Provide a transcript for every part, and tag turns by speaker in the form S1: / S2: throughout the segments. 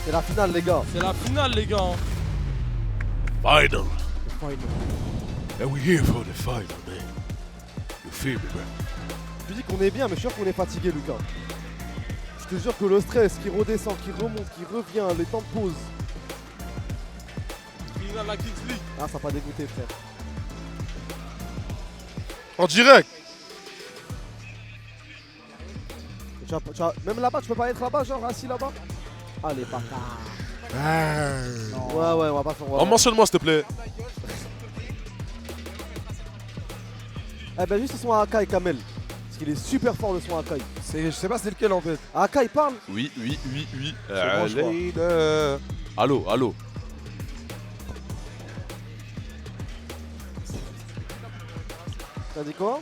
S1: C'est la finale, les gars.
S2: C'est la finale, les gars.
S3: Final.
S1: The final.
S3: And we here for the final, man. You feel me, bro?
S1: Je dis qu'on est bien, mais je suis sûr qu'on est fatigué, Lucas. Je te jure que le stress qui redescend, qui remonte, qui revient, les temps de pause.
S2: Finale la Kings League.
S1: Ah, ça n'a pas dégoûté, frère.
S3: En direct.
S1: Même là-bas, tu peux pas être là-bas, genre assis là-bas. Allez, bâtard. Ouais, on va pas faire.
S3: Oh, mentionne-moi, s'il te plaît.
S1: Eh ben, juste son Akai Kamel. Parce qu'il est super fort le son Akai.
S4: Je sais pas c'est lequel en fait.
S1: Akai parle.
S3: Oui.
S4: bon, je crois.
S3: Allô.
S1: T'as dit quoi?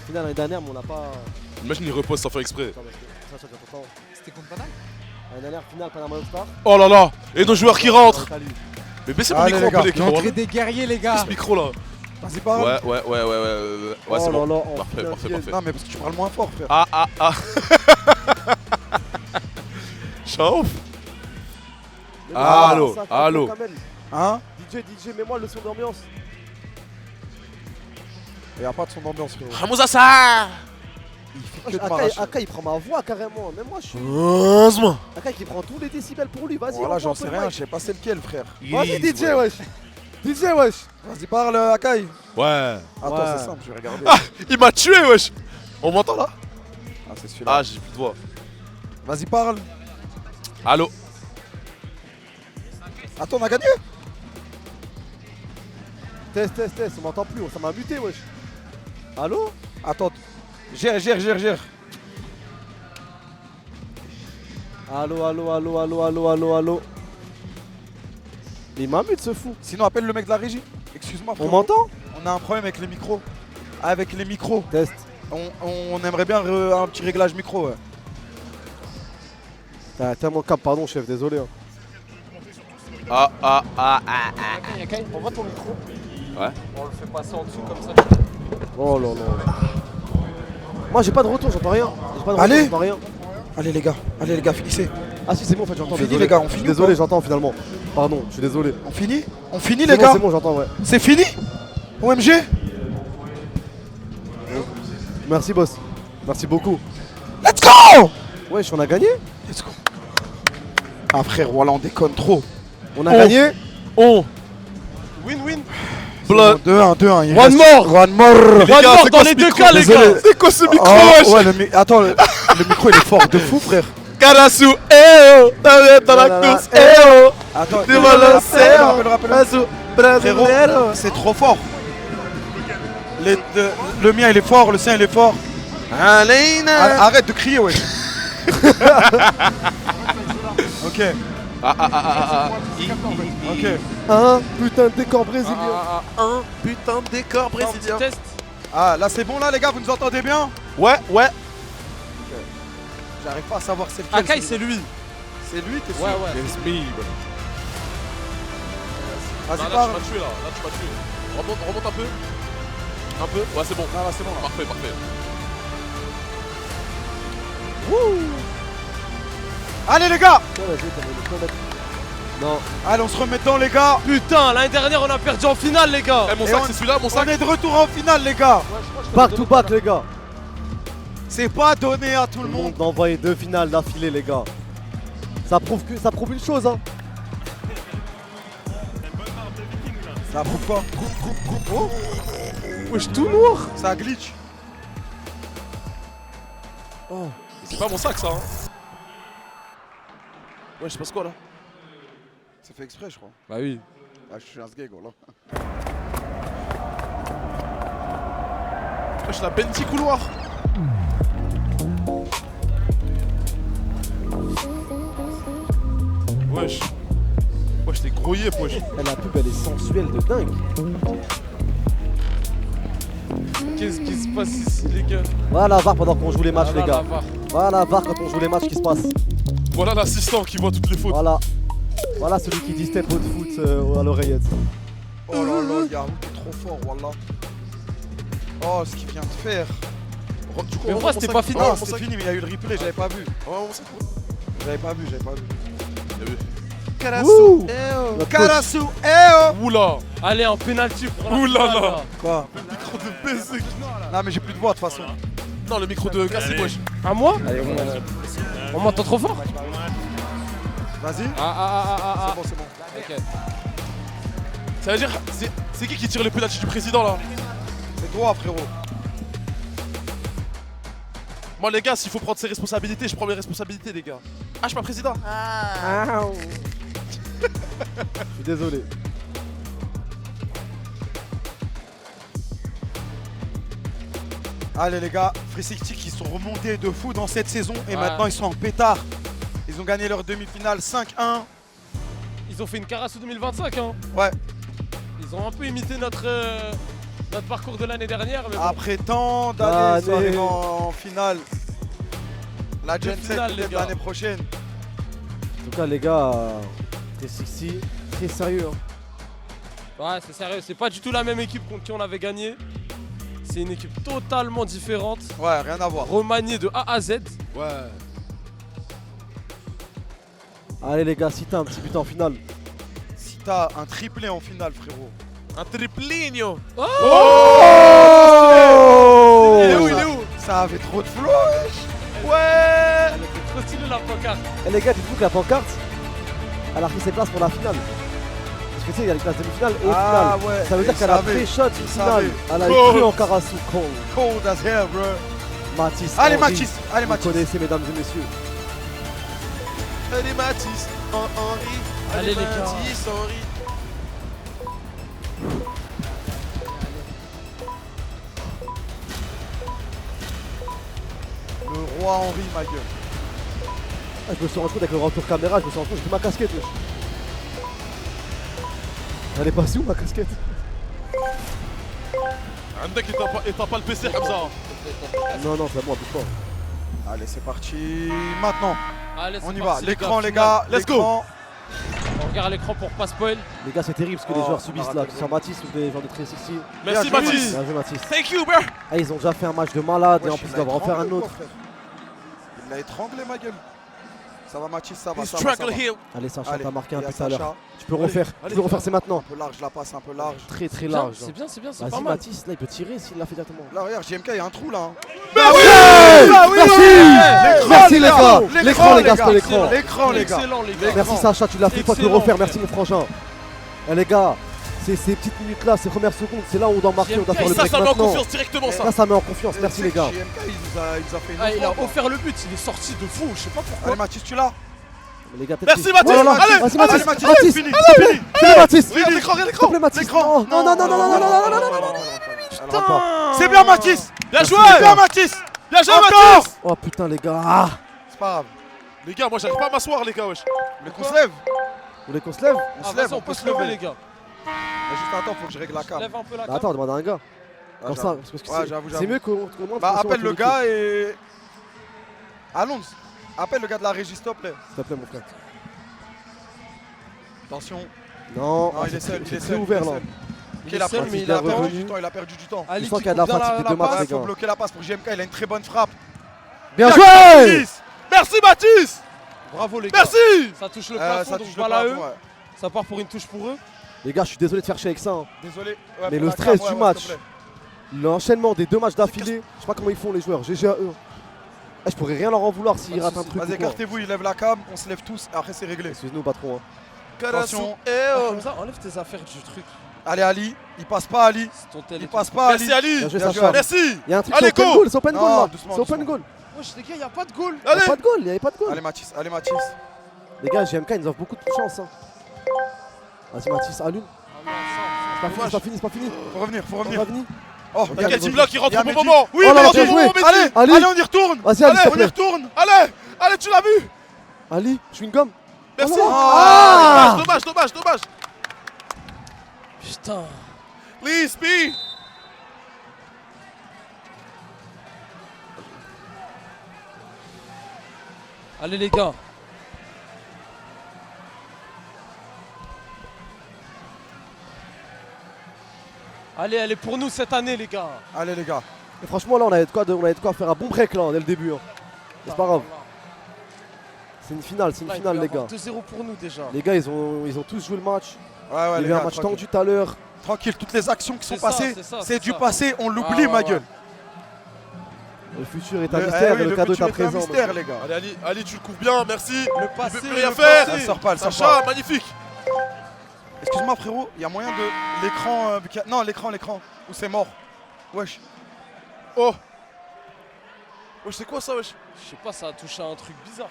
S1: Finale l'année dernière, mais on n'a pas.
S3: Imagine, il repose sans faire exprès.
S1: Attends, parce que ça,
S5: C'était contre Panay?
S1: l'année dernière, finale Panama All Star.
S3: Oh là là. Et nos joueurs qui rentrent.
S1: Salut.
S3: Mais baissez le
S4: Allez,
S3: micro
S4: les gars.
S3: un peu, les gars.
S5: L'entrée des guerriers, les gars.
S3: Ce micro là.
S4: Vas-y, parle.
S3: Ouais,
S1: Oh
S3: c'est bon.
S1: là là, en
S3: Parfait,
S1: finale,
S3: parfait,
S1: yes.
S3: parfait.
S4: Non, mais parce que tu parles moins fort, frère.
S3: Ah. Chauffe.
S1: Mais
S3: Allô,
S1: ça,
S3: allô.
S1: Kamel.
S4: Hein?
S1: DJ, mets-moi le son d'ambiance.
S4: Il y a pas de son d'ambiance, frérot.
S3: Hamouza ça.
S4: Il fait que de m'arracher.
S1: Akai, il prend ma voix carrément. Même moi, je suis.
S3: Heureusement.
S1: Akai qui prend tous les décibels pour lui. Vas-y.
S4: Voilà,
S1: envoie
S4: j'en
S1: un
S4: sais
S1: peu le
S4: rien,
S1: mic.
S4: je sais pas c'est lequel, frère.
S1: Vas-y, DJ, wesh. DJ, wesh.
S4: Vas-y, parle, Akai.
S3: Ouais.
S4: Attends,
S1: Ouais.
S4: c'est simple, je vais regarder.
S3: Ah, il m'a tué, wesh. On m'entend là?
S4: Ah, c'est celui-là.
S3: Ah, j'ai plus de voix.
S4: Vas-y, parle.
S3: Allô.
S4: Attends, on a gagné?
S1: Test, on m'entend plus. Ça m'a muté, wesh. Allô?
S4: Attends. Gère.
S1: Allô. Il m'amuse ce fou.
S4: Sinon, appelle le mec de la régie. Excuse-moi,
S1: On
S4: frérot.
S1: m'entend?
S4: On a un problème avec les micros. Avec les micros.
S1: Test.
S4: On aimerait bien un petit réglage micro, ouais.
S1: T'as tellement cap, pardon, chef, désolé. Hein.
S2: Yakai, on voit ton micro.
S3: Ouais.
S2: On le fait passer en dessous comme ça.
S1: Oh là là. Moi, j'ai pas de retour, j'entends rien. J'ai pas de
S4: Allez.
S1: retour, j'entends rien.
S4: Allez, les gars, finissez.
S1: Ah si, c'est bon, en fait, j'entends.
S4: On finit,
S1: désolé.
S4: les gars, on finit ou
S1: Désolé,
S4: pas
S1: j'entends finalement. Pardon, je suis désolé.
S4: On finit, les
S1: C'est bon,
S4: gars.
S1: c'est bon, j'entends, ouais.
S4: C'est fini OMG.
S1: Merci, boss. Merci beaucoup.
S4: Let's go.
S1: Wesh, on a gagné?
S4: Let's go. Ah, frère, voilà, on déconne trop.
S1: On a gagné?
S3: On.
S2: Win-win.
S3: Blood.
S4: 2-1. il
S3: One
S4: reste-
S3: more.
S4: One more.
S3: Les gars,
S2: One more
S3: c'est
S2: dans
S3: quoi
S2: les
S3: ce
S2: deux
S3: micro?
S2: cas, les
S4: Désolé.
S2: gars.
S3: C'est quoi ce micro,
S4: Oh,
S3: wesh?
S4: ouais, attends, le micro il est fort de fou, frère.
S3: Karasu, eh oh. Dans la course, eh oh.
S4: Attends,
S3: Devant le cerf.
S4: rappelle. Frérot, c'est trop fort. Le mien il est fort, le sien il est fort.
S3: Alaina.
S4: Arrête de crier, ouais. Ok, ok.
S1: Un putain de décor brésilien.
S3: Un putain de décor brésilien.
S2: Test.
S4: Ah, là c'est bon, là les gars, vous nous entendez bien?
S3: Ouais.
S4: J'arrive pas à savoir c'est lequel.
S2: Akai, c'est lui.
S4: C'est lui, t'es sûr?
S2: Ouais.
S3: It's me, bro.
S4: Vas-y,
S3: Là,
S4: parle.
S3: tu m'as tué là. Là, tu m'as tué. Remonte un peu. Un peu. Ouais, c'est bon.
S4: Ah, là, c'est bon, là.
S3: Parfait.
S4: Allez les gars.
S1: Ouais, vas-y, t'as voulu quoi mettre? Non.
S4: Allez, on se remet dedans les gars.
S2: Putain, l'année dernière, on a perdu en finale, les gars.
S3: Eh, mon
S4: Et
S3: sac,
S4: on-
S3: c'est celui-là, mon
S4: On
S3: sac.
S4: est de retour en finale les gars.
S1: Back to back, les gars.
S4: C'est pas donné à tout
S1: Tout
S4: le
S1: le
S4: monde.
S1: monde d'envoyer 2 finales d'affilée, les gars. Ça prouve une chose, hein.
S4: Ça prouve quoi? Oh,
S1: Wesh, tout noir.
S4: ça glitch.
S1: Oh.
S3: C'est pas mon sac, ça. Hein. Ouais, je sais pas ce quoi là.
S4: C'est fait exprès, je crois.
S2: Bah oui.
S4: Ah, je suis un sgeg, là.
S3: Je suis la Benty couloir. Wesh. Wesh, t'es gros yep, wesh.
S1: La pub, elle est sensuelle de dingue.
S2: Qu'est-ce qui se passe ici, les gars?
S1: Voilà, VAR pendant qu'on joue les matchs, les gars.
S2: la VAR.
S1: Voilà, VAR quand on joue les matchs qui se passent.
S3: Voilà l'assistant qui voit toutes les fautes.
S1: Voilà. Voilà celui qui dit step au foot à l'oreillette.
S4: Oh là là, Yarou, t'es trop fort, wallah. Oh, ce qu'il vient de faire.
S3: Du coup,
S2: Mais
S3: on
S2: moi,
S3: va
S2: c'était
S3: mon
S2: pas
S3: cinq.
S2: fini.
S3: Ah,
S4: Non,
S3: mon
S4: c'était
S3: cinq.
S4: fini, mais il y a eu le replay, j'avais pas vu.
S3: Ouais, mon cinq.
S4: J'avais pas vu.
S3: T'as vu?
S1: Wouh.
S4: Karasu,
S1: Notre
S4: Karasu, eh
S3: Oula.
S2: Allez, en penalty pour la
S3: Ouh là
S2: finale,
S3: là.
S4: Quoi?
S3: Le micro de baiser.
S4: Non, mais j'ai plus de voix de toute façon.
S3: Non, le micro de Cassim, wesh.
S2: À moi on m'entend trop fort.
S4: Vas-y.
S2: Ah.
S4: C'est bon.
S2: Ok.
S3: Ça veut dire, c'est qui tire le penalty du président là?
S4: C'est toi, frérot.
S3: Moi, les gars, s'il faut prendre ses responsabilités, je prends mes responsabilités, les gars. Ah, je suis pas président.
S1: Je suis désolé.
S4: Allez les gars, Free City qui sont remontés de fou dans cette saison et
S2: Ouais.
S4: maintenant ils sont en pétard. Ils ont gagné leur demi-finale 5-1.
S2: Ils ont fait une Carasso 2025, hein.
S4: Ouais,
S2: Ils ont un peu imité notre parcours de l'année dernière, mais bon.
S4: après tant d'années, ils sont
S1: Allez.
S4: arrivés en finale. La Gen 7
S2: finale, les
S4: peut-être
S2: gars.
S4: l'année prochaine.
S1: En tout cas, les gars, T60, très sérieux. Hein.
S2: Ouais, c'est sérieux, c'est pas du tout la même équipe contre qui on avait gagné. C'est une équipe totalement différente,
S4: Ouais, rien à voir.
S2: remaniée de A à Z.
S3: Ouais.
S1: Allez, les gars, si t'as un petit but en finale.
S4: Si t'as un triplé en finale, frérot.
S3: Un tripligno.
S1: Oh
S3: Il est où, il est où?
S4: Ça avait trop de flow, wesh. Ouais.
S2: Elle était trop stylée la pancarte.
S1: Et les gars, dites-vous que la pancarte, elle a pris ses places pour la finale. Parce que tu sais, il y a les places demi-finale et
S4: Ah
S1: finale.
S4: ouais.
S1: Ça veut dire
S4: il
S1: qu'elle a
S4: savait.
S1: pré-shot une
S4: Il
S1: finale.
S4: savait.
S1: Elle a
S3: Oh.
S1: cru en Karasu Cold.
S4: Cold as hell, bro.
S1: Matisse.
S4: Allez,
S1: Henry.
S4: Mathis. Allez,
S1: Vous
S4: Mathis.
S1: connaissez, mesdames et messieurs.
S3: Allez, Mathis. Henri.
S2: Allez, les gars.
S3: Mathis, Henri.
S4: Le roi Henri, ma gueule.
S1: Ah, je me suis rendu compte avec le retour caméra, je me suis rendu compte que j'ai plus ma casquette. Wesh. Elle est passée où ma casquette?
S3: عندك et t'as pas le PC, Hamza.
S1: Non, non, c'est à moi, bouge pas.
S4: Allez, c'est parti. Maintenant,
S2: Allez, c'est
S4: on y
S2: parti,
S4: va. L'écran, les
S2: finale.
S4: gars.
S3: Let's go.
S4: L'écran.
S2: On regarde l'écran pour pas spoil.
S1: Les gars, c'est terrible ce que les
S4: Oh,
S1: joueurs subissent
S4: on a
S1: là,
S4: raté
S1: que ce soit Matisse ou des joueurs de 360.
S3: Merci,
S4: Bien joué.
S3: Mathis.
S1: Bien joué, Matisse.
S3: Thank you, bro.
S1: Ah, ils ont déjà fait un match de malade et
S4: Wesh,
S1: en plus
S4: il
S1: ils
S4: l'a
S1: doivent en faire un
S4: étranglé,
S1: autre.
S4: quoi, frère. Il l'a étranglé, ma gueule. Ça va, Mathis, ça va,
S3: He's
S4: ça va. ça
S3: struggle
S4: va.
S3: here.
S1: Allez, Sacha,
S4: Allez,
S1: t'as marqué un
S4: il y a
S1: but tout à l'heure.
S4: Sacha.
S1: Tu peux refaire,
S3: allez,
S1: tu peux refaire, c'est maintenant.
S4: Un peu large, je la passe un peu large.
S1: Très très
S2: Bien,
S1: large.
S2: c'est bien, c'est bien, c'est pas
S1: Vas-y,
S2: mal.
S1: Matisse, là il peut tirer s'il l'a fait directement.
S4: Là, regarde, JMK, il y a un trou là. Hein.
S1: Merci les gars. L'écran les gars, c'était l'écran.
S4: L'écran, les gars.
S2: Excellent, les gars.
S1: Merci Sacha, tu l'as fait, toi tu peux le
S2: Excellent,
S1: refaire.
S2: frère.
S1: Merci mon frangin. Et les gars, ces petites minutes là, ces premières secondes, c'est là où on doit marquer, on doit faire le
S3: Ça,
S1: break
S3: ça met en
S1: maintenant.
S3: confiance directement, ça.
S1: Là ça met en confiance, merci les gars.
S4: JMK, il nous a fait une
S2: Ah, il a
S4: offre.
S2: offert le but, il est sorti de fou, je sais pas pourquoi.
S4: Allez, Mathis, tu l'as.
S1: Les gars, peut-être
S3: Merci,
S1: que-
S3: Mathis.
S1: Oh là là,
S3: Allez,
S1: vas-y
S4: allez,
S1: Mathis,
S4: Mathis,
S1: Mathis,
S4: fini,
S1: s'il te plaît, fini Mathis.
S3: Regarde l'écran,
S1: S'il
S3: regarde
S1: te
S3: l'écran.
S1: plaît Mathis.
S4: L'écran.
S1: Non, non, non, non, non, non, non, non, non, non, non.
S4: Elle rentre pas. C'est bien, Mathis.
S3: Bien joué.
S4: C'est bien, Mathis.
S3: Bien joué,
S4: Encore.
S3: Mathis.
S1: Oh putain les gars, ah.
S4: C'est pas grave.
S3: Les gars, moi, j'arrive pas à m'asseoir, les gars, wesh.
S4: Mais qu'on se lève.
S1: Vous voulez qu'on se lève?
S4: On
S2: Ah,
S4: se lève,
S2: vas-y, on peut se lever, les gars.
S4: Mais juste attends, faut que je règle la cam.
S2: Lève un peu la
S1: Bah,
S2: cam.
S1: attends, demande à un gars.
S4: Ah,
S1: Comme ça,
S4: j'avoue.
S1: parce que
S4: Ouais, j'avoue,
S1: c'est
S4: j'avoue.
S1: mieux qu'au moins.
S4: Bah, appelle le gars et. Allons. Appelle le gars de la régie, s'il te plaît.
S1: S'il te plaît mon frère.
S4: Attention.
S1: Non,
S4: Non, il est seul, il
S1: c'est
S4: est
S1: très
S4: seul.
S1: ouvert
S4: il est
S1: là.
S4: seul.
S2: Il
S4: Ok,
S2: est seul,
S1: Mathis
S2: mais il
S1: bien
S2: a
S1: revenu.
S2: attendu.
S4: du temps, il a perdu du temps.
S2: Ali
S1: Je sens
S2: qui
S1: qu'il y a de la
S2: coupe bien
S1: fatigue de match,
S2: passe.
S1: les
S4: Il faut
S1: gars.
S4: bloquer la passe pour JMK, il a une très bonne frappe.
S1: Bien
S4: Bien
S1: joué!
S4: Mathis.
S3: Merci, Mathis.
S2: Bravo, les gars.
S3: Merci.
S2: Ça touche le plafond,
S4: Ça
S2: donc
S4: touche le
S2: voilà
S4: plafond,
S2: eux.
S4: ouais.
S2: Ça part pour une touche pour eux.
S1: Les gars, je suis désolé de faire chier avec ça. Hein.
S4: Désolé.
S1: Mais
S4: pour
S1: le
S4: la
S1: stress
S4: cam,
S1: du
S4: ouais,
S1: match.
S4: s'il te plaît.
S1: L'enchaînement des deux matchs d'affilée, je sais pas comment ils font les joueurs. GG à eux. Eh, je pourrais rien leur en vouloir s'ils
S2: Pas de
S1: ratent un
S2: soucis.
S1: truc.
S4: Vas-y,
S1: ou quoi.
S4: écartez-vous, il lève la cam, on se lève tous, après c'est réglé.
S1: Excuse-nous, patron. Hein.
S4: Attention.
S2: Ah, comme ça, enlève tes affaires du truc.
S4: Allez, Ali, il passe pas, Ali.
S2: C'est ton tel.
S4: Il passe pas, Ali.
S3: Merci, Ali.
S1: Bien joué,
S4: Bien
S1: Sacha.
S4: joué.
S3: Merci.
S1: Il y a un truc,
S3: Allez,
S1: c'est open
S3: go.
S1: goal, c'est open goal
S4: Non,
S1: là.
S4: doucement,
S1: C'est open
S4: doucement.
S1: goal.
S2: Wesh, les gars, y'a pas de goal.
S1: Il y a
S3: Allez.
S1: pas de goal, il y avait pas de goal.
S4: Allez, Mathis, allez, Mathis.
S1: Les gars, GMK, ils nous offrent beaucoup de chance. Hein. Vas-y, Mathis, allume. C'est pas fini, c'est pas fini, c'est pas fini.
S4: Faut revenir, faut
S1: On
S4: revenir.
S1: va venir.
S4: Oh,
S1: Ok,
S4: il y a
S3: Ok,
S1: Mehdi.
S3: Team Block, il rentre
S4: Il y a
S3: au bon
S4: Mehdi.
S3: moment. Oui,
S1: Oh là là,
S3: Mehdi,
S1: bien joué.
S3: Mehdi.
S4: Allez,
S1: Ali.
S4: allez, on y retourne.
S1: Vas-y, Ali,
S3: Allez,
S1: s'il
S4: On
S1: te
S4: y
S1: plaît.
S4: retourne.
S3: Allez, allez, tu l'as vu.
S1: Ali, chewing-gum.
S3: Merci.
S1: Oh là là.
S3: Ah,
S1: Ah.
S3: dommage.
S2: Putain.
S3: Please, be.
S2: Allez, les gars. Allez, elle est pour nous cette année, les gars.
S4: Allez, les gars.
S1: Et franchement, là, on avait de quoi faire un bon break là, dès le début. Hein. C'est pas grave. C'est une finale, les gars.
S2: 2-0 pour nous déjà.
S1: Les gars, ils ont tous joué le match.
S4: Ouais,
S1: Il y
S4: les
S1: avait un
S4: gars,
S1: match
S4: tranquille.
S1: tendu tout à l'heure.
S4: Tranquille, toutes les actions qui sont
S2: C'est ça,
S4: passées,
S2: c'est ça,
S4: c'est
S2: c'est
S4: du
S2: ça.
S4: passé, on l'oublie,
S2: Ouais,
S4: ma
S2: ouais,
S4: gueule.
S1: Le futur est un mystère et le cadeau est
S4: futur
S1: à
S4: un
S1: présent.
S4: mystère, les gars.
S3: Allez, Ali, tu le couvres bien, merci.
S2: Le
S3: Il
S2: passé,
S3: peut plus rien
S2: le
S3: faire.
S2: passé.
S4: Elle sort pas, elle sort
S3: Sacha,
S4: pas.
S3: magnifique.
S4: Excuse-moi, frérot, il y a moyen de l'écran. Non, l'écran. Ou c'est mort. Wesh.
S3: Oh. Wesh, c'est quoi ça, wesh?
S2: Je sais pas, ça a touché à un truc bizarre.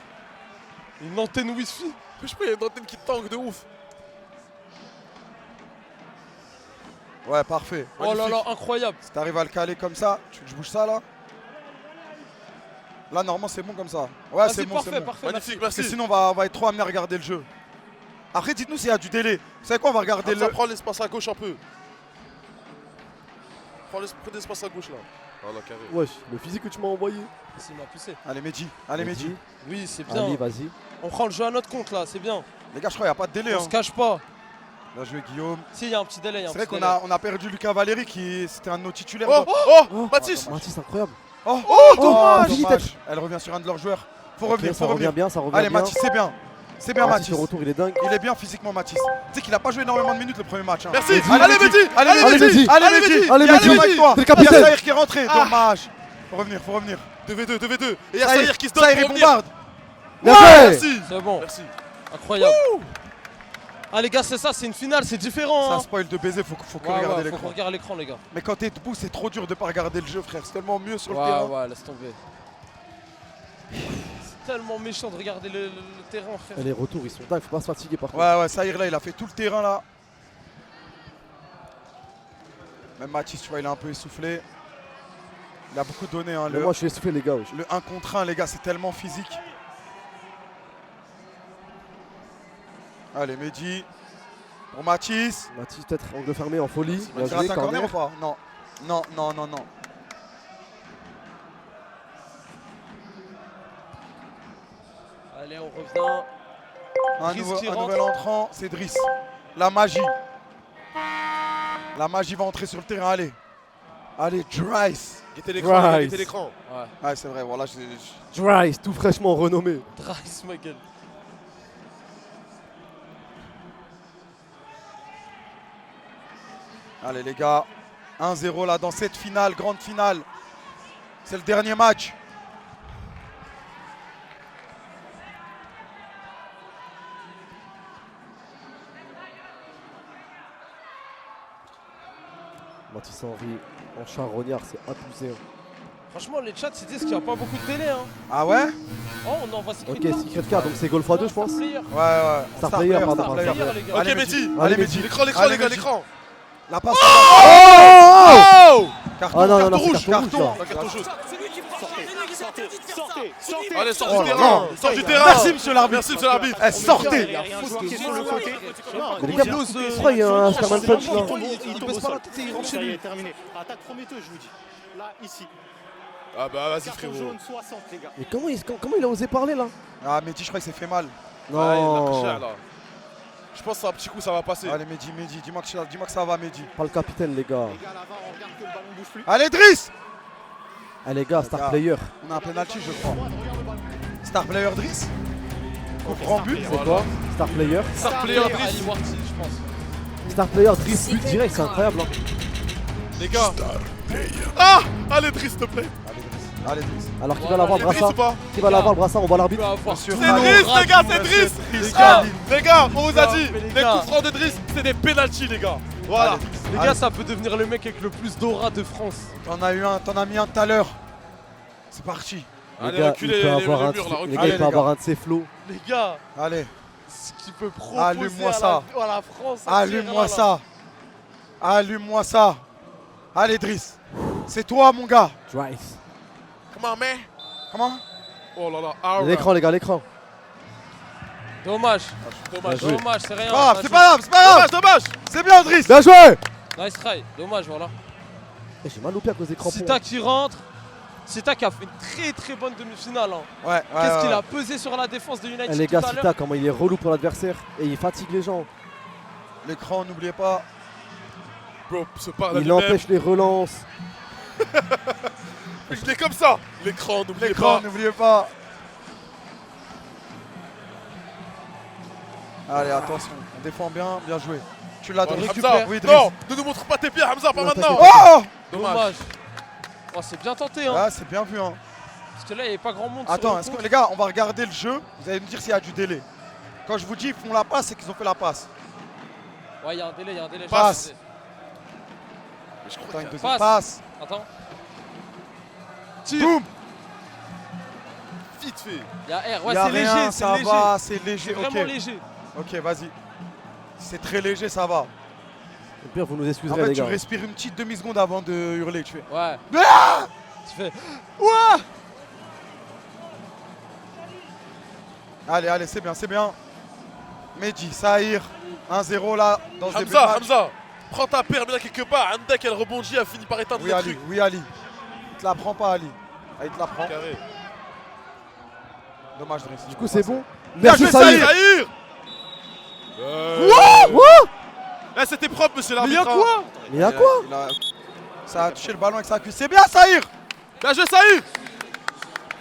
S2: Une antenne Wi-Fi.
S3: Wesh, il y a une antenne qui tangue de ouf.
S4: Ouais, parfait.
S2: Oh là là, incroyable.
S4: Si t'arrives à le caler comme ça, tu veux que je bouge ça là? Là, normalement, c'est bon comme ça. Ouais,
S2: Vas-y,
S4: c'est bon,
S2: parfait,
S4: c'est bon.
S2: parfait.
S3: Magnifique,
S4: Parce que
S3: merci.
S4: sinon, on va être trop amené à regarder le jeu. Après, dites-nous s'il y a du délai. Vous savez quoi, on va regarder
S3: Ça
S4: le.
S3: prend l'espace à gauche un peu. Prends l'espace à gauche là. Voilà, carré.
S1: Wesh, le physique que tu m'as envoyé.
S2: Il m'a poussé.
S4: Allez, Mehdi. Allez, Mehdi.
S2: Oui, c'est bien.
S1: Allez, vas-y.
S2: On prend le jeu à notre compte là, c'est bien.
S4: Les gars, je crois qu'il n'y a pas de délai.
S2: On
S4: Hein.
S2: se cache pas.
S4: Bien joué, Guillaume.
S2: Si, il y a un petit délai.
S4: C'est vrai qu'on a perdu Lucas Valéry, qui c'était un de nos titulaires.
S3: Oh, Mathis.
S1: Mathis, incroyable.
S4: Oh,
S1: dommage.
S4: dommage. Elle revient sur un de leurs joueurs. Faut revenir,
S1: Ok,
S4: faut
S1: ça revient
S4: revenir.
S1: bien, ça revient
S4: Allez,
S1: bien.
S4: Mathis, c'est bien. C'est bien,
S1: Mathis,
S4: Mathis.
S1: le retour, il est dingue.
S4: Il est bien physiquement, Mathis. Tu sais qu'il a pas joué énormément de minutes le premier match. Hein.
S3: Merci.
S1: Mehdi.
S3: Allez, Mehdi.
S4: Allez,
S1: Allez,
S4: Mehdi.
S1: Mehdi.
S4: Allez,
S3: Allez,
S4: Mehdi.
S3: Mehdi.
S1: Allez,
S4: Il y a
S1: Mehdi.
S4: Yassir avec toi.
S1: C'est le capitaine.
S4: Il y a Saïr qui est rentré. Dommage. Faut revenir, faut revenir.
S3: 2v2, 2v2. Et il y a Saïr qui se donne
S4: Saïr, il
S3: pour revenir.
S4: bombarde.
S1: Bien fait.
S3: Merci.
S2: C'est bon,
S3: Merci.
S2: incroyable. Ah les gars, c'est ça, c'est une finale, c'est différent.
S4: Ça
S2: Hein.
S4: spoil de baiser, faut que
S2: Ouais,
S4: regarder
S2: faut
S4: l'écran.
S2: qu'on regarde l'écran, les gars.
S4: Mais quand t'es debout, c'est trop dur de pas regarder le jeu, frère. C'est tellement mieux sur le
S2: Ouais,
S4: terrain.
S2: ouais, laisse tomber. C'est tellement méchant de regarder le terrain, frère.
S1: Et les retours, ils sont dingues. Faut pas se fatiguer par contre.
S4: Ouais, Saïr là, il a fait tout le terrain là. Même Mathis, tu vois, il est un peu essoufflé. Il a beaucoup donné. Hein,
S1: Mais moi, je suis essoufflé, les gars. wesh.
S4: le 1 contre 1, les gars, c'est tellement physique. Allez, Mehdi. Pour Mathis.
S1: Mathis, peut-être angle fermé en folie. Bien
S4: Tu
S1: joué,
S4: rates un corner ou
S1: corner.
S4: pas? Non. Non.
S2: Allez, on revient.
S4: Un
S2: Driss qui rentre.
S4: nouvel entrant, c'est Driss. La magie. La magie va entrer sur le terrain, allez. Allez, Driss.
S3: Guettez l'écran, les gars,
S1: Rice.
S3: guettez l'écran.
S2: Ouais,
S4: Ouais, c'est vrai, voilà.
S1: Drice, tout fraîchement renommé.
S2: Drice, ma gueule.
S4: Allez, les gars. 1-0 là dans cette finale, grande finale. C'est le dernier match.
S1: Mathis Henry en charognard, c'est abusé. Hein.
S2: Franchement, les chats, ils disent qu'il n'y a pas beaucoup de télé. Hein.
S4: Ah ouais?
S2: Oh, on envoie Secret
S1: Ok,
S2: Card.
S1: Secret Card, donc c'est Golf x2, je pense.
S2: Player.
S4: Ouais.
S1: Star player, pardon,
S2: Star
S1: pardon.
S2: player, les gars.
S3: Ok,
S4: Allez,
S3: Mehdi.
S4: Allez, Mehdi.
S3: L'écran, l'écran,
S4: Allez,
S3: les gars,
S4: Mehdi.
S3: l'écran.
S4: La passe.
S3: Oh.
S4: Carton,
S1: Ah non,
S4: carton
S1: non, c'est
S4: rouge,
S1: carton rouge,
S3: Un carton jaune.
S6: Sortez.
S3: Allez, sors
S4: Oh
S3: du
S4: là
S3: terrain.
S4: là.
S3: Sors du terrain.
S4: Merci, monsieur l'arbitre.
S3: Merci, monsieur l'arbitre.
S4: Eh, sortez.
S6: Il y a un joueur qui est sur le côté.
S1: Mais les gars, je crois qu'il y a un Superman Punch là.
S6: Il
S2: Il
S6: tombe
S2: baisse
S6: au
S2: pas
S6: sol.
S2: la tête et il rentre chez
S6: Ça y
S2: lui.
S6: est, terminé. Attaque prometteuse, je vous dis. Là, ici.
S3: Ah bah vas-y,
S6: Carton
S3: frérot.
S6: jaune 60, les gars.
S1: Mais comment il a osé parler là?
S4: Ah, Mehdi, je crois qu'il s'est fait mal.
S3: Ah, il a pris cher,
S1: Non,
S3: là. Je pense que c'est un petit coup, ça va passer.
S4: Allez, Mehdi, dis-moi que ça va, Mehdi.
S1: pas le capitaine, les gars.
S6: Les gars, là-bas, on regarde que le ballon bouge plus.
S4: Allez, Driss.
S1: Ah, les gars, star
S4: gars.
S1: player.
S4: On a un penalty, je crois. Star player Driss. Grand but.
S1: C'est quoi? Star player.
S3: Star player,
S2: Ali
S3: Driss.
S2: Warty, je pense.
S1: Star player, Driss, but direct, c'est incroyable. Hein.
S3: Les gars. Ah. Allez, Driss, s'il te plaît.
S4: Allez, Driss.
S1: Alors, qui va l'avoir le
S3: Driss ou
S1: brassard?
S3: pas?
S1: Qui va l'avoir le brassard? On voit l'arbitre.
S4: Monsieur
S3: C'est
S4: Ramos.
S3: Driss, les gars, c'est Driss.
S4: Driss.
S3: Ah, les gars, on vous a
S2: Non,
S3: dit,
S2: mais les
S3: les
S2: gars.
S3: coups francs de Driss, c'est des pénaltys, les gars. Voilà.
S2: Les gars, ça peut devenir le mec avec le plus d'aura de France.
S4: T'en as mis un tout à l'heure. C'est parti.
S1: Les
S3: Allez,
S1: gars, il
S3: reculez
S1: peut
S3: les
S1: avoir un
S3: murs, là,
S1: les
S3: reculez.
S1: gars,
S4: Allez,
S1: il peut
S4: les
S1: avoir
S4: gars.
S1: un de ses flots.
S2: Les gars,
S4: Allez,
S2: ce qu'il peut proposer
S4: Allume-moi
S2: à
S4: ça.
S2: à la France.
S4: allume-moi ça. Allume-moi ça. Allez, Driss. C'est toi, mon gars.
S1: Drice.
S3: Come on, man.
S4: Comment?
S3: Oh là là. Ah,
S1: L'écran, les gars, l'écran.
S2: Dommage.
S3: Dommage.
S1: Bien joué.
S2: Dommage, c'est rien.
S4: Ah,
S2: ça
S4: c'est
S2: joue.
S4: pas grave, c'est pas grave.
S3: Dommage.
S4: C'est bien, Driss.
S1: Bien joué!
S2: Nice try. Dommage, voilà.
S1: Eh, j'ai mal loupé à cause des crampons.
S2: Sita qui rentre. Sita qui a fait une très bonne demi-finale. Hein.
S4: Ouais,
S2: Qu'est-ce qu'il a pesé sur la défense de United
S1: Eh, les gars,
S2: tout à l'heure.
S1: Sita, comment il est relou pour l'adversaire. Et il fatigue les gens.
S4: L'écran, n'oubliez pas.
S3: Bro, se parle à
S1: Il
S3: lui-même.
S1: empêche les relances.
S3: Je l'ai comme ça. L'écran, n'oubliez
S4: L'écran,
S3: pas.
S4: n'oubliez pas. Allez, attention, on défend bien, bien joué. Tu l'as
S3: Hamza,
S4: récupéré. Oui, Driss.
S3: non, ne nous montre pas tes pieds, Hamza, pas
S1: Non,
S3: maintenant.
S4: Oh
S2: Dommage. Oh, c'est bien tenté, hein.
S4: Ah, c'est bien vu, hein.
S2: Parce que là, il n'y avait pas grand monde. sur
S4: Attends,
S2: le
S4: est-ce
S2: coup.
S4: que, les gars, on va regarder le jeu. Vous allez me dire s'il y a du délai. Quand je vous dis ils font la passe, c'est qu'ils ont fait la passe.
S2: Ouais, il y a un délai, il y a un délai.
S4: Passe.
S3: Mais je crois
S4: Attends,
S3: qu'il
S4: une
S3: y a-
S4: deuxième
S2: Passe.
S4: passe.
S2: Attends.
S4: Boum.
S3: Vite fait.
S2: Il y a R. Ouais,
S4: Y a
S2: c'est
S4: rien,
S2: léger,
S4: ça
S2: c'est léger.
S4: va, c'est léger.
S2: C'est
S4: Ok,
S2: vraiment léger.
S4: ok, vas-y. C'est très léger, ça va.
S1: Au pire, vous nous
S4: En
S1: excuserez,
S4: fait,
S1: les
S4: tu
S1: gars.
S4: respires une petite demi-seconde avant de hurler. Tu fais.
S2: Ouais.
S4: Ah
S2: Tu fais.
S4: Allez, allez, c'est bien, c'est bien. Mehdi, Sahir, 1-0 là, dans ce début de
S3: Hamza,
S4: match.
S3: Hamza, prends ta paire, mais là quelque part. Andek, elle rebondit, elle finit par éteindre
S4: Oui,
S3: le
S4: Ali,
S3: truc.
S4: oui, Ali. Il te la prend pas, Ali. Ah, il te la prend.
S3: Carré.
S4: Dommage, Driss.
S1: Du coup, c'est bon.
S4: Bien
S1: Merci,
S4: joué,
S1: Sahir.
S3: Zahir. Là, c'était propre, monsieur
S2: Mais il y a
S3: l'arbitre.
S2: quoi?
S1: Mais y'a quoi?
S4: Ça a touché le ballon avec sa cuisse. C'est bien, Sahir.
S3: Bien joué, Zahir.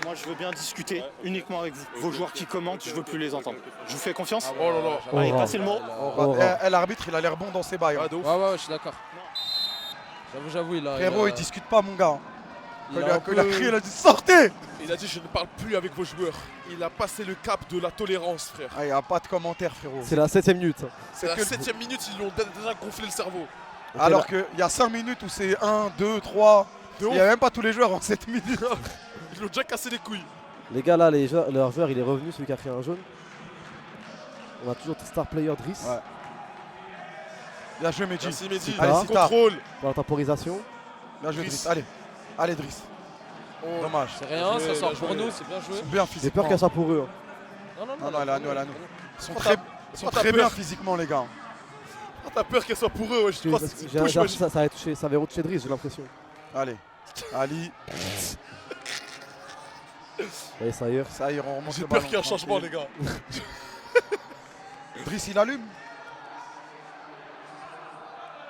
S6: Moi, je veux bien discuter uniquement avec vous. Vos joueurs qui commentent, je veux plus les entendre. Je vous fais confiance.
S3: Oh là là.
S6: Allez,
S1: Oh,
S6: passez le mot.
S1: Oh,
S4: L'arbitre, il a l'air bon dans ses bails. hein.
S3: Ah, de ouf.
S2: Ouais, je suis d'accord. J'avoue, il a.
S4: Frérot, il
S2: a-
S4: discute pas, mon gars.
S2: il
S4: Quand
S2: a un
S4: il a
S2: peu-
S4: crié, il a dit sortez.
S3: Il a dit je ne parle plus avec vos joueurs. Il a passé le cap de la tolérance, frère.
S4: Ah, il n'y a pas de commentaire, frérot.
S1: C'est la 7ème minute.
S3: C'est la 7ème minute, ils lui ont déjà gonflé le cerveau.
S1: Ok,
S4: Alors
S1: là.
S4: qu'il y a 5 minutes où c'est 1, 2, 3.
S3: De
S4: Il
S3: ouf.
S4: n'y a même pas tous les joueurs en 7 minutes.
S3: Ils lui ont déjà cassé les couilles.
S1: Les gars, là, leur joueur, il est revenu, celui qui a pris un jaune. On a toujours star player Driss
S4: Ouais. Bien joué, Mehdi.
S3: Merci Mehdi.
S1: Allez,
S4: Sita.
S3: Contrôle.
S1: pour la temporisation.
S4: Bien joué,
S3: Driss.
S4: Driss. Allez, allez, Driss.
S3: Oh.
S4: Dommage.
S2: C'est rien,
S3: Bien
S2: ça
S3: joué,
S2: sort
S3: bien
S2: pour
S3: joué.
S2: nous, c'est bien
S4: Ils
S2: joué.
S4: sont bien
S1: J'ai
S4: physiquement.
S1: peur qu'elle soit pour eux. hein.
S2: Non,
S4: Non, elle est à nous, elle est à nous. Ils sont
S3: Prends
S4: très,
S3: ta-
S4: ils sont
S3: prends ta
S4: très bien
S3: peur.
S4: physiquement, les gars.
S3: Ah, t'as peur qu'elle soit pour eux, ouais, je crois que c'est
S1: J'ai
S3: touche,
S1: j'ai-
S3: ouais.
S1: ça avait touché, ça avait retouché Driss, j'ai l'impression.
S4: Allez. Ali,
S1: Allez, Sahir.
S4: ça y est, on remonte
S3: J'ai
S4: le
S3: peur
S4: ballon.
S3: qu'il y ait un changement, les
S4: tranquille.
S3: gars.
S4: Driss, il allume.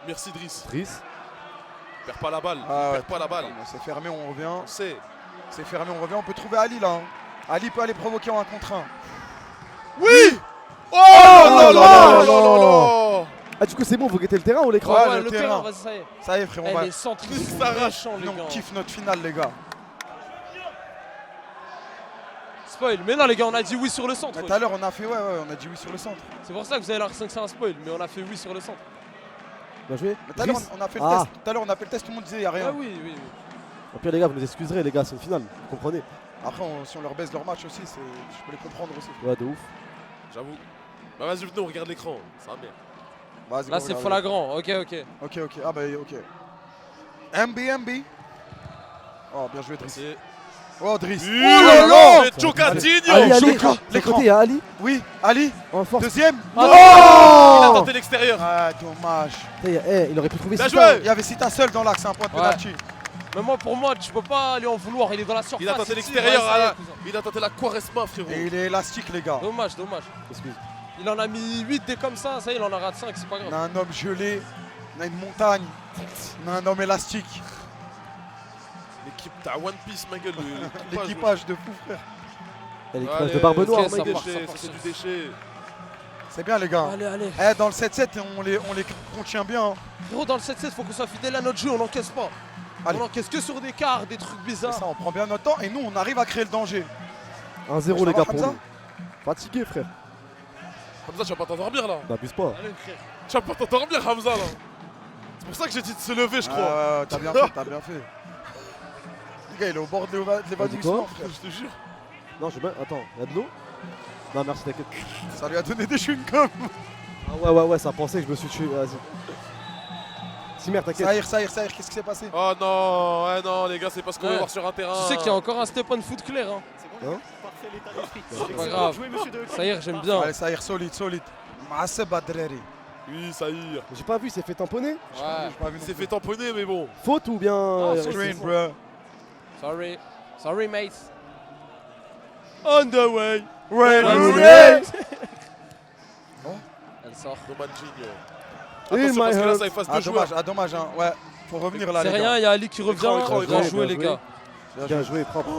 S3: Merci Driss.
S1: Driss.
S3: Perds pas la balle.
S4: Ah ouais.
S3: Perds pas la balle.
S4: Bon, c'est fermé, on revient.
S3: On sait.
S4: C'est fermé, on revient. On peut trouver Ali, là. hein. Ali peut aller provoquer en 1 contre 1.
S3: Oui. Oh
S1: là
S3: là
S1: là
S3: là là là.
S1: Ah, du coup, c'est bon, vous guettez le terrain ou l'écran?
S4: Ouais,
S2: Ouais,
S4: le
S2: le
S4: terrain.
S2: terrain, vas-y, ça y est.
S4: Ça y est, frérot.
S2: Elle est centrée,
S3: Il
S2: c'est
S3: s'arrache.
S2: méchant, les
S4: On
S2: gars.
S4: kiffe notre finale, les gars.
S2: Spoil. Mais non, les gars, on a dit oui sur le centre.
S4: Mais tout à l'heure, on a fait, ouais, on a dit oui sur le centre.
S2: C'est pour ça que vous avez l'impression que c'est un spoil, mais on a fait oui sur le centre.
S1: Bien joué.
S4: Mais tout à l'heure,
S1: Driss.
S4: on a fait le
S1: Ah.
S4: test. Tout à l'heure, on a fait le test, tout le monde disait, il n'y a
S2: Ah
S4: rien.
S2: oui, oui, oui.
S1: Au pire, les gars, vous nous excuserez, les gars, c'est une finale. Vous comprenez?
S4: Après, si on leur baisse leur match aussi, je peux les comprendre aussi.
S1: Ouais, de ouf.
S3: J'avoue. Bah vas-y, venez, on regarde l'écran. Ça merde.
S4: Vas-y,
S2: Là,
S4: go,
S2: c'est
S4: regarde.
S2: flagrant. Ok.
S4: Ok. Ah bah, ok. MB. Oh, bien joué, Driss.
S3: C'est.
S4: Oh, Driss.
S3: Oh
S4: là là.
S3: C'est Chocatinho.
S1: Ali, Ali.
S4: Joker.
S1: De
S4: L'écran.
S1: côté, il y a Ali.
S4: Oui, Ali.
S1: En force.
S4: Deuxième.
S2: Ah,
S3: Il a
S1: Oh
S3: tenté l'extérieur.
S4: Ah, dommage.
S1: Il aurait pu trouver
S3: Bien
S1: Sita.
S3: joué.
S4: Il y avait Sita seul dans l'axe, un point de
S2: Ouais.
S4: penalty.
S2: Mais moi, pour moi, tu peux pas lui en vouloir. Il est dans la surface.
S3: Il a tenté
S2: tire,
S3: l'extérieur.
S2: ouais, ça y est,
S3: à-
S2: cousin.
S3: Il a tenté la Quaresma, frérot.
S4: Et il est élastique, les gars.
S2: Dommage.
S1: Excuse.
S2: Il en a mis 8 des comme ça il en a raté 5, c'est pas
S4: On a
S2: grave.
S4: un homme gelé. On a une montagne. On a un homme élastique.
S3: L'équipe, t'as One Piece, ma gueule.
S4: L'équipage de fou, frère.
S1: Elle est
S3: Allez,
S1: de barbe noire,
S2: ok, ça
S1: mec.
S2: marche.
S3: C'est du déchet.
S4: C'est bien, les gars.
S2: Allez.
S4: Eh, dans le 7-7, on les contient bien. hein.
S2: Gros, dans le 7-7, faut qu'on soit fidèle à notre jeu, on n'encaisse pas.
S4: Allez.
S2: On encaisse que sur des quarts, des trucs
S4: C'est
S2: bizarres.
S4: ça, on prend bien notre temps. Et nous, on arrive à créer le danger.
S1: 1-0,
S4: Ça
S1: les
S4: va,
S1: gars, pour
S4: Hamza
S1: nous. Fatigué, frère.
S3: Hamza, tu vas pas t'endormir là.
S1: N'abuse pas.
S2: Allez, frère.
S3: Tu vas pas t'endormir, Hamza là. C'est pour ça que j'ai dit de se lever, je crois.
S4: Ah, ouais, t'as bien fait, t'as bien fait. Le gars, il est au bord de l'évanouissement, frère.
S3: Je te jure.
S1: Non, je vais. Attends, y'a de l'eau? Non, merci, t'inquiète.
S4: Ça lui a donné des chewing-gums.
S1: Ah, ouais, ça pensait que je me suis tué. Vas-y. Simer, t'inquiète.
S4: Sahir, qu'est-ce qui s'est passé?
S3: Oh non, ouais non, les gars, c'est pas ce qu'on veut
S2: Ouais.
S3: voir sur un terrain.
S2: Tu sais qu'il y a encore un step on foot clair. Hein.
S6: C'est bon.
S1: Hein
S6: Parfait l'état d'esprit.
S2: C'est pas
S6: Excellent
S2: grave.
S6: joué, monsieur De
S2: Ça y est, j'aime bien.
S4: Allez, Sahir, solide. Masseb Adreri.
S3: Oui, ça y est.
S1: J'ai pas vu, il s'est fait tamponner.
S2: Ouais.
S4: J'ai pas vu
S3: Il
S4: non
S3: s'est
S4: plus.
S3: fait tamponner, mais bon.
S1: Faute ou bien.
S2: c'est
S4: Screen,
S2: bon.
S4: bro.
S2: Sorry, mate. On the way.
S4: Ouais,
S2: Rooney. Elle sort.
S3: Romanjinho.
S1: In
S3: Attention, parce
S1: my
S3: que là,
S1: heart.
S3: ça efface
S4: Ah,
S3: deux joueurs.
S4: dommage, hein. Ouais, faut revenir là,
S2: C'est
S4: les
S2: rien,
S4: gars.
S2: il y a Ali qui revient.
S3: Écran,
S2: Bien
S3: écran.
S2: joué, les
S1: Bien joué.
S2: gars.
S1: Bien joué, propre.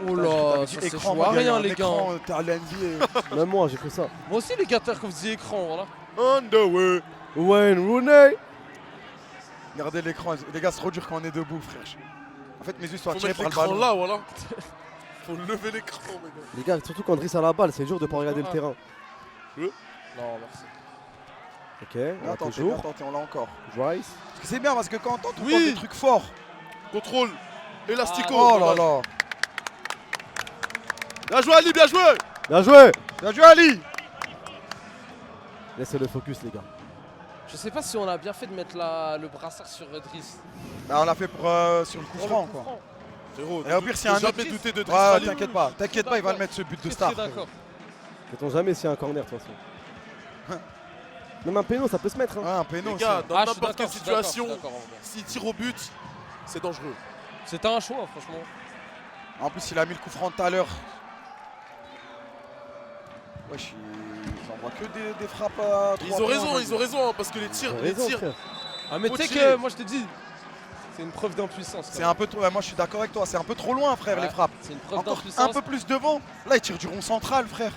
S2: Oh là, ça c'est chaud à rien les gars.
S4: T'es à l'NBA.
S1: Même moi, j'ai fait ça.
S2: Moi aussi les gars, t'as que vous disiez écran, voilà.
S3: Underwear.
S1: Wayne Rooney.
S4: Regardez l'écran, les gars, c'est trop dur quand on est debout, frère. En fait, mes yeux sont
S3: Faut
S4: attirés
S3: mettre
S4: par le
S3: l'écran
S4: ballon.
S3: là, voilà. Faut lever l'écran, mes gars.
S1: Les gars, surtout quand Driss a la balle, c'est dur de pas regarder le terrain.
S2: Non, merci.
S1: Ok,
S4: Bien
S1: on a
S4: tenté,
S1: toujours.
S4: bien tenté, on l'a encore.
S1: Rice.
S4: Parce que c'est bien parce que quand on tente, on
S2: Oui.
S4: tente des trucs forts.
S3: Contrôle. Élastico.
S4: Oh là là.
S3: Bien joué, Ali, bien joué.
S1: Bien joué.
S4: Bien joué, Ali.
S1: Laissez le focus, les gars.
S2: Je sais pas si on a bien fait de mettre le brassard sur Driss.
S4: Bah, on l'a fait pour, sur le coup
S2: Pour le
S4: franc,
S2: coup
S4: quoi.
S2: franc.
S3: Frérot,
S4: Et au pire, s'il y a un
S3: j'ai
S4: autre.
S3: jamais douté de Driss
S4: Ouais,
S3: Ali.
S4: t'inquiète pas, il va le mettre ce but de
S2: Très,
S4: star.
S2: très d'accord.
S1: Sait-on jamais s'il y a un corner, de toute façon. Même un péno, ça peut se mettre. Hein.
S4: Ouais, un péno
S3: Les
S4: aussi.
S3: gars, dans
S2: Ah, je suis
S3: n'importe quelle
S2: d'accord, je suis d'accord,
S3: situation,
S2: je suis d'accord, en vrai.
S3: s'il tire au but, c'est dangereux.
S2: C'était un choix, franchement.
S4: En plus, il a mis le coup franc tout à l'heure. Wesh, ils envoient que des frappes à 3
S3: Ils ont raison, hein, parce que les tirs,
S1: T'as
S3: les
S1: raison,
S3: tirs,
S1: frère.
S2: Ah, mais
S3: Faut
S2: tu sais
S3: tirer.
S2: que moi je te dis, c'est une preuve d'impuissance.
S4: C'est un peu trop. Ouais, moi, je suis d'accord avec toi. C'est un peu trop loin, frère,
S2: Ouais.
S4: les frappes.
S2: C'est une preuve
S4: Encore
S2: d'impuissance.
S4: un peu plus devant. Là, il tire du rond central, frère.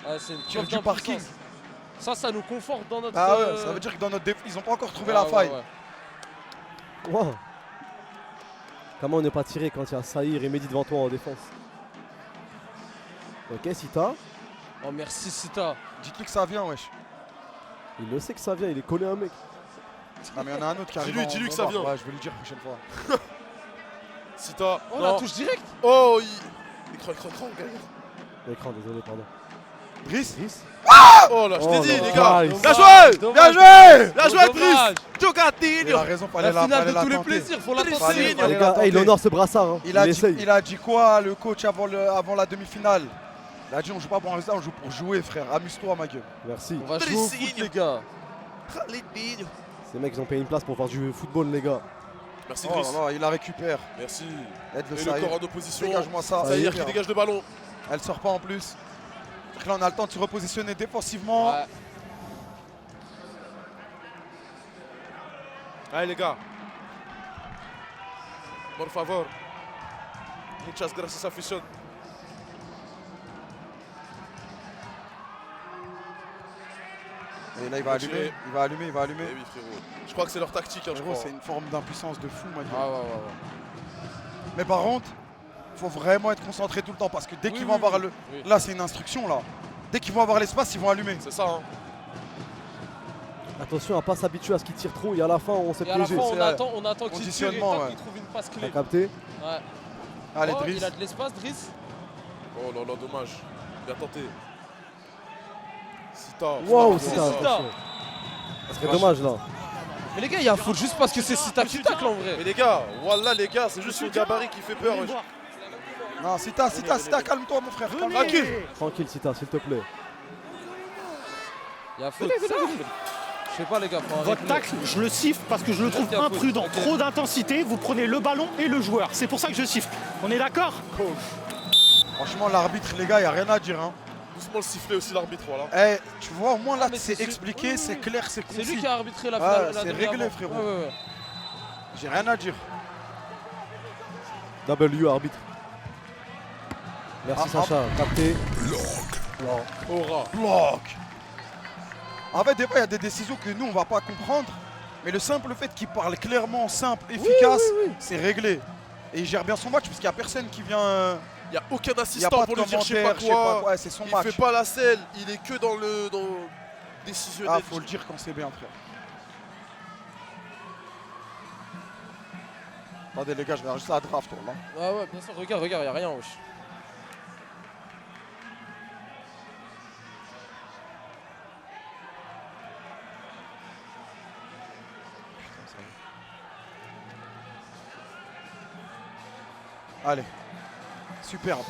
S2: Ouais, c'est une
S4: Tire
S2: preuve
S4: du parking.
S2: d'impuissance. Ça nous conforte dans notre.
S4: Ah ouais, ça veut dire que dans notre ils ont pas encore trouvé la
S2: ouais,
S4: faille.
S2: ouais.
S1: Wow. Comment on n'est pas tiré quand il y a Saïr et Mehdi devant toi en défense? Ok, Sita.
S2: Oh merci Sita.
S4: Dites-lui que ça vient, wesh.
S1: Il le sait que ça vient, il est collé à un mec.
S4: Non, mais il y en a un autre qui arrive.
S3: Dis-lui
S4: en
S3: que ça
S4: bord.
S3: vient.
S4: Ouais, je vais lui dire la prochaine fois.
S3: Sita.
S2: Oh
S3: non.
S2: la touche directe.
S3: Oh, écran, gars.
S1: L'écran, désolé, pardon.
S4: Brice.
S3: Oh là, je t'ai
S1: Oh
S3: dit,
S1: là
S3: les
S1: là.
S3: gars.
S1: Nice.
S3: Bien joué.
S4: Bien joué.
S3: Bien joué,
S2: Dommage.
S3: Brice.
S4: Il a raison, fallait
S2: La finale
S4: fallait
S2: de tous les
S4: tenter.
S2: plaisirs, faut la
S3: Fallait
S2: tenter.
S3: signer.
S4: Fallait
S1: Les
S4: la
S1: gars,
S4: tenter.
S1: il honore ce brassard. Hein.
S4: Il a
S1: essaye.
S4: dit quoi, le coach, avant la demi-finale? Il a dit on joue pas pour un résultat, on joue pour jouer, frère. Amuse-toi, ma gueule.
S1: Merci.
S2: On va jouer au foot les gars.
S1: Ces mecs, ils ont payé une place pour voir du football, les gars.
S3: Merci,
S4: Oh là
S3: Brice.
S4: là, il la récupère.
S3: Merci.
S4: Aide le
S3: Et le corps
S4: Saïr.
S3: en opposition.
S4: Dégage-moi ça.
S3: Saïr
S4: Saïr.
S3: qui dégage le ballon.
S4: Elle sort pas en plus. Donc là, on a le temps de se repositionner défensivement.
S2: Ouais.
S3: Allez, les gars. Por favor. Muchas gracias, afición.
S4: Et là, il va
S3: Continuez.
S4: allumer. Il va allumer, il va allumer.
S3: Eh oui, frérot. Je crois que c'est leur tactique, hein, je
S4: Frérot,
S3: crois.
S4: c'est une forme d'impuissance de fou, ma gueule.
S2: Ouais.
S4: Mais par contre, faut vraiment être concentré tout le temps parce que dès
S2: Oui,
S4: qu'ils
S2: oui,
S4: vont avoir
S2: oui.
S4: le.
S2: Oui.
S4: Là, c'est une instruction là. Dès qu'ils vont avoir l'espace, ils vont allumer.
S3: C'est ça, hein.
S1: Attention à pas s'habituer à ce qu'il tire trop et à la fin, on s'est
S2: Et à la
S1: piégé.
S2: fin,
S4: c'est
S2: on attend qu'il tire et
S4: conditionnement,
S2: tac,
S4: ouais.
S2: il trouve une passe
S1: T'as
S2: clé.
S1: capté?
S2: Ouais.
S4: Allez,
S2: Oh,
S4: Driss.
S2: il a de l'espace, Driss.
S3: Oh là là, dommage. Bien tenté. Sita.
S1: Wow,
S2: c'est
S1: Sita.
S2: Sita.
S1: attention. Ça serait dommage là.
S2: Mais les gars, il y a faute juste parce que c'est Sita qui tacle en vrai.
S3: Mais les gars, voilà les gars, c'est juste son gabarit qui fait peur. wesh.
S4: Non, Sita, calme-toi, mon frère. calme-toi.
S3: Tranquille.
S1: Tranquille, Sita, s'il te plaît.
S2: Il y a faute. Je sais pas les gars, faut un
S7: Votre
S2: replay.
S7: tacle, je le siffle parce que je le trouve
S2: Il y a faute.
S7: imprudent.
S2: Ok.
S7: Trop d'intensité, vous prenez le ballon et le joueur. C'est pour ça que je siffle. On est d'accord?
S4: Franchement, l'arbitre, les gars, il n'y a rien à dire. Hein.
S3: Doucement le sifflet aussi l'arbitre, voilà.
S4: Eh, tu vois, au moins là,
S2: mais
S4: c'est
S2: c'est
S4: expliqué,
S2: oui,
S4: c'est
S2: oui.
S4: clair, c'est
S2: C'est lui
S4: concis.
S2: qui a arbitré la
S4: Ouais,
S2: finale.
S4: c'est
S2: demi
S4: réglé,
S2: avant.
S4: frérot.
S2: Ouais.
S4: J'ai rien à dire.
S1: W arbitre. Merci
S4: Ah,
S1: Sacha, capté.
S3: Aura.
S4: Bloc. En fait, des fois, il y a des décisions que nous, on va pas comprendre. Mais le simple fait qu'il parle clairement, simple, efficace, c'est réglé. Et il gère bien son match parce qu'il n'y a personne qui vient.
S3: Il n'y a aucun
S4: Il n'y a
S3: assistant
S4: pas de
S3: pour lui dire je sais pas
S4: commentaire, je sais pas
S3: quoi.
S4: quoi. Ouais, c'est son
S3: Il
S4: match.
S3: fait pas la selle, il est que dans le décisionnel.
S4: Ah, faut le dire quand c'est bien, frère. Attendez, les gars, je vais enregistrer la draft. Là.
S2: Ah ouais, bien sûr, regarde, y a rien, wesh.
S4: Allez. Superbe.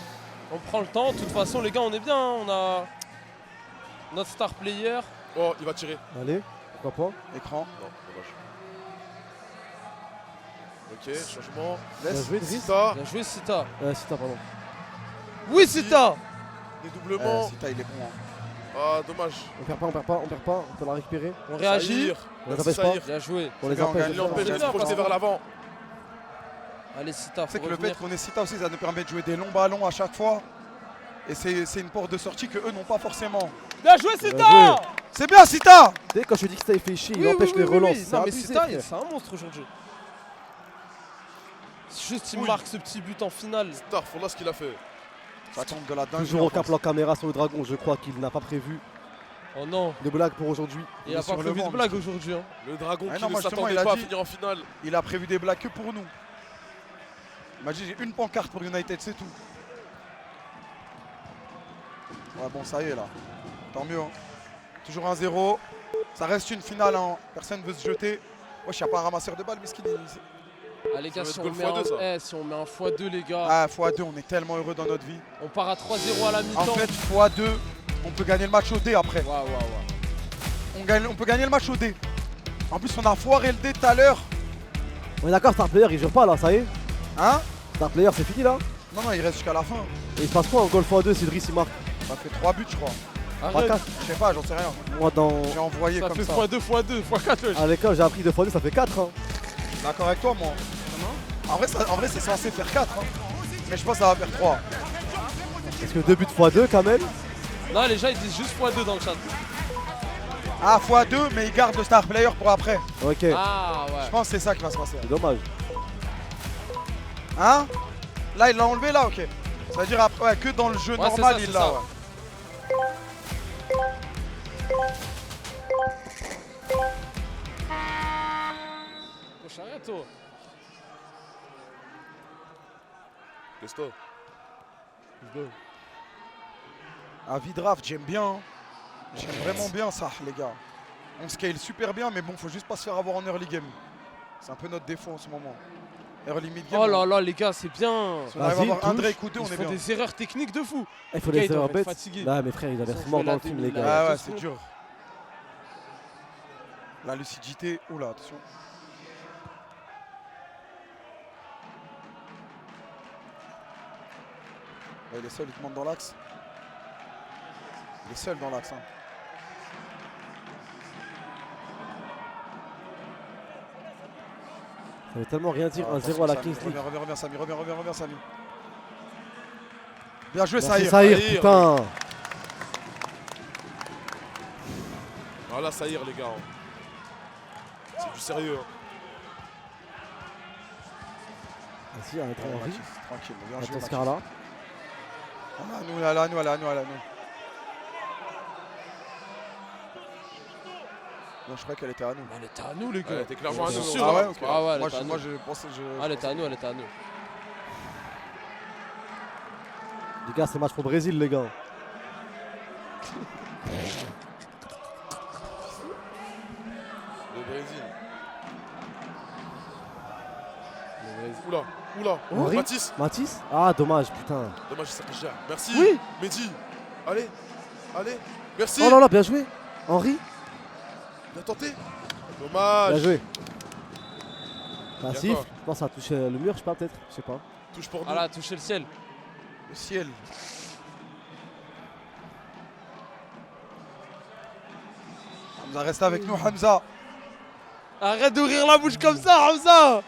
S2: On prend le temps, de toute façon les gars on est bien, hein. On a notre star player.
S3: Oh, il va tirer.
S1: Allez, pourquoi pas?
S4: Écran.
S3: Non, dommage. Ok, changement.
S1: Bien
S4: Laisse.
S1: joué, Driss.
S3: Sita,
S2: Bien joué Sita.
S1: Sita, pardon.
S2: Oui Sita.
S3: dédoublement.
S4: Sita, il est bon. Hein.
S3: Ah, dommage.
S1: On perd pas, on peut la récupérer.
S2: On réagit.
S3: Saïr.
S1: On les
S3: Merci,
S1: empêche pas.
S3: Saïr.
S2: Bien joué.
S1: On les
S4: bien, on
S1: empêche.
S4: gagne,
S3: Il l'empêche de
S2: C'est
S3: se
S2: bien,
S3: projeter
S2: parce
S3: vers l'avant.
S2: Allez, Sita,
S4: C'est
S2: faut
S4: que le
S2: revenir.
S4: fait qu'on ait Sita aussi, ça nous permet de jouer des longs ballons à chaque fois. Et c'est une porte de sortie que eux n'ont pas forcément.
S2: Bien joué,
S1: Bien
S2: Sita.
S1: joué.
S4: C'est bien Sita.
S1: Dès quand je te dis que Sita il fait chier,
S2: Oui,
S1: il empêche
S2: oui,
S1: les
S2: oui,
S1: relances.
S2: oui.
S1: C'est
S2: Non, mais
S1: abusé,
S2: Sita,
S1: frère.
S2: c'est un monstre aujourd'hui. Juste, il
S4: Oui.
S2: marque ce petit but en finale.
S3: Star, là ce qu'il a fait.
S4: Ça tombe de la dinguerie.
S1: Toujours en
S4: en face.
S1: cap caméra sur le dragon, je crois qu'il n'a pas prévu
S2: Oh non,
S1: de blague pour aujourd'hui.
S2: il
S4: est
S2: a
S4: sur
S2: pas
S4: le
S2: prévu de
S4: banc,
S2: blague aujourd'hui. Hein.
S3: Le dragon
S4: Ah
S3: qui
S4: non,
S3: ne
S4: moi, justement,
S3: s'attendait
S4: il a
S3: pas à
S4: dit-
S3: finir en finale.
S4: Il a prévu des blagues que pour nous. Il m'a dit j'ai une pancarte pour United, c'est tout. Ouais bon ça y est là. Tant mieux. Hein. Toujours 1-0. Ça reste une finale. Hein. Personne ne veut se jeter. Wesh, y'a pas un ramasseur de balles, miskin.
S2: Ah les gars,
S3: va
S2: si
S3: être
S2: on,
S3: goal
S2: met un...
S3: x2, ça.
S2: si on met un x2 les gars,
S4: Ah x2, on est tellement heureux dans notre vie.
S2: on part à 3-0 à la mi-temps.
S4: En fait x2, on peut gagner le match au dé après.
S2: Waouh, waouh, waouh.
S4: On peut gagner le match au dé. En plus on a foiré le dé tout à l'heure.
S1: On est d'accord, Star Player il jure pas là, ça y est.
S4: Hein?
S1: Star Player c'est fini là.
S4: Non non il reste jusqu'à la fin.
S1: Et il se passe quoi en golf x2 si Driss il marque?
S4: Ça fait 3 buts je crois.
S1: Pas
S2: Arrête,
S1: 4.
S4: Je sais pas, j'en sais rien.
S1: Moi dans.
S4: J'ai envoyé
S2: ça
S4: comme
S2: fait
S4: ça.
S2: x2, x2, x4.
S1: À l'école j'ai appris 2x2, ça fait 4. Hein.
S4: D'accord avec toi moi. En vrai c'est censé faire 4. Hein. Mais je pense que ça va faire 3.
S1: Parce que 2 buts x2 quand même.
S2: Non, les gens ils disent juste x2 dans le chat.
S4: Ah x2 mais il garde le star player pour après.
S1: Ok,
S2: Ah
S4: Je
S2: ouais.
S4: pense que c'est ça qui va se passer.
S1: c'est dommage.
S4: Hein? Là il l'a enlevé là, ok. Ça veut dire après, ouais, que dans le jeu
S2: Ouais, c'est
S4: normal
S2: ça,
S4: il
S2: c'est
S4: l'a.
S2: ça.
S4: Ouais.
S2: Prochain toi.
S3: Qu'est-ce que
S4: Un V-Draft, j'aime bien. Hein. J'aime vraiment bien ça, les gars. On scale super bien, mais bon, faut juste pas se faire avoir en early game. C'est un peu notre défaut en ce moment. Early mid game.
S2: Oh là là les gars, c'est bien.
S4: Si on arrive à
S1: Vas-y,
S4: avoir un
S1: touche.
S4: Drake ou deux,
S2: Ils
S4: on est
S2: font
S4: bien.
S2: des erreurs techniques de fou.
S1: Il faut
S2: Les gars,
S1: les
S2: ils doivent
S1: erreurs
S2: être
S1: bêtes.
S2: fatigués.
S1: Là mes frères ils avaient
S2: Ils ont
S1: mort
S2: joué
S1: dans
S2: la
S1: le film
S2: demi,
S1: les
S2: là.
S1: gars.
S4: Ah ouais,
S2: Tous
S4: c'est
S2: contre.
S4: dur. La lucidité. Oula, attention. Ouais, il est seul, il te monte dans l'axe. Il est seul dans l'axe. Hein.
S1: Ça veut tellement rien dire,
S4: Ah,
S1: 1-0 à la
S4: attention,
S1: Kings
S4: Samy.
S1: League.
S4: Reviens, Samy, reviens, Samy. Bien joué,
S1: Merci
S4: Sahir.
S1: Sahir,
S3: Sahir.
S1: putain.
S3: Ah là, ça y est, les gars. C'est du sérieux. Hein.
S1: Vas-y, arrête
S4: Allez,
S1: Henry.
S4: Mathis, tranquille, bien joué.
S1: Attends
S4: Mathis.
S1: Scarla.
S4: Elle est à nous. Non, je croyais qu'elle était à nous.
S2: Elle était à nous les gars.
S3: Elle était clairement à
S2: Bien
S3: nous.
S2: sûr,
S4: Ah
S2: hein.
S4: ouais, ok.
S2: Ah ouais, elle
S4: moi,
S2: était à nous.
S4: je pensais.
S2: Elle était à nous, elle était à nous.
S1: Les gars, c'est match pour le Brésil, les gars.
S3: Le Brésil.
S2: Le Brésil.
S3: Oula.
S1: Henry
S3: Mathis.
S1: Mathis? Ah, dommage, putain.
S3: Dommage, ça gère. Merci.
S1: Oui.
S3: Mehdi. Allez. Merci.
S1: Oh là là, bien joué. Henry,
S3: Bien tenté.
S1: bien
S3: Dommage.
S1: joué. Bah,
S3: Bien
S1: siffle.
S3: quoi.
S1: Je pense que ça a touché le mur, je sais pas, peut-être. Je sais pas.
S3: Touche pour nous.
S2: Ah là, toucher le ciel.
S4: Le ciel. Hamza, reste avec nous, Hamza.
S2: Arrête d'ouvrir la bouche comme ça, Hamza.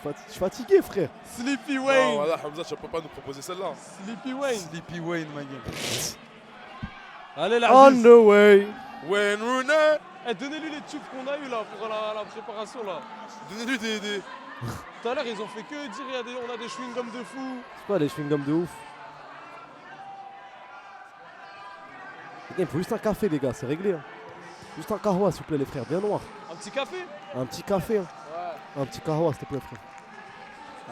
S1: Je suis fatigué, frère.
S2: Sleepy
S3: Non,
S2: Wayne.
S3: voilà, Hamza, tu peux pas nous proposer celle-là.
S2: Sleepy Wayne.
S4: Sleepy Wayne, my game.
S2: Allez, la
S1: On the way.
S3: Wayne Rooney.
S2: Eh, donnez-lui les tubes qu'on a eu là pour la préparation là.
S3: Donnez-lui des...
S2: Tout à l'heure, ils ont fait que dire on a des chewing-gums de fou.
S1: C'est quoi les chewing-gums de ouf? Les gars, il faut juste un café, les gars, c'est réglé. Hein. Juste un kahwa, s'il vous plaît, les frères, bien noir.
S2: Un petit café.
S1: Un petit café, hein.
S2: Ouais.
S1: Un petit kahwa, s'il te plaît, frère.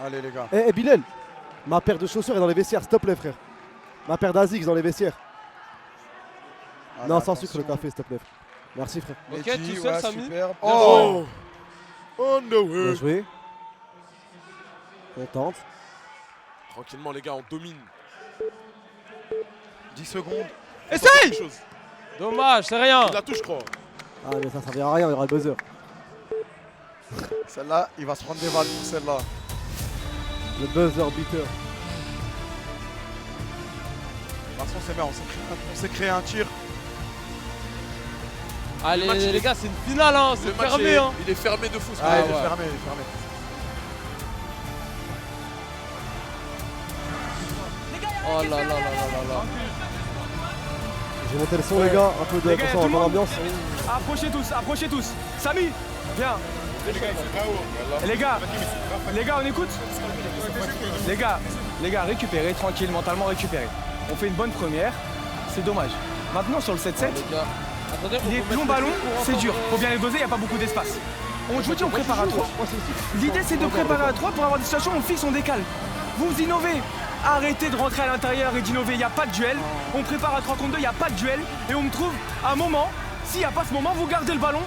S4: Allez, les gars.
S1: Eh, Bilal, ma paire de chaussures est dans les vestiaires, s'il te plaît, frère. Ma paire d'Azix dans les vestiaires.
S4: Allez,
S1: Non, sans
S4: attention.
S1: sucre, le café, s'il te plaît. Merci, frère.
S2: Ok,
S4: Mehdi,
S2: tout seul,
S4: ouais,
S2: Samy.
S4: super.
S2: Bien
S4: Oh,
S3: On the
S1: Bien
S3: way.
S1: joué. On tente.
S3: Tranquillement, les gars, on domine.
S4: 10 secondes.
S2: Essaye.
S3: Quelque chose.
S2: Dommage, c'est rien.
S3: Il la touche, je crois.
S1: Ah, mais ça servira à rien, il y aura le buzzer.
S4: Celle-là, il va se prendre des balles pour celle-là.
S1: Le buzzer beater.
S4: De toute façon, c'est bien, on s'est créé un tir.
S2: Allez,
S3: match, il
S2: les
S3: est-
S2: gars, c'est une finale, hein.
S3: Le
S2: C'est
S3: match
S2: fermé,
S3: est...
S2: hein.
S3: Il est fermé de fou. ce
S4: Ah,
S3: match.
S4: il est
S2: ouais.
S4: fermé,
S2: Oh là là là là là là.
S1: J'ai monté le son, les gars, un peu de
S8: Les gars,
S1: comme ça,
S8: tout le
S1: dans
S8: monde.
S1: l'ambiance.
S8: Approchez tous. Samy, viens. Les gars, on écoute. Les gars, récupérez, tranquille, mentalement récupérez. On fait une bonne première, c'est dommage. Maintenant sur le 7-7,
S2: Les gars. Attendez, on
S8: les
S2: peut
S8: longs
S2: mettre
S8: ballons,
S2: le
S8: c'est
S2: courant
S8: dur.
S2: ensemble.
S8: Faut bien les doser, il n'y a pas beaucoup d'espace. Je vous dis, on prépare à 3. L'idée c'est de préparer à 3 pour avoir des situations où on fixe, on décale. Vous innovez. Arrêtez de rentrer à l'intérieur et d'innover, il n'y a pas de duel. On prépare à 3 contre 2, il n'y a pas de duel. Et on me trouve un moment, s'il n'y a pas ce moment, vous gardez le ballon,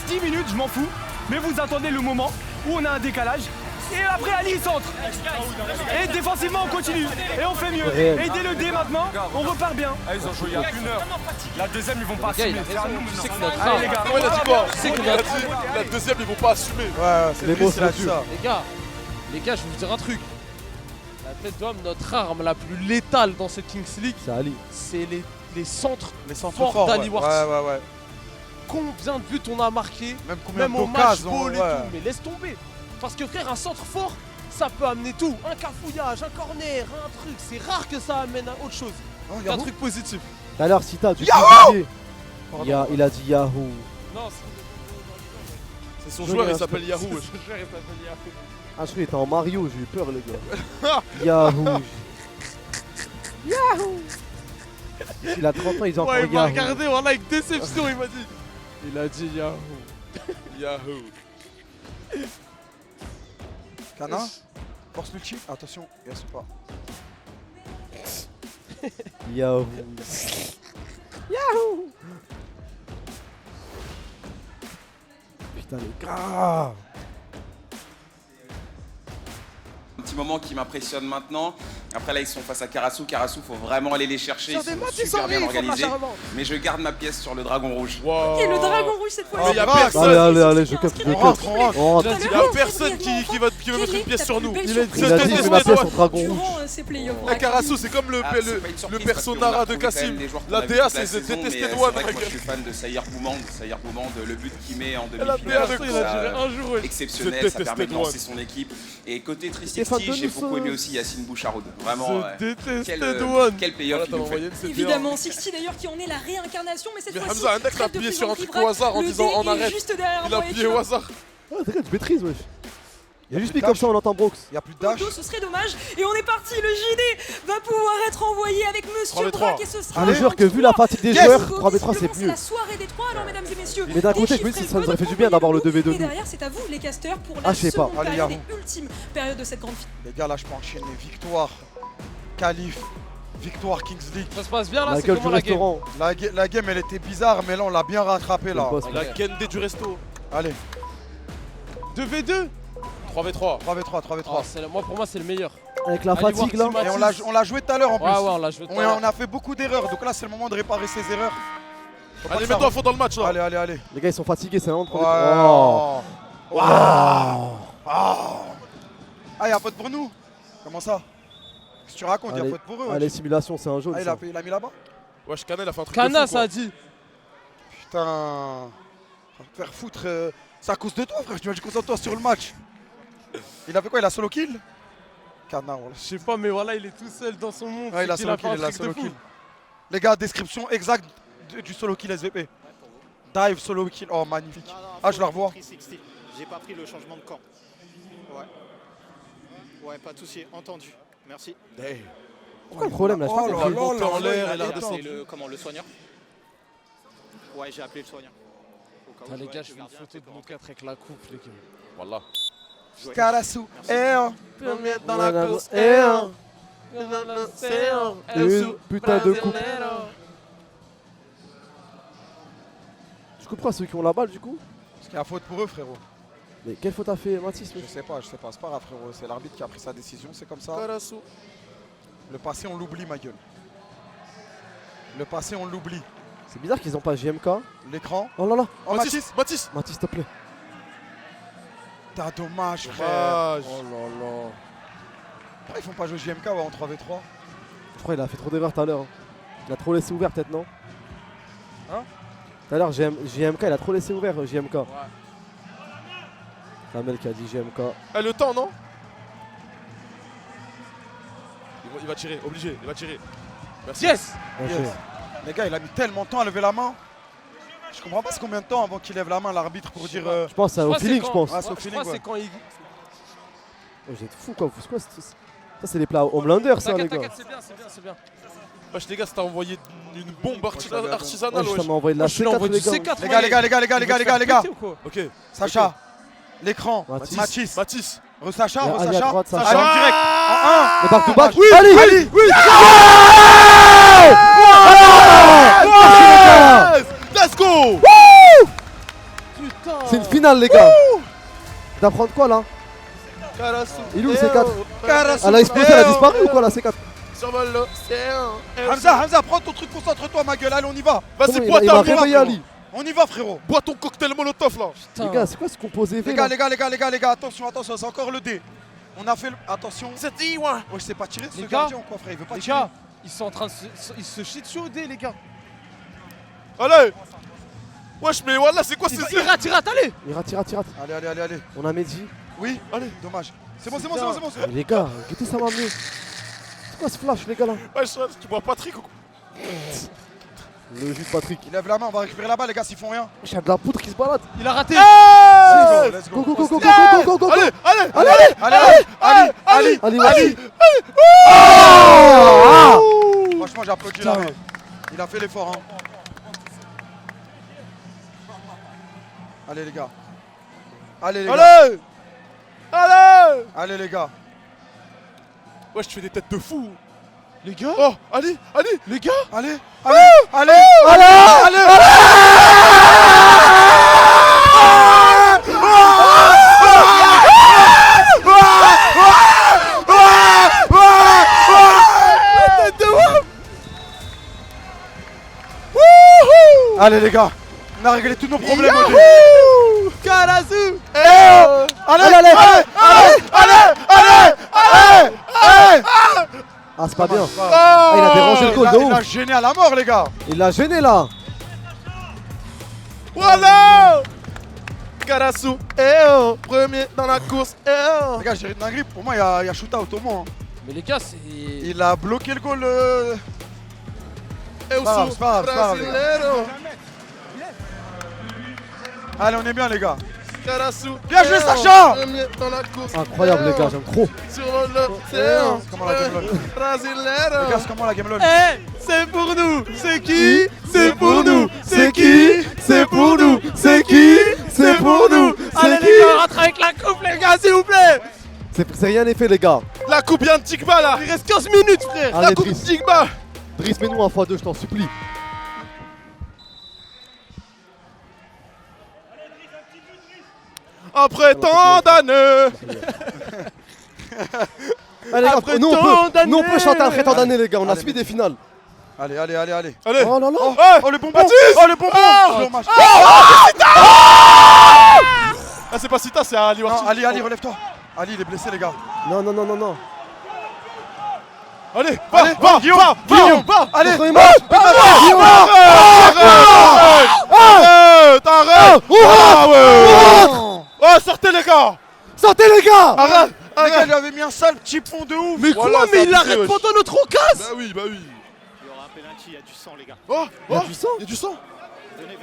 S8: 10 minutes, je m'en fous. Mais vous attendez le moment où on a un décalage. Et après Ali il centre. Et défensivement on continue. Et on fait mieux. Et dès le D maintenant, on repart bien.
S7: Ils ont joué il y a 1 heure. La deuxième, ils vont pas
S2: Les gars, il
S7: assumer.
S2: a raison. Tu sais que notre
S8: Allez les gars,
S3: Ouais, il a dit quoi
S2: Tu sais que
S3: Il a
S2: notre-
S3: dit la deuxième, ils vont pas assumer.
S4: Ouais, c'est
S1: Les
S4: les
S1: mots
S4: mots,
S1: sont
S4: ça.
S2: Les gars, je vais vous dire un truc. La tête d'homme, notre arme la plus létale dans cette Kings League,
S1: C'est Ali.
S2: c'est les centres.
S4: Les centres
S2: Fort
S4: forts.
S2: d'Ali
S4: Ouais,
S2: Warts.
S4: ouais.
S2: Combien de buts on a marqué,
S4: Même combien
S2: même au match
S4: d'occasions.
S2: ball et
S4: ouais.
S2: tout. Mais laisse tomber. Parce que frère, un centre fort, ça peut amener tout. Un cafouillage, un corner, un truc. C'est rare que ça amène à autre chose.
S4: Oh,
S2: Un
S4: Yahoo.
S2: truc positif.
S1: Tout à l'heure, Sita, du
S4: Yahoo
S1: coup, il a dit Yahoo.
S2: Non,
S3: C'est son
S1: Je
S3: joueur, il
S1: regarde.
S3: s'appelle Yahoo. wesh.
S1: Ah, je crois qu'il était en Mario, j'ai eu peur, les gars. Yahoo. Yahoo. Il a 30 ans, ils ont encore
S2: ouais, il m'a
S1: Yahoo.
S2: regardé, voilà, avec déception, il m'a dit. Il a dit Yahoo.
S3: Yahoo.
S4: Cana, force l'ulti. Attention, il reste pas.
S1: Yahoo. Yahoo. Putain, les gars.
S9: Un petit moment qui m'impressionne maintenant. Après là ils sont face à Karasu. Karasu faut vraiment aller les chercher. Ils sont super bien organisés. Mais je garde ma pièce sur le dragon rouge.
S3: Wow.
S10: Et le dragon rouge cette fois.
S3: Mais y a
S4: grave.
S3: personne.
S1: Allez, je capte, je
S4: On rentre,
S1: capte.
S4: on rentre.
S1: On rentre.
S3: Y a personne qui veut mettre une pièce sur nous.
S1: Il a dit, je ma pièce sur Dragon Rouge.
S10: Durant ces playoffs.
S3: Eh, Karasu, c'est comme le
S9: Ah, c'est pas une surprise
S3: le
S9: parce qu'on a
S3: personnara de
S9: retrouvé quand
S3: Kassim.
S9: même des joueurs qu'on
S3: La
S9: a vus
S3: DA,
S9: toute la
S3: c'est
S9: saison,
S3: détesté
S9: mais
S3: de
S9: c'est
S3: One.
S9: vrai que moi je suis fan de Sahir Boumand. Sahir Boumand, le but qu'il met en
S3: La
S9: demi-finale,
S3: DA,
S9: je trouve
S3: il a
S9: ça
S3: duré un jour. ouais.
S9: exceptionnel,
S3: Je
S9: ça
S3: détestais
S9: permet de
S3: Douane.
S9: lancer son équipe. Et côté
S1: fan de
S9: 360, j'ai
S1: nous,
S9: beaucoup aimé
S1: ça.
S9: aussi Yacine Boucharoud. Vraiment,
S3: Je détestais
S9: quel
S3: Douane.
S9: playoff il nous fait.
S10: Évidemment, Sixty d'ailleurs qui en est la réincarnation, mais cette
S3: Mais
S10: fois-ci.
S3: Hamza, un mec l'a
S10: trêve de
S3: appuyé sur un truc
S10: plaisanterie
S3: au hasard en
S10: le
S3: disant
S10: dé
S3: en
S10: est
S3: arrête.
S10: juste derrière
S3: Il a
S10: moi, et
S3: appuyé
S10: tu
S3: au
S10: vois,
S3: hasard.
S1: Ah, t'inquiète, je maîtrise, wesh. Il a juste
S4: plus
S1: mis comme
S4: de
S1: ça en entend Brox.
S4: Il y a plus de dash.
S10: ce serait dommage. Et on est parti, le JD va pouvoir être envoyé avec Monsieur
S3: 3v3.
S10: Braque et ce sera.
S1: Je vous jure que vu la fatigue des
S4: Yes.
S1: joueurs,
S10: Visiblement,
S1: 3v3 c'est
S10: c'est
S1: mieux.
S10: la soirée des 3 alors mesdames et messieurs.
S1: Mais d'un côté, je me dis que ça nous aurait fait du bien d'avoir le 2v2
S10: Et
S1: nous.
S10: derrière, c'est à vous les casteurs pour
S1: Ah,
S10: la
S1: je sais pas.
S10: seconde
S4: Allez,
S10: période
S4: Yahoo.
S10: et ultime période de cette grande finale.
S4: Les gars, là, je peux enchaîner. Victoire, qualif, victoire Kings League.
S2: Ça se passe bien là,
S1: La
S2: c'est
S1: gueule du
S2: comment la game?
S1: restaurant.
S4: La game, elle était bizarre, mais là, on l'a bien rattrapé, là.
S1: Le boss.
S3: La Kende du resto.
S4: Allez,
S2: 2v2.
S3: 3v3.
S4: 3v3, 3v3.
S2: Moi, pour moi, c'est le meilleur.
S1: Avec la
S2: Allez
S1: fatigue là.
S2: voir
S4: Et on l'a joué tout à l'heure en plus.
S2: Ouais, ouais, on l'a joué tout à l'heure.
S4: On a fait beaucoup d'erreurs, donc là, c'est le moment de réparer ces erreurs. Faut pas
S3: Allez,
S4: que ça
S3: mets-toi à fond dans le match là.
S4: Allez, allez, allez.
S1: Les gars, ils sont fatigués, c'est vraiment trop.
S4: Oh.
S1: Oh.
S4: Ah, y'a faute pour nous. Comment ça? Qu'est-ce que tu racontes? Y'a
S1: Allez.
S4: faute pour eux.
S1: Allez, simulation, c'est un jaune.
S4: Ah,
S1: ça.
S4: il a mis là-bas?
S3: Wesh, Kana, il a fait un truc.
S2: Kana,
S3: de fou,
S2: ça
S3: quoi.
S2: a dit.
S4: Putain. Faire foutre. C'est à cause de toi, frère. Tu m'as dit concentre-toi sur le match. Il a fait quoi? Il a solo kill? Canard, voilà.
S2: Je sais pas, mais voilà, il est tout seul dans son monde.
S4: Ouais, il a
S2: C'est qu'il
S4: solo
S2: fait
S4: kill,
S2: un
S4: il a
S2: truc de
S4: solo
S2: fou.
S4: kill. Les gars, description exacte du solo kill SVP. Dive, solo kill. Oh, magnifique. Ah, je la revois.
S6: J'ai pas pris le changement de camp. Ouais, pas de souci, entendu. Merci.
S1: Pourquoi le problème là? Je sais
S4: Oh
S1: pas
S4: là
S1: compris.
S4: là
S3: monté en
S4: là
S3: l'air
S4: là
S3: et l'air
S4: là
S3: de
S4: là.
S6: C'est le soigneur. Ouais, j'ai appelé le soigneur. Au cas où,
S2: Ah, les
S6: ouais,
S2: gars,
S6: le
S2: je fais une
S6: gardien,
S2: photo
S6: c'est
S2: de
S6: pour
S2: nous
S6: rentrer.
S2: 4 avec la coupe, les gars.
S3: Voilà.
S4: Karasu.
S2: Dans
S1: la
S2: la
S1: course,
S2: course,
S1: et
S2: Une
S1: putain de coupe. Je comprends ceux qui ont la balle du coup.
S4: Parce qu'il y a faute pour eux, frérot.
S1: Mais quelle faute a fait Mathis?
S4: Je sais pas. C'est pas grave, frérot. C'est l'arbitre qui a pris sa décision. C'est comme ça.
S3: Karasu.
S4: Le passé, on l'oublie, ma gueule. Le passé, on l'oublie.
S1: C'est bizarre qu'ils ont pas JMK.
S4: L'écran.
S1: Oh là là.
S4: Oh, Mathis.
S3: Mathis.
S1: Mathis, s'il te plaît.
S4: T'as dommage, frère.
S3: Dommage.
S1: Oh là là.
S4: Pourquoi ils font pas jouer JMK en 3v3?
S1: Je crois qu'il a fait trop d'erreurs tout à l'heure. Hein. Il a trop laissé ouvert peut-être, non?
S2: Hein?
S1: Tout à l'heure, JMK, il a trop laissé ouvert, JMK. Ouais. Ramel qui a dit JMK.
S3: Eh, le temps, non? Il va tirer, obligé, il va tirer. Merci.
S2: Yes.
S1: Yes.
S4: Les gars, il a mis tellement de temps à lever la main. Je comprends pas c'est combien de temps avant qu'il lève la main l'arbitre pour dire.
S1: Je pense c'est au feeling, je pense.
S4: Ah, c'est au
S2: Je
S4: feeling,
S2: crois que
S4: ouais.
S2: c'est quand il.
S1: Oh, j'ai fou quoi. C'est quoi ça, c'est les plats Homelander, ça, les
S2: T'inquiète,
S1: gars.
S2: t'inquiète, c'est bien, c'est bien, c'est bien.
S3: Wesh les gars, ça t'a envoyé une bombe artisanale,
S1: Ouais, ça m'a envoyé de la
S2: Moi, je lui
S1: C4,
S2: envoie
S1: les
S2: du
S1: gars.
S2: C4.
S4: Les gars, les gars.
S3: Ok.
S4: Sacha, l'écran,
S1: Mathis.
S4: Mathis,
S3: Mathis.
S4: Re-Sacha,
S1: Il y a Ali à
S4: re-Sacha.
S1: droite, Sacha.
S4: Allez, en direct. En
S1: Le back to back.
S4: Oui,
S1: Ali,
S4: Ali.
S1: oui.
S3: Let's go.
S2: Putain.
S1: C'est une finale, les gars. D'apprendre quoi là?
S3: Karasu.
S1: Il est où le C4?
S3: Karasu.
S1: Elle a explosé, elle a disparu ou quoi la C4?
S3: Survole l'océan.
S4: Hamza, prends ton truc, concentre-toi, ma gueule. Allez, on y va.
S3: Vas-y,
S1: Comment
S3: bois
S1: il m'a
S3: ta
S1: réveillé,
S3: bois.
S1: Ali.
S4: On y va, frérot.
S3: Bois ton cocktail molotov là.
S1: Les gars, c'est quoi ce composé V
S4: Les
S1: là?
S4: gars, attention, attention, c'est encore le dé. On a fait le. Attention.
S3: C'est dit, ouais.
S4: Ouais, je sais pas tirer ce
S2: Les gars,
S4: gardien ou quoi, frère. Il veut pas
S2: Les
S4: tirer.
S2: gars, ils sont en train de se shit chauder, les gars.
S3: Allez. Wesh, mais voilà, c'est quoi ces
S2: Il rate, allez.
S1: Il rate.
S4: Allez.
S1: On a Mehdi.
S4: Oui, allez, dommage. C'est bon.
S1: Mais les gars, écoutez, ça m'a amené. C'est quoi ce flash, les gars là?
S3: Wesh, tu bois Patrick ou quoi?
S1: Le jus de Patrick.
S4: Il lève la main, on va récupérer la balle, les gars, s'ils font rien.
S1: Il y a de la poudre qui se balade.
S2: Il a raté.
S4: Let's go.
S1: Go.
S4: Allez.
S1: Allez.
S4: Franchement, j'ai applaudi l'arrêt. Il a fait l'effort, hein. Allez, les gars. Allez, les gars.
S3: Wesh, tu fais des têtes de fou.
S2: Les gars.
S3: Oh, allez.
S2: Les gars.
S4: Allez. Allez, les gars. On a réglé tous nos problèmes.
S2: Karasu.
S4: Allez.
S1: Ah, c'est pas bien. Ah, il a dérangé le goal de
S4: Il a
S1: ouf.
S4: gêné à la mort, les gars.
S1: Il l'a gêné là.
S3: Voilà. Karasu, premier dans la course,
S4: Les gars, j'ai une dinguerie. Pour moi, il y a shootout au moins.
S2: Mais les gars, c'est.
S4: Il a bloqué le goal.
S3: C'est
S4: pas grave, les gars. Allez, on est bien, les gars.
S3: Karasu,
S4: Bien joué, Sacha.
S3: premier dans la course.
S1: Incroyable, les gars, j'aime trop.
S3: Sur l'océan,
S4: C'est comment la game lol. Les
S3: Brasileiro.
S4: gars, c'est comment la game lol.
S2: C'est pour nous. C'est qui? C'est pour nous.
S1: C'est qui? C'est pour nous. C'est qui? C'est pour nous.
S2: Allez
S1: C'est
S2: les gars,
S1: qui?
S2: on rentre avec la coupe, les gars, s'il vous plaît.
S1: C'est rien n'est fait, les gars.
S3: La coupe vient de Tigba là.
S2: Il reste 15 minutes, frère.
S3: La
S1: Allez,
S3: coupe de
S1: Driss.
S3: Tigba.
S1: Driss, mets-nous un x2, je t'en supplie.
S3: Après tant d'années.
S1: Allez, les gars,
S2: Après
S1: nous on
S2: tant
S1: peut
S2: d'années.
S1: chanter après tant d'années, les gars. On a
S4: Allez,
S1: suivi des finales.
S4: Allez.
S3: Allez.
S1: Oh là là.
S4: Oh, le bonbon.
S3: Mathis.
S4: Oh, le bonbon. Dommage.
S3: Ah, c'est pas Sita, c'est Ali
S4: Non,
S3: Warti.
S4: Ali, relève-toi. Ali, il est blessé, les gars.
S1: Non.
S3: Allez,
S4: Allez,
S3: va,
S4: Guillaume. Allez,
S1: Contre les matchs.
S3: T'arrêtes. Ah ouais. Oh, sortez les gars.
S1: Sortez, les gars.
S3: Arrête.
S4: Les gars, il lui avait mis un sale petit fond de ouf.
S2: Mais
S3: Voilà,
S2: quoi?
S3: ça
S2: Mais
S3: a
S2: il
S3: abusé,
S2: arrête
S3: wesh.
S2: pendant notre occasion.
S3: Bah oui.
S6: Il y aura un penalty, il y a du sang, les gars.
S3: Oh,
S1: Il y a du sang.
S3: il y a du sang.
S6: Venez.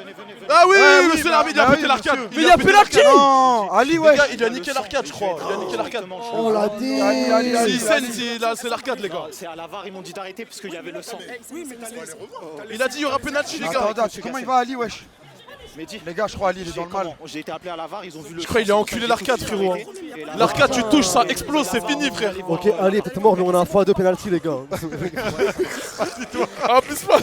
S3: Ah oui,
S4: Ah oui,
S3: monsieur
S4: bah,
S3: l'arbitre, il a
S4: bah
S3: pété
S4: oui,
S3: l'arcade.
S4: monsieur.
S2: Mais il y a
S3: pété
S2: penalty.
S3: l'arcade.
S4: Non, Ali,
S3: Les
S4: ouais.
S3: gars, il a niqué l'arcade, je crois. Il a niqué l'arcade.
S1: Oh la
S4: Ali.
S3: S'il saigne, c'est l'arcade, les gars.
S6: C'est à la VAR, ils m'ont dit d'arrêter parce qu'il y avait le sang.
S3: Il a dit il y aura penalty, les gars.
S4: Attends, tu sais comment il va, Ali, wesh.
S6: Mais dis,
S4: Les gars, je crois Ali, il est dans le mal.
S6: j'ai été appelé à la VAR, ils ont vu le
S3: Je crois qu'il a enculé l'arcade, frérot. L'arcade, tu touches, ça explose, c'est fini, frère.
S1: Ok, allez, peut-être mort, mais on a un x2 penalty, les gars.
S3: En plus, moi.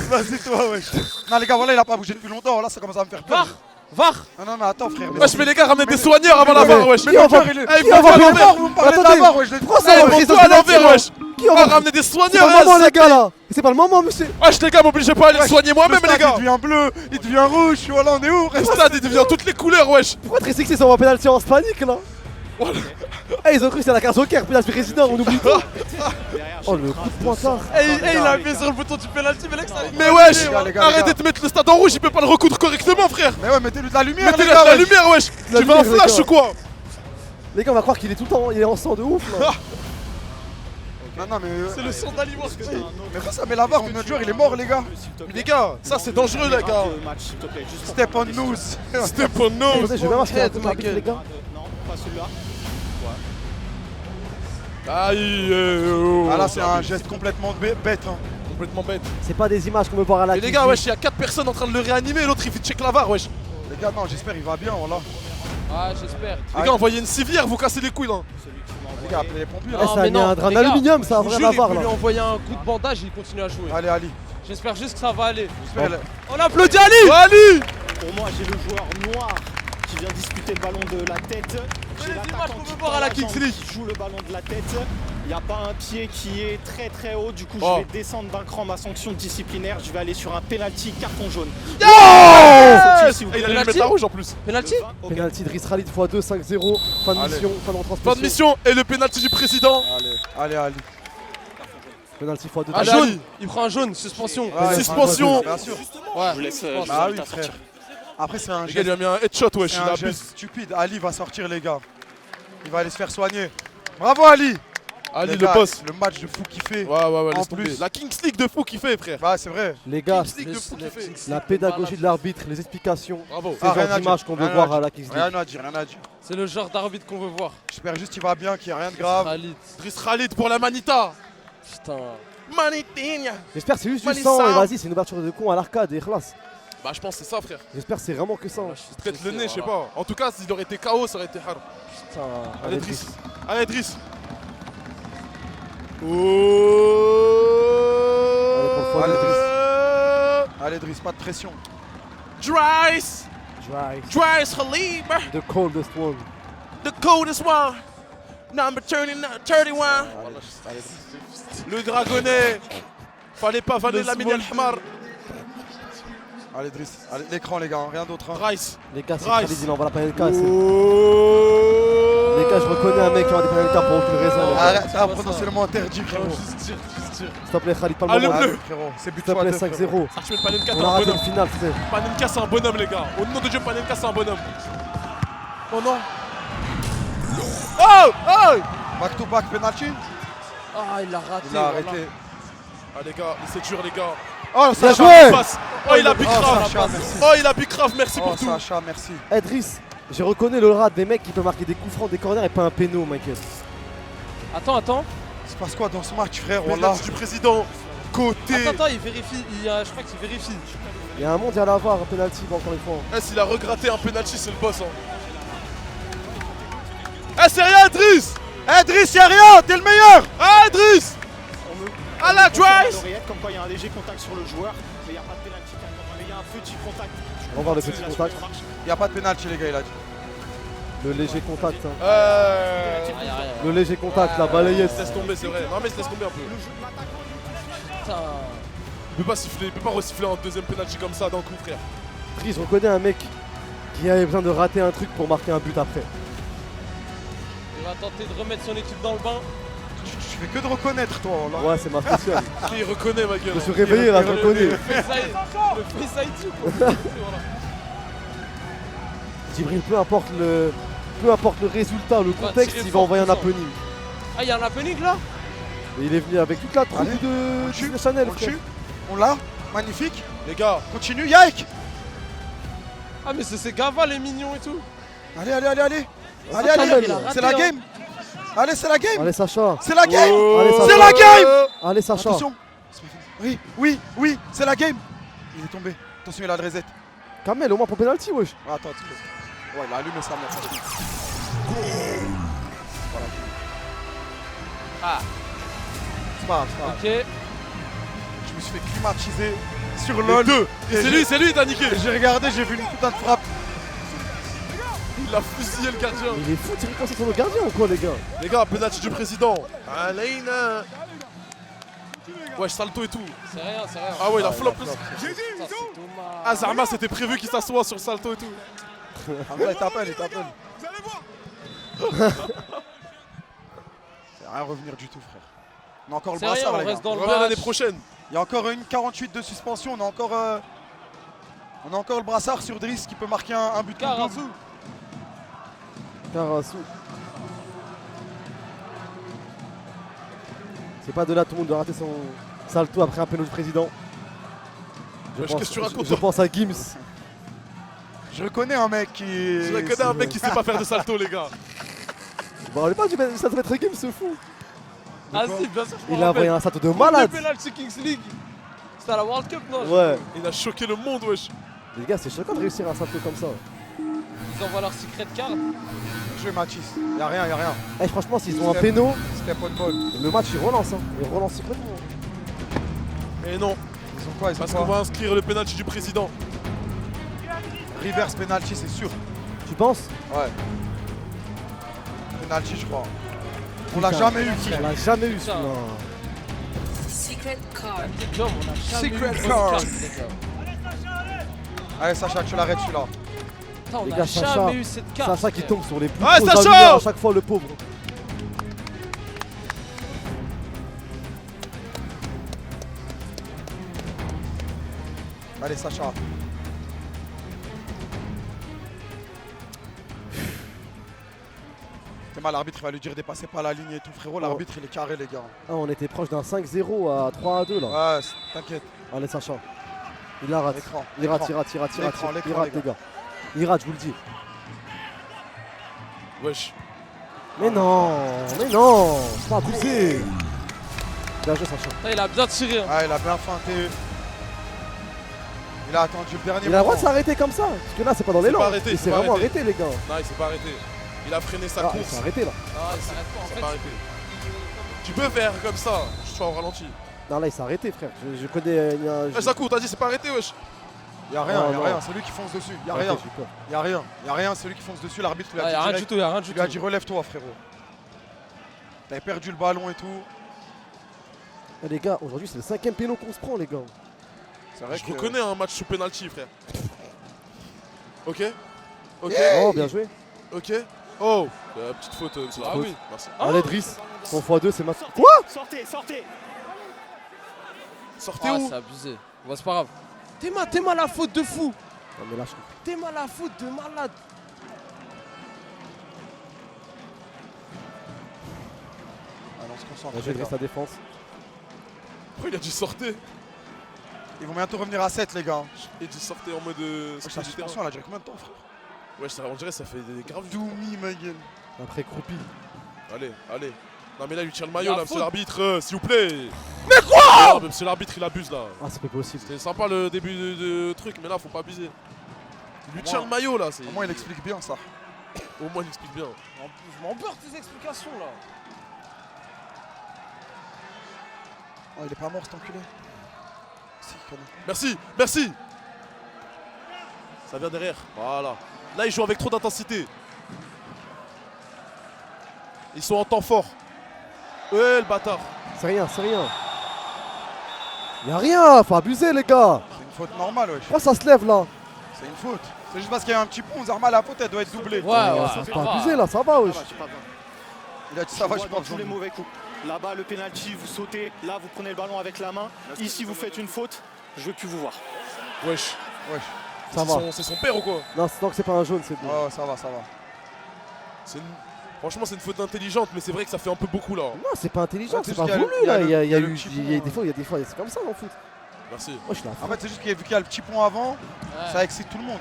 S4: Vas-y, toi, wesh. Non, les gars, voilà, il a pas bougé depuis longtemps. Là, ça commence à me faire peur.
S2: VAR.
S4: Non, mais attends, frère.
S3: Wesh, mais les gars, ramenez des soigneurs avant la VAR, wesh.
S4: Mais non,
S1: va-
S4: il est.
S3: Eh, il
S4: Qui
S3: faut
S4: va
S3: tout à
S4: voir
S3: l'envers.
S4: Vous me parlez de la
S1: Attendez.
S4: VAR, wesh.
S1: Pourquoi ça
S3: Eh,
S1: va
S3: faut
S1: prise
S3: tout
S1: de
S3: à
S1: penalty,
S3: l'envers,
S1: là?
S3: wesh.
S1: Qui
S3: On
S1: va
S3: va ramener des
S1: C'est pas le
S3: soigneurs,
S1: moment,
S3: wesh.
S1: les gars, là. C'est pas le moment, monsieur.
S3: Wesh, les gars, m'obligez pas à aller soigner moi-même, les gars.
S4: Il devient bleu, il devient rouge. Voilà, on est où?
S3: Le stade, il devient toutes les couleurs, wesh.
S1: Pourquoi très sexy, ça va penalty en panique, là? Eh, ils ont cru que c'était la carte au Caire, penalty président, on oublie tout. Oh, le coup de pointard.
S2: Et il a appuyé sur le bouton du penalty, mais l'extra.
S3: Mais wesh,
S4: les gars.
S3: arrêtez de mettre le stade en rouge, il peut pas le recoudre correctement, frère.
S4: Mais ouais, mettez-lui de la lumière,
S3: Mettez
S4: les
S3: de
S4: gars.
S3: la
S4: wesh.
S3: lumière, wesh.
S1: La
S3: Tu veux un
S1: lumière, les
S3: flash
S1: gars.
S3: ou quoi?
S1: Les gars, on va croire qu'il est tout le temps, il est en sang de ouf, là.
S4: Non, mais.
S3: C'est le son d'Ali Morty.
S4: Mais ça met la barre, notre joueur il est mort, les gars.
S3: Mais les gars, ça c'est dangereux, les gars.
S4: Step on news.
S3: Step on nose.
S1: Attendez, je vais voir ce qu'il y a
S2: Head,
S1: contre l'arbitre, les gars.
S6: Non, pas celui-là.
S3: Aïe.
S4: Ah là, c'est un geste complètement bête. Hein.
S3: Complètement bête.
S1: C'est pas des images qu'on veut voir à la
S3: Et les
S1: Kings
S3: gars,
S1: League.
S3: wesh, il y a 4 personnes en train de le réanimer, l'autre il fait check la VAR, wesh.
S4: Les gars, non, j'espère il va bien, voilà.
S2: Ah, j'espère.
S3: Les gars, envoyez une civière, vous cassez les couilles là.
S4: Les gars, appelez les pompiers.
S1: Eh,
S4: là.
S1: ça a mis un drap
S2: les gars,
S1: d'aluminium, ça a
S2: je vous
S1: rien
S2: jure,
S1: à voir
S2: il peut
S1: là.
S2: lui envoyer un coup de bandage et il continue à jouer.
S4: Allez, Ali.
S2: J'espère juste que ça va aller.
S4: J'espère.
S2: On applaudit Ali.
S3: Ali.
S6: Pour moi, j'ai le joueur noir qui vient disputer le ballon de la tête. J'ai
S2: les images
S6: l'attaquant
S2: qu'on
S6: qui
S2: veut voir à la
S6: prend
S2: Kings
S6: jambe,
S2: League.
S6: qui joue le ballon de la tête. Il n'y a pas un pied qui est très très haut. Du coup,
S3: Oh.
S6: je vais descendre d'un cran ma sanction disciplinaire. Je vais aller sur un penalty carton jaune.
S3: Yes. Et il allait lui mettre la rouge en plus.
S2: Penalty.
S1: Penalty de Riss Khalid x2, 5-0. Fin de
S4: Allez.
S1: mission, fin de
S3: Fin
S1: retransmission.
S3: de mission et le penalty du président.
S4: Allez, Ali.
S1: Penalty x2.
S2: Un
S3: Allez,
S2: jaune.
S3: Ali.
S2: Il prend un jaune. Suspension.
S4: Ouais,
S3: Suspension.
S4: Bien sûr.
S2: Ouais.
S6: Je vous laisse.
S2: pense.
S6: je vous
S4: Bah
S6: invite
S4: oui,
S6: à
S4: frère.
S6: sortir.
S4: Après, c'est un
S3: Les gars, il
S4: geste.
S3: lui a mis un headshot, wesh,
S4: C'est
S3: il
S4: un
S3: a
S4: geste
S3: abusé.
S4: stupide. Ali va sortir, les gars. Il va aller se faire soigner. Bravo, Ali.
S3: Ali
S4: Les
S3: le
S4: gars,
S3: boss.
S4: Le match de fou qu'il fait.
S3: Ouais,
S4: En
S3: laisse tomber.
S4: plus.
S3: La Kings League de fou qu'il fait, frère.
S4: Bah, c'est vrai.
S1: Les gars,
S3: Kings League de fou qu'il fait.
S1: la pédagogie de l'arbitre, les explications.
S3: Bravo.
S1: C'est le
S4: rien
S1: genre
S4: à
S1: d'image
S4: dire,
S1: qu'on veut
S4: rien
S1: voir
S4: à
S1: à la Kings League.
S4: Rien à dire, rien à dire.
S2: C'est le genre d'arbitre qu'on veut voir.
S4: J'espère juste qu'il va bien, qu'il n'y a rien de grave.
S2: Khalid.
S3: Driss Khalid pour la Manita.
S2: Putain.
S3: Manitinha.
S1: J'espère que c'est juste du
S3: Malissa.
S1: sang et vas-y, c'est une ouverture de con à l'arcade et khlas.
S3: Bah, je pense que c'est ça, frère.
S1: J'espère que c'est vraiment que ça.
S3: Peut-être le nez, je sais pas. En tout cas, s'il aurait été KO, ça aurait été hard.
S2: Putain.
S3: Allez, Driss. Allez, Driss. Oh.
S1: Allez, pour le fun,
S4: Allez, Driss, pas de pression.
S3: Driss.
S1: Dry.
S3: Driss Khalid.
S1: The coldest one.
S3: The coldest one. Number 31. Le dragonnet. Fallait pas vanner la mine al-Hamar.
S4: Allez, Driss. Allez, l'écran, les gars, hein, rien d'autre. Hein.
S3: Driss.
S1: Les gars, c'est
S3: Rice.
S1: Khalid, il envoie la PNK. Les
S3: Les
S1: gars, je reconnais un mec qui envoie des PNK pour aucune raison. les gars.
S4: Arrête, prononcer le mot interdit, frérot.
S1: S'il te plaît, Khalid, pas
S3: Ah,
S1: le
S3: le
S1: moment.
S3: bleu.
S4: Allez, frérot. C'est but
S1: S'il te plaît, 5-0.
S3: Archimède Panenka,
S1: On
S3: t'es
S1: a
S3: un
S1: raté le
S3: bonhomme.
S1: final, frère.
S3: Panenka, c'est un bonhomme, les gars. Au nom de Dieu, Panenka, c'est un bonhomme. Oh non. Oh.
S4: Back to back penalty.
S2: Ah, il a raté.
S4: Il a arrêté.
S3: Ah, les gars, c'est dur, les gars.
S4: Oh,
S1: Bien
S4: Sacha.
S1: joué.
S3: Oh, il a bu grave.
S4: Sacha, merci.
S3: Oh, il a bu grave, merci
S4: Oh,
S3: pour tout.
S4: Sacha, merci.
S1: Eh, Driss, j'ai reconnu le rat des mecs qui peut marquer des coups francs, des corners et pas un péno, Michael.
S2: Attends.
S4: Il se passe quoi dans ce match, frère? Voilà.
S3: Penalty du président. Côté.
S2: Attends, il vérifie. Je crois qu'il vérifie.
S1: Il y a un monde, il y a la VAR, un penalty, encore une fois.
S3: Eh, s'il a regratté un penalty, c'est le boss. Hein. Eh, c'est rien, Driss.
S4: Eh, Driss, y'a rien, t'es le meilleur!
S3: Ah, Driss. Ah, la Driss.
S6: L'oreillette, comme quoi il y a un léger contact sur le joueur, mais il n'y a pas de penalty. Mais il y a un petit contact.
S1: On va voir le petit contact.
S4: Y'a pas de penalty, les gars, il a dit.
S1: Le léger contact. Hein.
S2: Rien.
S1: Le léger contact, la balayette.
S3: Il se laisse tomber, c'est vrai. Non, mais il se laisse tomber un peu.
S2: Putain.
S3: Il peut pas siffler, il peut pas resiffler un deuxième penalty comme ça d'un coup, frère.
S1: Driss, je reconnais un mec qui avait besoin de rater un truc pour marquer un but après.
S2: Il va tenter de remettre son équipe dans le bain.
S4: Tu fais que de reconnaître, toi. Là.
S1: Ouais, c'est ma spéciale.
S3: Il reconnaît ma gueule.
S1: Je me suis réveillé là, je reconnais.
S2: Le Face ID, quoi.
S1: Djibril, peu importe le résultat, le contexte,
S2: tirer
S1: il va
S2: fort,
S1: envoyer un
S2: tout ça.
S1: happening.
S2: Ah, il y a un happening là.
S1: Et il est venu avec toute la troupe
S4: Allez,
S1: de
S4: on tue,
S1: Disney Channel,
S4: on le
S1: frère.
S4: tue. On l'a. Magnifique.
S3: Les gars,
S4: Continue, Yike.
S2: Ah, mais c'est Gava les mignons et tout.
S4: Allez, allez, allez, allez.
S1: Ça
S4: Allez,
S1: s'appelle,
S4: allez.
S1: il a
S2: raté,
S4: C'est la
S2: hein.
S4: game. Allez, c'est la game.
S1: Allez Sacha,
S4: C'est la game.
S1: Allez, Sacha.
S4: C'est la game.
S1: allez Sacha.
S4: Attention. Oui, c'est la game. Il est tombé. Attention, il a le reset.
S1: Kamel, au moins pour penalty, wesh.
S4: Ah, attends, tu peux. Ouais, il a allumé sa mère. Voilà.
S2: Ah.
S4: C'est pas grave, c'est pas grave.
S2: Ok.
S4: Je me suis fait climatiser sur
S3: les
S4: LOL.
S3: deux. Et c'est lui, t'as niqué.
S4: Et j'ai regardé, j'ai vu une putain de frappe.
S3: Il a fusillé le gardien.
S1: Il est fou, tirer comme ça sur le gardien ou quoi, les gars?
S3: Les gars, penalty du président. Alaina. Ouais, salto et tout.
S2: C'est rien.
S3: Ah ouais, il a flop.
S2: Putain, c'est dommage.
S3: Ah, Zarma, c'était prévu qu'il s'assoie sur salto et tout.
S4: Après, il t'appelle. C'est rien revenir du tout, frère. On a encore le
S2: C'est rien,
S4: brassard,
S2: on
S4: les gars.
S2: reste dans
S3: On
S2: le
S3: revient l'année
S2: match.
S3: prochaine.
S4: Il y a encore une 48 de suspension. On a encore le brassard sur Driss qui peut marquer un but.
S2: Karasu.
S1: C'est pas de là, tout le monde doit rater son salto après un péno du président.
S3: Wesh, qu'est-ce que tu racontes,
S1: Je pense à Gims.
S4: Je reconnais un mec qui.
S3: Je reconnais un mec qui sait pas faire de salto, les gars.
S1: Bon, on est pas du salto maître Gims, ce fou.
S2: Ah si, bien sûr, je me
S1: Il a envoyé
S2: rappelle.
S1: un salto de malade.
S2: Le penalty Kings League. C'était à la World Cup, non?
S1: Ouais.
S3: Il a choqué le monde, wesh.
S1: Les gars, c'est choquant de réussir un salto comme ça.
S2: Ils envoient leur secret card.
S4: Je vais Mathis. Y'a rien, y'a rien.
S1: Eh, franchement, s'ils ont un péno,
S4: Step on ball.
S1: le match il relance. Hein. Il relance complètement.
S3: Et non,
S4: Ils ont quoi? Ils ont
S3: parce qu'on
S4: quoi?
S3: va inscrire le penalty du président.
S4: Reverse penalty, c'est sûr.
S1: Tu penses?
S4: Ouais. Penalty, je crois. On l'a jamais eu,
S1: On
S4: frère.
S1: l'a jamais eu, celui-là.
S10: Secret card.
S2: John, on a jamais
S4: Secret
S2: eu de
S4: card.
S2: carte, les gars.
S4: Allez, Sacha, tu l'arrêtes celui-là.
S2: Putain, on
S1: Les
S2: a
S1: gars,
S2: jamais
S1: Sacha,
S2: eu cette carte.
S1: Sacha qui
S2: frère.
S1: tombe sur les plus
S3: Ah,
S1: gros
S3: Sacha
S1: annulaires à chaque fois, le pauvre.
S4: Allez, Sacha. C'est mal, l'arbitre il va lui dire dépassez pas la ligne et tout, frérot. L'arbitre il est carré, les gars.
S1: Ah, on était proche d'un 5-0 à 3-2 là.
S4: Ouais, t'inquiète.
S1: Allez, Sacha. Il la rate.
S4: L'écran.
S1: Il rate,
S4: l'écran.
S1: il rate.
S4: L'écran,
S1: Il
S4: l'écran,
S1: rate,
S4: les
S1: les
S4: gars.
S1: gars. Il rate, je vous le dis.
S3: Wesh.
S1: Mais non, c'est pas abusé. Bien joué, Sacha.
S2: Putain, il a bien tiré. Hein.
S4: Ah, il a bien feinté. Il a attendu le dernier
S1: Il a le droit
S4: moment.
S1: de s'arrêter comme ça. Parce que là, c'est pas dans
S3: C'est
S1: l'élan.
S3: pas arrêté,
S1: Il
S3: c'est
S1: s'est
S3: pas
S1: vraiment
S3: arrêté.
S1: arrêté, les gars.
S3: Non, il s'est pas arrêté. Il a freiné sa
S1: Ah, il
S3: course.
S1: s'est arrêté là.
S2: Ah, il s'arrête pas. En
S3: Il s'est
S2: fait,
S3: pas arrêté. Tu peux faire comme ça, je suis en ralenti.
S1: Non, là, il s'est arrêté, frère. Je connais.
S3: Eh, ça court, t'as dit c'est pas arrêté, wesh.
S4: Y'a rien,
S1: Oh,
S4: y'a
S1: non.
S4: rien. C'est lui qui fonce dessus. Y'a
S1: Ok,
S4: rien.
S1: j'ai peur.
S4: Y'a rien. Y'a rien. C'est lui qui fonce dessus. L'arbitre lui a
S2: Ah,
S4: dit
S2: y'a rien du
S4: direct.
S2: tout, y'a rien du
S4: Il lui a
S2: tout.
S4: dit relève-toi, frérot. T'avais perdu le ballon et tout.
S1: Eh, les gars, aujourd'hui, c'est le 5ème péno qu'on se prend, les gars.
S4: C'est vrai
S3: Je
S4: que.
S3: reconnais un match sous penalty, frère. Ok. Ok.
S1: Oh, bien joué.
S3: Ok. Oh. Petite faute, monsieur.
S2: Ah oui.
S3: Merci.
S1: Allez, Driss. Ton x2, c'est maintenant.
S7: Sortez,
S1: Quoi?
S7: sortez, sortez.
S3: Sortez
S2: Ah,
S3: où?
S2: c'est abusé. Bon, c'est pas grave. T'es mal à faute de fou.
S1: Non, mais lâche.
S2: T'es mal à faute de malade.
S4: Alors, on se concentre.
S1: Bien joué,
S4: les
S1: Driss,
S4: gars.
S1: la défense.
S3: Pourquoi il a dit sortez?
S4: Ils vont bientôt revenir à 7, les gars.
S3: Il a dit sortez en mode.
S4: Wesh, la suspension, elle a duré combien de temps, frère?
S3: Ouais, on dirait ça fait des graves.
S4: Doumi, ma gueule.
S1: Après, croupi.
S3: Allez, allez. Non, mais là, il lui tire le maillot,
S2: Il y a
S3: là, monsieur
S2: faute.
S3: l'arbitre, s'il vous plaît. Mais quoi? Monsieur l'arbitre, il abuse là.
S1: Ah, c'est pas possible.
S3: C'était sympa le début de truc, mais là, faut pas abuser. Il lui
S4: Au
S3: tire
S4: moins-
S3: le maillot là.
S4: Au moins, il explique bien ça.
S3: Au moins, il explique bien.
S2: Je m'en beurre tes explications là.
S4: Oh, il est pas mort, cet enculé. Si, connard.
S3: Merci, merci. Ça vient derrière. Voilà. Là, ils jouent avec trop d'intensité. Ils sont en temps fort. Ouais, le bâtard.
S1: C'est rien, c'est rien. Y'a rien, faut abuser, les gars.
S4: C'est une faute normale, wesh.
S1: Pourquoi ça se lève là?
S4: C'est une faute. C'est juste parce qu'il y a un petit pont, Zarma, la faute, elle doit être doublée.
S2: Ouais,
S1: Ah,
S2: ouais,
S1: ça
S2: ça
S1: c'est
S2: va.
S1: pas abusé là, ça va, wesh.
S7: J'ai pas besoin.
S4: Il a dit ça va,
S7: Je
S4: j'ai
S7: vois
S4: pas
S7: dans tous les
S4: besoin.
S7: mauvais coups. Là-bas, le penalty, vous sautez. Là, vous prenez le ballon avec la main. Ici, vous faites une faute. Je veux plus vous voir.
S3: Wesh.
S4: Wesh.
S1: Ça va.
S3: C'est son père ou quoi?
S1: Non, tant que c'est pas un jaune, c'est bon.
S4: Ouais, ouais, ça va, ça va.
S3: Franchement, c'est une faute intelligente, mais c'est vrai que ça fait un peu beaucoup là.
S1: Non, c'est pas intelligent,
S4: Ouais,
S1: c'est
S4: c'est
S1: pas
S4: juste qu'il y a
S1: voulu
S4: le-
S1: là.
S4: il y a
S1: Il y a
S4: le
S1: eu.
S4: petit
S1: Il y a
S4: pont,
S1: des fois, c'est comme ça en foot.
S3: Merci.
S1: Moi, je suis là.
S4: En fait, c'est juste vu qu'il y a le petit pont avant,
S2: Ouais.
S4: ça excite tout le monde.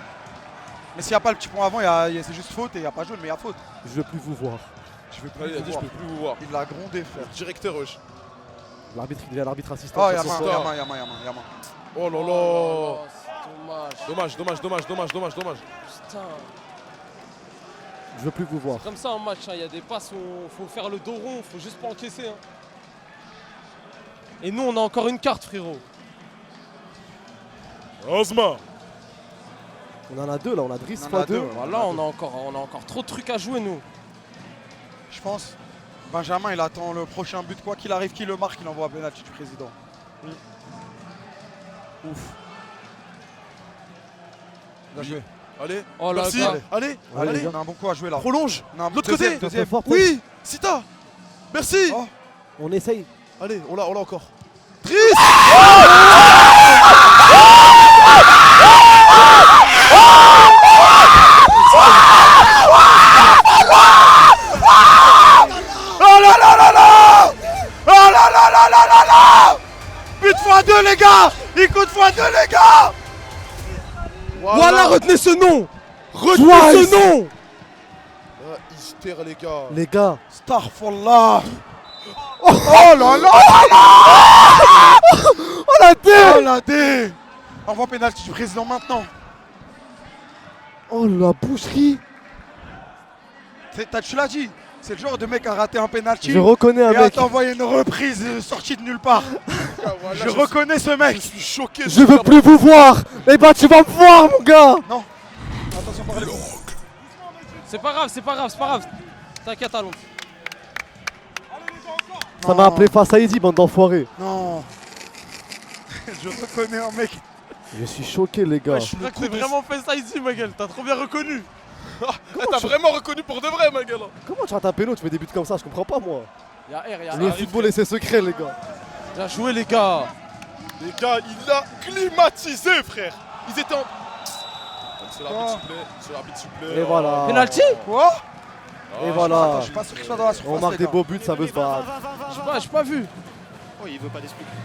S4: Mais s'il n'y a pas le petit pont avant, c'est juste faute et il n'y a pas jaune, mais il y a faute.
S1: Je veux plus vous voir.
S4: Je vais plus
S3: Allez, il a
S4: vous
S3: dit je
S4: voir.
S3: peux plus vous voir.
S4: Il l'a grondé, frère.
S3: Directeur, wesh.
S1: L'arbitre, il devient l'arbitre assistant.
S4: Oh,
S1: c'est
S4: y'a
S1: ce
S4: main,
S1: soir.
S4: y'a main, y'a main, y'a main, y'a main.
S3: Oh là là.
S2: Oh, c'est dommage.
S3: Dommage.
S2: Putain.
S1: Je veux plus vous voir.
S2: Comme ça en match, il y a des passes où faut faire le dos rond, faut juste pas encaisser. Hein. Et nous, on a encore une carte, frérot.
S3: Ozma.
S1: On en a deux là, on a Driss
S4: On en a
S1: x2.
S4: deux, ouais.
S2: Voilà, on a encore trop de trucs à jouer, nous.
S4: Je pense. Benjamin, il attend le prochain but. Quoi qu'il arrive, qui le marque, il envoie un penalty du président.
S3: Ouf.
S4: Bien joué.
S3: Allez.
S2: Oh là
S3: Merci.
S2: là.
S3: Allez.
S1: Allez, les
S4: On a un bon coup à jouer là.
S3: Prolonge.
S4: On a un
S3: L'autre
S4: deuxième,
S3: côté.
S4: deuxième.
S1: Fort,
S3: Oui. Sita. Merci.
S4: Oh.
S1: On essaye.
S3: Allez, on l'a encore. Driss.
S4: Oh là là là là. Oh là là là coup de x2 les gars.
S2: Voilà, retenez ce nom. Retenez ce nom.
S3: Ister les gars.
S1: Les gars.
S4: Starfallah.
S1: Oh là là. Oh la dé.
S4: Oh la dé. Envoie pénalty du président maintenant.
S1: Oh la boucherie.
S4: Tu l'as dit. C'est le genre de mec à rater un pénalty.
S1: Je reconnais un
S4: et à
S1: mec.
S4: t'envoyer une reprise sortie de nulle part.
S3: Voilà,
S4: je reconnais ce mec.
S3: Je suis choqué.
S1: Je veux plus vous voir. Eh ben tu vas me voir mon gars.
S4: Non. Attention par les bons.
S2: C'est pas grave, c'est pas grave, c'est pas grave. T'inquiète, allons.
S1: Ça m'a appelé face à Eddie, bande d'enfoirés.
S4: Non. Je reconnais un mec.
S1: Je suis choqué les gars.
S3: Je
S2: T'as vraiment fait ça ici, ma gueule. T'as trop bien reconnu.
S3: T'as vraiment reconnu pour de vrai, ma gueule.
S1: Comment tu rates un péno, tu fais des buts comme ça, je comprends pas moi.
S2: Y'a R, y'a
S1: Le football et ses secrets les gars.
S2: Bien joué, les gars.
S3: Les gars, il a climatisé, frère. Ils étaient en... C'est l'arbitre suppléant.
S1: Et voilà.
S2: Penalty.
S4: Quoi?
S1: Et voilà.
S4: Je suis pas sûr que je sois dans la surface.
S1: On marque
S4: les
S1: des
S4: gars.
S1: beaux buts, ça veut se battre.
S2: J'ai pas vu.
S7: Oh, il veut pas d'explication.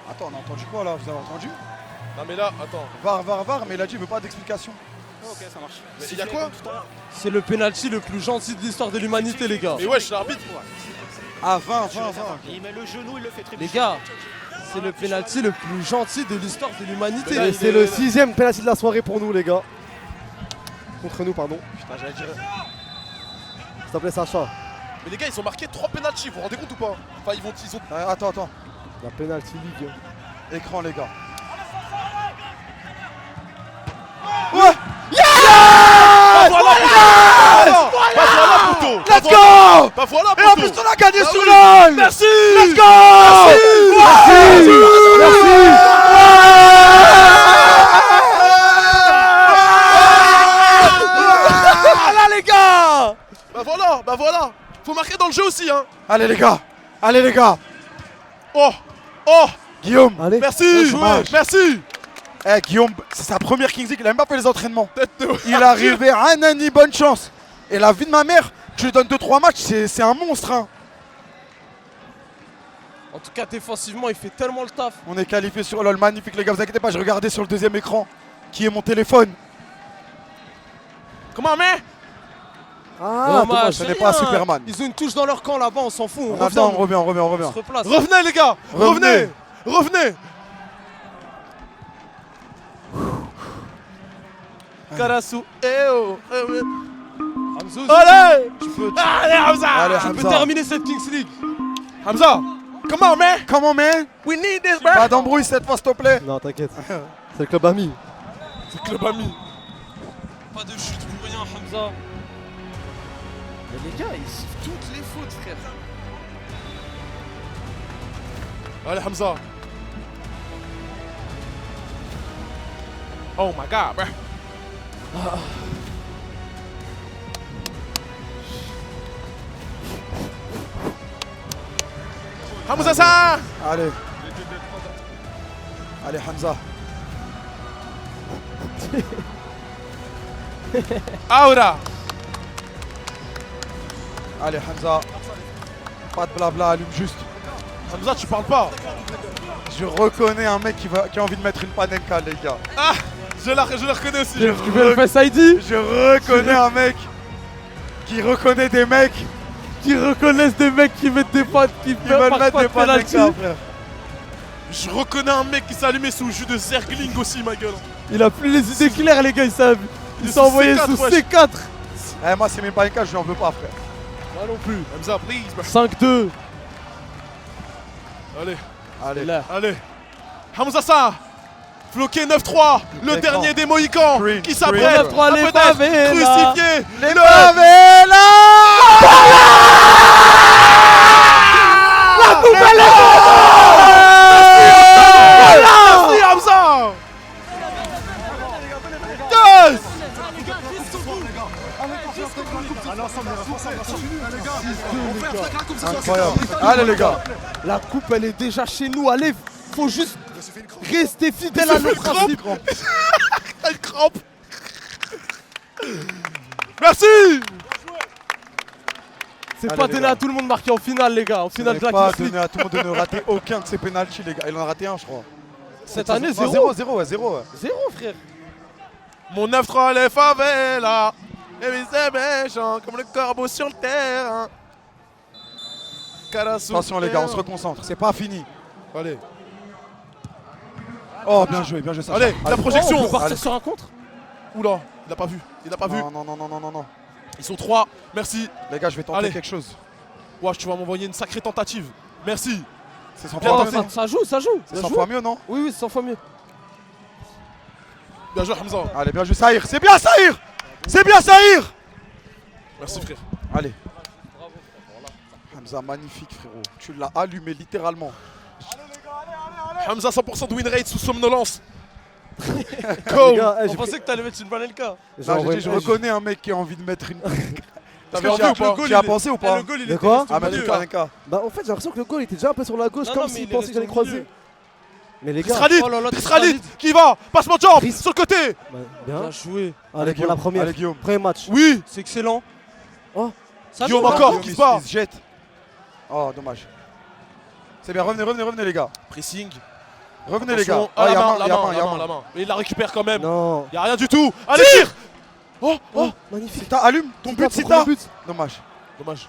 S4: Attends, on a entendu quoi là? Vous avez entendu?
S3: Non mais là, attends.
S4: VAR, mais il a dit il veut pas d'explication.
S7: Ok, ça marche.
S3: Il y a quoi?
S2: C'est le penalty le plus gentil de l'histoire de l'humanité, les gars.
S3: Mais wesh, l'arbitre.
S4: Ah, 20.
S7: Il met le genou, il le fait
S2: Les
S7: trébucher.
S2: gars, c'est le penalty le plus gentil de l'histoire de l'humanité.
S1: Et c'est le 6ème penalty de la soirée pour nous les gars. Contre nous, pardon.
S4: Putain, j'allais dire.
S1: S'il te plaît Sacha.
S3: Mais les gars, ils ont marqué 3 penalties, vous vous rendez compte ou pas? Enfin, ils ont...
S4: Attends.
S1: La penalty league.
S4: Écran, les gars.
S3: Bah voilà, poteau.
S4: Let's go!
S3: Bah voilà,
S4: Et en
S3: poteau.
S4: plus, on a gagné sur LOL!
S3: Merci.
S4: Let's go!
S2: Voilà, les gars.
S3: Bah voilà. Faut marquer dans le jeu aussi, hein.
S4: Allez, les gars!
S3: Oh.
S4: Guillaume!
S1: Allez.
S3: Merci. Merci.
S4: Eh, Guillaume, c'est sa première Kings League, il a même pas fait les entraînements.
S3: Tête de...
S4: Il est arrivé à un ani, bonne chance. Et la vie de ma mère, tu lui donnes 2-3 matchs, c'est un monstre. Hein.
S2: En tout cas, défensivement, il fait tellement le taf.
S4: On est qualifié sur LOL, magnifique les gars, vous inquiétez pas, je regardais sur le deuxième écran qui est mon téléphone.
S3: Comment, mais?
S1: Ah, dommage.
S4: Ce n'est pas Superman.
S2: Ils ont une touche dans leur camp là-bas, on s'en fout.
S4: On revient.
S2: On se replace.
S3: Revenez, les gars. Revenez. Karasu,
S2: Hamzouz,
S3: allez.
S2: Allez, Hamza.
S4: Allez,
S2: Tu peux
S4: Hamza.
S2: terminer cette Kings League.
S3: Hamza, come on, man.
S4: We need this, bro. Pas d'embrouille cette fois, s'il te plaît.
S1: Non, t'inquiète. C'est le club ami.
S3: C'est club ami.
S2: Pas de chute pour rien, Hamza. Mais les gars, ils sifflent toutes les fautes, frère.
S3: Allez, Hamza. Oh my god, bro. Hamza ça.
S4: Allez, Hamza.
S3: Aura.
S4: Allez, Hamza. Pas de blabla, allume juste.
S3: Hamza, tu parles pas.
S4: Je reconnais un mec qui a envie de mettre une panenka, les gars.
S3: Ah, je le reconnais aussi.
S2: Tu fais le Face ID.
S4: Je reconnais un mec qui reconnaît des mecs
S2: Qui reconnaissent des mecs qui mettent des potes, qui
S4: veulent mettre des
S2: penalty.
S4: panenka, frère.
S3: Je reconnais un mec qui s'est allumé sous le jus de Zergling aussi, ma gueule.
S2: Il a plus les idées claires, les gars, ils savent.
S3: Il
S2: Ils
S3: est
S2: sont
S3: sous
S2: envoyés
S3: C4,
S2: sous
S3: wesh.
S2: C4.
S4: Eh, moi, c'est mes panenka, je lui en veux pas, frère.
S2: Moi non plus.
S3: Hamza, please, bro.
S2: 5-2.
S4: Allez.
S2: Là.
S3: Allez. Hamza ça. Floqué 9-3, le
S4: Écran.
S3: dernier des Mohicans
S4: Screen,
S3: qui
S4: screen.
S3: s'apprête
S2: 9-3,
S3: à
S2: les
S3: peut-être
S2: favela.
S3: crucifier
S4: Les
S3: le...
S4: favelas.
S3: La coupe elle Merci Hamza. Yes.
S4: Incroyable. Allez, les gars.
S2: La coupe, elle est déjà chez nous. Allez, faut juste rester fidèle à nos principes.
S3: Elle crampe. Merci.
S2: C'est
S4: Allez,
S2: pas
S4: les
S2: donné
S4: gars.
S2: à tout le monde marqué en finale, les gars. En
S4: Ce
S2: finale
S4: n'est
S2: de la
S4: pas
S2: Kings League.
S4: donné à tout le monde de ne rater aucun de ses pénaltys, les gars. Il en a raté un, je crois.
S2: Cette année,
S4: Non,
S2: 0.
S4: 0, ouais, 0. Ouais.
S2: 0, frère.
S3: Mon 9-3 les favelas. Et c'est méchant comme le corbeau sur le terrain. Carassou.
S4: Attention, les gars, on se reconcentre. C'est pas fini.
S3: Allez,
S4: Oh, bien joué, Sacha.
S3: allez, la projection.
S2: On peut partir
S4: Allez.
S2: sur un contre.
S3: Oula, il a pas vu. Il a pas vu.
S4: Non, non, non, non, non, non, non.
S3: Ils sont 3. Merci.
S4: Les gars, je vais tenter
S3: Allez.
S4: quelque chose.
S3: Wesh, tu vas m'envoyer une sacrée tentative. Merci.
S4: C'est 100
S3: Bien
S4: fois
S3: tenté.
S4: mieux.
S2: Ça joue, ça joue.
S4: C'est
S2: Ça
S4: 100
S2: joue.
S4: fois mieux, non?
S2: Oui, oui, c'est 100 fois mieux.
S3: Bien joué, Hamza.
S4: Allez, bien joué, Sahir. C'est bien, Sahir. C'est bien, Sahir.
S3: Merci, frère.
S4: Allez. Hamza, magnifique, frérot. Tu l'as allumé littéralement.
S3: Hamza, 100% de win rate sous somnolence.
S1: Les
S3: Go.
S1: gars,
S2: On pensait que t'allais mettre une Panelka.
S4: Non, j'ai dit, je reconnais un mec qui a envie de mettre une.
S3: T'avais
S4: Est-ce que
S3: envie
S4: tu
S3: ou
S4: as-
S3: pas?
S4: Tu y as pensé ou pas?
S2: Le goal, il
S1: De
S2: était
S1: quoi
S2: resté
S4: Ah,
S2: au milieu.
S4: Panenka.
S1: Bah en fait j'ai l'impression que le goal était déjà un peu sur la gauche
S2: Non,
S1: comme
S2: non, mais
S1: s'il
S2: il est
S1: pensait que j'allais
S2: resté au
S1: croiser.
S2: milieu.
S1: Mais les gars,
S3: Tristralite,
S2: Oh là là,
S3: Tristralite, qui va? Passe-moi de jambe,
S1: Chris.
S3: sur le côté.
S1: bah, bien.
S2: Bien joué.
S1: Allez pour la première.
S4: Allez, Guillaume.
S1: Premier match.
S3: Oui,
S2: C'est excellent.
S1: Oh.
S2: Ça
S3: Guillaume
S2: joue, hein.
S3: encore,
S4: Guillaume,
S3: qui
S4: il
S3: se bat.
S4: il se jette. Oh, dommage. C'est bien, revenez, les gars.
S3: Pressing.
S4: Revenez, les
S3: Attention.
S4: gars.
S3: Ah,
S4: y a
S3: la
S4: main,
S3: main, la
S4: y a
S3: main,
S4: main, y a
S3: la main,
S4: main.
S3: la main. Mais il la récupère quand même.
S1: Non.
S3: Y a rien du tout. Allez, tire. Oh,
S1: Oh,
S3: oh.
S1: magnifique.
S4: Sita, allume ton but, Sita. Dommage.
S3: Dommage.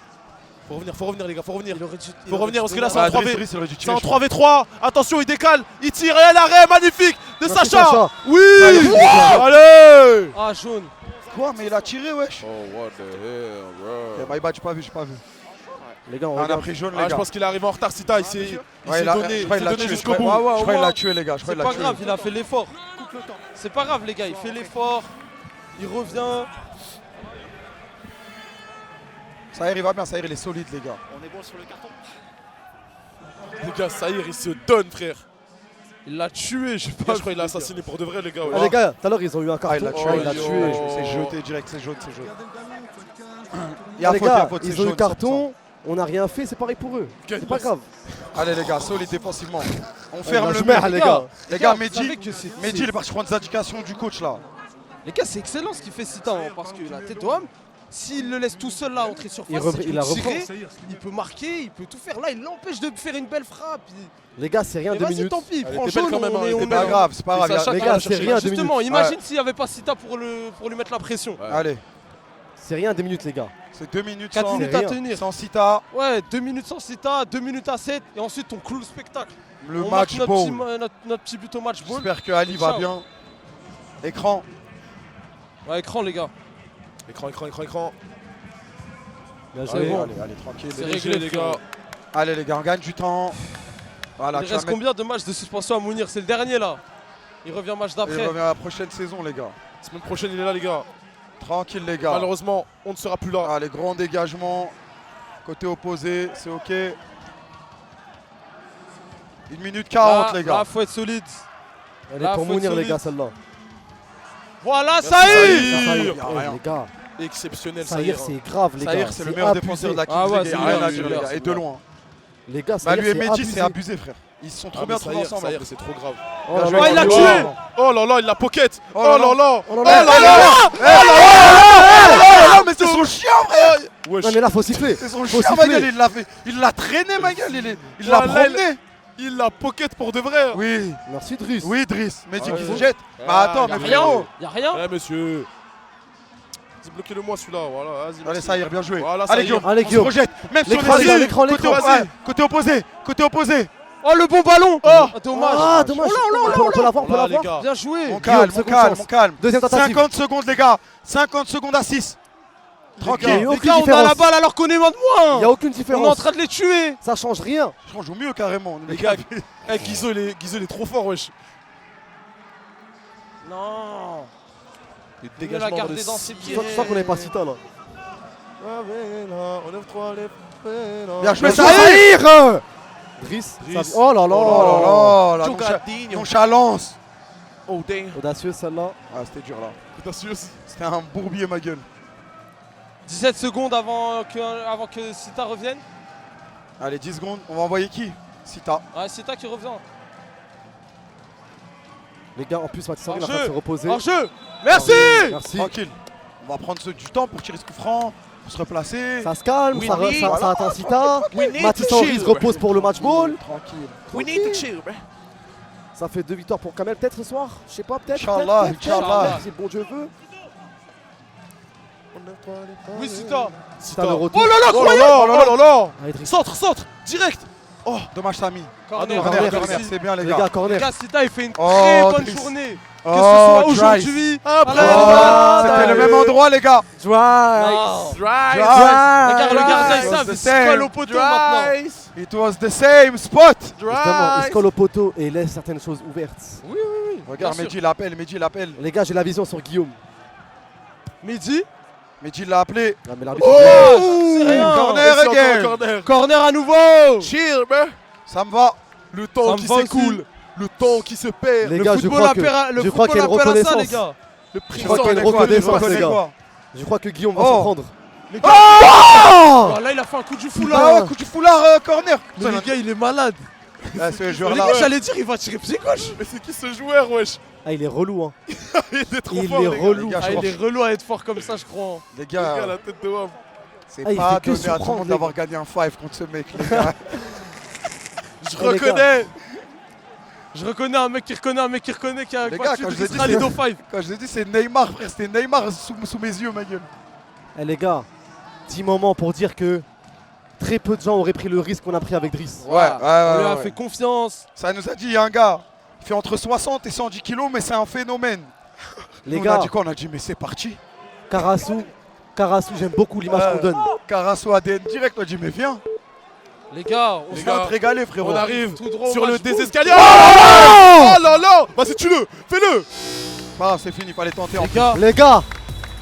S3: Faut revenir, les gars, faut revenir.
S2: Il aurait dû- il
S3: Faut
S2: aurait
S3: revenir
S2: dû
S3: parce que là,
S2: donner
S3: c'est en
S2: un-
S3: 3v.
S4: Driss, il aurait dû
S3: C'est
S4: tirer,
S3: en
S4: je crois.
S3: 3v3. Attention, il décale. Il tire et l'arrêt magnifique de
S1: Merci,
S3: Sacha.
S1: Sacha.
S3: Oui.
S1: Wow.
S3: Allez.
S2: Ah, jaune.
S4: Quoi? Mais il a tiré, wesh.
S3: Oh, what the hell, bro.
S4: Ok, bye bye, j'ai pas vu.
S1: Les gars, on
S4: On a
S1: regarde.
S4: pris jaune,
S3: Ah,
S4: les
S3: je
S4: gars.
S3: pense qu'il est arrivé en retard, Sita. Il s'est
S4: Ouais,
S3: donné,
S4: je crois
S3: il
S4: qu'il
S3: s'est
S4: l'a
S3: donné
S4: tué. Je
S3: jusqu'au
S4: crois
S3: bout.
S4: qu'il l'a tué, les gars. Je crois
S2: C'est
S4: qu'il
S2: pas
S4: l'a tué.
S2: grave, il a fait l'effort. C'est pas grave, les gars, il fait l'effort. Il revient.
S4: Sahir, il va bien. Sahir, il est solide, les gars.
S7: On est bon sur le carton.
S3: Les gars, Sahir, il se donne, frère.
S2: Il l'a tué, je sais
S3: Je
S2: pas.
S3: crois qu'il l'a assassiné pour de vrai, les gars.
S1: Ah, les gars, tout à l'heure ils ont eu un carton.
S4: Ah, il l'a tué.
S1: il l'a
S3: yo.
S1: tué.
S4: C'est jeté direct, c'est jaune, c'est jaune. Il y
S1: Ah,
S4: a
S1: les
S4: faute, il y a
S1: gars,
S4: faute, c'est
S1: ils ont eu
S4: jaune,
S1: carton, on n'a rien fait, c'est pareil pour eux. C'est pas grave.
S4: 100%. Allez, les gars, solide défensivement. On ferme
S1: bah,
S4: le
S1: je
S4: mur.
S1: mets, les gars.
S4: Les gars,
S2: vous savez que
S4: Mehdi, il est parti prendre des indications du coach, là.
S2: Les gars, c'est excellent ce qu'il fait Sita, hein, parce que la tête d'homme, s'il le laisse tout seul là, entrer sur
S1: Il
S2: face,
S1: il la reprend.
S2: il peut marquer, il peut tout faire. Là, il l'empêche de faire une belle frappe.
S1: Les gars, c'est rien,
S2: Mais
S1: 2
S2: vas-y,
S1: minutes.
S2: tant pis,
S3: Elle
S2: prends
S3: était belle
S2: jaune,
S3: quand même, hein,
S2: on est-
S3: elle
S2: on
S3: était
S2: est-
S4: C'est pas grave, c'est pas
S3: Et
S4: grave.
S3: Sacha,
S1: Les
S3: quand
S1: gars,
S3: même,
S1: c'est
S3: chercher
S1: rien,
S3: la-
S1: 2 minutes.
S2: Justement, imagine s'il n'y avait pas Sita pour lui mettre la pression.
S4: Allez,
S1: C'est rien, 2 minutes, les gars.
S4: c'est 2 minutes
S2: 4
S4: sans,
S2: minutes
S1: c'est
S2: à
S1: rien.
S2: tenir.
S4: sans Sita.
S2: Ouais, 2 minutes sans Sita, 2 minutes à 7, et ensuite on clôt le spectacle.
S4: Le
S2: On
S4: match
S2: marque
S4: ball.
S2: notre petit but au match ball.
S4: J'espère que Ali va
S2: Ciao.
S4: bien. Écran.
S2: Ouais, écran, les gars.
S3: Écran, écran, écran, écran.
S1: Bien
S2: C'est
S1: joué.
S2: bon.
S4: Allez, tranquille.
S2: C'est
S3: Léger,
S2: réglé,
S3: les
S2: frérot.
S3: gars.
S4: Allez, les gars, on gagne du temps. Voilà,
S2: Il
S4: tu vas
S2: reste
S4: mettre-
S2: combien de matchs de suspension à Mounir? C'est le dernier là. Il revient match
S4: Il
S2: d'après.
S4: revient à la prochaine saison, les gars.
S3: Semaine prochaine, il est là, les gars.
S4: Tranquille, les gars.
S3: Malheureusement, on ne sera plus là.
S4: Allez, grand dégagement. Côté opposé, c'est OK. 1 minute 40, les gars.
S2: Là, faut être solide.
S1: Elle est
S2: Là,
S1: pour
S2: faut être
S1: Mounir, les
S2: solide.
S1: gars, celle-là.
S2: Voilà,
S3: Merci,
S2: ça y est.
S3: Saïd.
S1: Sahir,
S3: y a
S1: eh,
S4: rien.
S1: les gars,
S3: Exceptionnel,
S1: Sahir,
S3: Sahir.
S1: c'est grave, les gars.
S4: Sahir, c'est le
S1: C'est
S4: meilleur
S1: abusé.
S4: défenseur de la Kings
S2: Ah ouais,
S4: League.
S2: c'est
S4: Il y a rien
S2: bien,
S4: à
S2: c'est
S4: dire,
S2: bien,
S4: les gars.
S2: c'est
S4: Et de
S2: bien.
S4: loin.
S1: Les gars,
S4: Bah,
S1: Sahir,
S4: lui et
S1: c'est
S4: Mehdi,
S1: abusé.
S4: c'est abusé, frère. Ils sont trop
S3: Ah,
S4: bien
S3: mais
S4: trouvés
S3: Sahir,
S4: ensemble.
S3: Sahir, c'est trop grave.
S1: Oh là
S4: Bien
S1: là,
S4: joué,
S2: il l'a
S1: oh
S2: tué.
S1: là là.
S3: Oh là là, il la pocket.
S4: Oh
S3: Oh
S4: là
S3: là
S4: là.
S3: là.
S1: Oh là là.
S4: Oh, mais c'est son chien, frère.
S3: Wesh.
S1: Non, mais là, faut siffler.
S4: C'est son
S1: Faut
S4: chien, ma
S1: siffler.
S4: gueule. Il l'a fait. Il l'a traîné, ma gueule. Il l'a
S3: Voilà,
S4: promené.
S3: Il la pocket pour de vrai.
S4: Oui,
S1: Merci, Driss.
S4: oui, Driss. Mehdi
S3: Ouais.
S4: qui se jette.
S3: Ah,
S4: Bah attends,
S3: y a
S4: mais
S3: rien.
S4: frérot.
S2: Y'a rien.
S3: Eh, monsieur. Vas-y, bloquez-le-moi celui-là. Voilà, vas-y.
S4: Allez,
S3: merci.
S4: Sahir, bien joué.
S3: Voilà,
S4: Allez,
S3: Sahir.
S4: Guillaume.
S1: Allez,
S4: On se
S1: Guillaume.
S4: projette. Même sur
S1: L'écran,
S4: les
S1: les gars,
S4: îles.
S1: l'écran,
S4: Côté
S1: l'écran.
S4: ouais, côté opposé. Côté opposé.
S2: Oh, le bon ballon.
S3: Oh.
S2: Dommage.
S1: Ah, dommage. On peut l'avoir, on peut
S3: Voilà, les
S1: l'avoir.
S3: gars.
S2: Bien joué.
S4: Mon
S1: Guillaume,
S4: calme, mon
S1: seconde
S4: calme,
S1: chance.
S4: mon calme.
S1: Deuxième tentative.
S4: 50 secondes, les gars. 50 secondes à 6.
S1: Il y a
S4: Tranquille.
S1: eu
S2: Les
S1: aucune
S2: gars, on a la
S1: différence.
S2: balle alors qu'on est moins de
S1: Il
S2: moins.
S1: n'y a aucune
S2: On est en
S1: différence.
S2: train de les tuer.
S1: Ça change rien.
S4: On joue mieux carrément.
S3: Les gars, eh, Guizo, il est trop fort, wesh.
S2: Non.
S3: Les
S2: Il veut la
S3: dégagements
S2: garder
S3: de
S2: dans ses pieds.
S1: Je crois qu'on est pas Sita là.
S4: Bien joué,
S1: Mais
S4: ça.
S1: Sahir Driss.
S3: Driss.
S1: ça- Oh là
S4: Oh
S1: là.
S4: là là,
S3: Jogadinho.
S4: nonchalance.
S3: Oh, damn.
S1: Audacieux celle-là.
S4: Ah, c'était dur là.
S3: Audacieux.
S4: C'était un bourbier, ma gueule.
S2: 17 secondes avant que Sita revienne.
S4: Allez, 10 secondes. On va envoyer qui? Sita.
S2: Ouais, Sita qui revient.
S1: Les gars, en plus, Matisari il est en
S2: Hors
S1: train de
S2: jeu.
S1: se reposer.
S2: Hors jeu. Merci.
S1: Merci.
S4: Tranquille. On va prendre du temps pour tirer ce coup franc. Faut se replacer.
S1: Ça se calme,
S3: We
S1: ça
S3: need-
S1: intensita.
S3: We need
S1: Mathis
S3: to
S1: Henry
S3: chill,
S1: se repose pour le match ball.
S4: Tranquille.
S3: We need to chill, bro.
S1: Ça fait 2 victoires pour Kamel, peut-être ce soir. Je sais pas, peut-être.
S4: Inch'Allah,
S1: peut-être,
S4: Inch'Allah.
S1: Si le bon Dieu veut.
S2: Oui, Sita.
S1: Si t'as le retour.
S3: Oh là là,
S4: Oh là
S3: croyez.
S4: là, oh là là.
S1: Allez, Driss.
S3: Centre, centre, direct.
S4: Oh, dommage Samy.
S2: Corner,
S1: corner,
S4: Corner, c'est bien les
S1: Les
S4: gars.
S1: gars,
S2: Les
S1: corner.
S2: gars, Sita, il fait une
S4: Oh,
S2: très bonne
S4: Driss.
S2: journée.
S4: Oh,
S2: Que ce soit
S4: Driss.
S2: aujourd'hui.
S3: Ah,
S2: à la
S3: bravo.
S2: Liga.
S4: C'était le même endroit les gars.
S1: Drive.
S2: Non.
S3: Drive.
S2: Regarde, le gardien, ils
S4: Drive.
S2: savent,
S4: The
S2: il se colle au poteau maintenant.
S3: Drive.
S4: It was the same spot.
S1: Justement, il se colle au poteau et laisse certaines choses ouvertes.
S4: Regarde,
S2: Bien
S4: Mehdi l'appelle, Mehdi l'appelle.
S1: Les gars, j'ai la vision sur Guillaume.
S2: Mehdi.
S4: Mehdi l'a appelé.
S1: Ah, mais l'arbitre.
S2: C'est rien.
S4: Corner
S3: Et c'est encore
S4: again.
S3: un corner.
S2: Corner à nouveau.
S3: Chill, bro.
S4: Ça me va.
S3: Le
S2: Ça
S3: temps
S2: me
S3: qui
S2: va aussi.
S3: s'écoule. Le temps qui se perd.
S1: Les
S2: Le
S1: gars, je
S2: football
S1: crois que
S2: appelle à- le
S1: je crois qu'il y a une
S2: football appelle à ça, les
S1: reconnaissance.
S2: gars.
S3: Le
S1: Je
S3: prix
S1: crois qu'il y a une
S4: Reconnais quoi,
S1: reconnaissance,
S4: reconnais
S1: les gars.
S4: quoi.
S1: Je crois que Guillaume va
S4: Oh.
S1: se prendre.
S2: Les gars.
S1: Oh
S2: Oh, là, il a fait un coup du
S4: Ah
S2: foulard.
S4: ouais, coup du foulard, corner.
S2: Mais le gars, il est malade.
S4: Ah, ce
S2: Les
S4: joueur-là.
S2: gars, j'allais dire, il va tirer pied gauche.
S3: Mais c'est qui ce joueur, wesh?
S1: Ah, il est relou, hein.
S3: Il était trop
S1: Il
S3: fort,
S1: est
S3: les gars.
S1: relou.
S4: Les gars,
S2: Ah, il est relou à être fort comme ça, je crois.
S4: Les
S3: Les gars,
S4: gars,
S3: la tête de Wam.
S4: c'est
S1: Ah, il
S4: pas
S1: fait que
S4: donné à tout le
S1: surprendre,
S4: monde
S1: les
S4: d'avoir gagné un 5 contre ce mec, les gars.
S3: Je
S1: les gars.
S3: reconnais.
S2: Je reconnais un mec qui reconnaît un mec qui reconnaît qui a
S4: Les gars,
S2: battu
S4: quand je l'ai dit,
S2: Tristan Lido 5.
S4: Quand je l'ai dit, c'est Neymar, frère. C'était Neymar sous mes yeux, ma gueule.
S1: Eh les gars, petit moment pour dire que très peu de gens auraient pris le risque qu'on a pris avec Driss.
S2: On lui a fait confiance.
S4: Ça nous a dit, il y a un gars, il fait entre 60 et 110 kilos, mais c'est un phénomène.
S1: Les
S4: Nous,
S1: gars,
S4: on a dit quoi? On a dit, mais c'est parti.
S1: Karasu, j'aime beaucoup l'image qu'on donne.
S4: Carasso ADN direct, on a dit, mais viens.
S2: Les gars,
S4: On
S3: Les
S4: vient
S3: gars,
S4: te régaler, frérot.
S3: On arrive
S2: tout droit au
S3: sur le
S2: match.
S3: désescalier. Oh là là. Vas-y, tue-le. Fais-le.
S4: Ah, c'est fini, fallait tenter.
S2: Les gars,
S1: Les gars,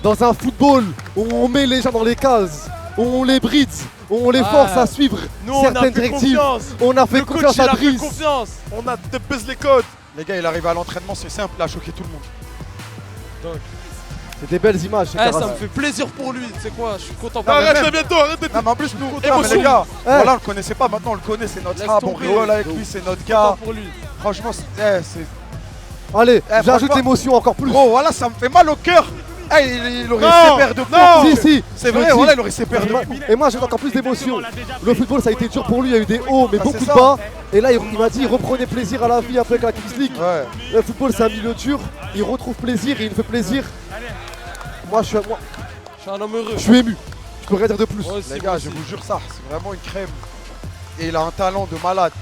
S1: dans un football où on met les gens dans les cases, où on les bride, où on les force à suivre
S2: nous on a
S1: certaines
S2: fait
S1: directives,
S2: confiance.
S1: on a fait
S2: Le coach
S1: confiance
S2: il
S1: à
S2: a fait
S1: Driss.
S2: confiance.
S3: On a te baisse les codes.
S4: Les gars, il arrive à l'entraînement, c'est simple, il a choqué tout le monde.
S1: C'est des belles images, chez
S2: Eh, ça
S1: Karasu.
S2: me fait plaisir pour lui, tu sais quoi, je suis content.
S3: Arrête-le bientôt, arrête d'être.
S4: Non, mais en plus, nous,
S2: Émotion.
S4: non, mais les gars,
S1: Eh.
S4: voilà, on le connaissait pas, maintenant on le connaît, c'est notre
S2: Laisse
S4: rap, on
S2: tomber.
S4: rigole avec lui, c'est notre
S2: Content
S4: gars.
S2: pour lui.
S4: Franchement, c'est.
S1: Allez, j'ajoute
S4: franchement-
S1: l'émotion encore plus.
S4: Gros, voilà, ça me fait mal au cœur. Eh, il aurait
S3: Non,
S4: ses paires de
S3: non.
S4: pieds.
S1: Si,
S4: C'est
S1: je le
S4: vrai,
S1: dis.
S4: voilà, il aurait ses paires
S1: Et
S4: de
S1: moi-
S4: pieds.
S1: Et moi j'ai encore plus d'émotion. Le football ça a été dur pour lui, il y a eu des hauts mais
S4: Ah,
S1: beaucoup
S4: c'est
S1: de
S4: ça.
S1: bas. Et là il m'a dit il reprenait plaisir à la vie après avec la Kings League.
S4: Ouais.
S1: Le football c'est un milieu dur, il retrouve plaisir et il me fait plaisir. Moi je
S2: Je suis un homme heureux.
S1: suis ému, je peux rien dire de plus.
S2: Moi aussi,
S4: Les
S2: moi
S4: gars,
S2: aussi.
S4: je vous jure ça, c'est vraiment une crème. Et il a un talent de malade.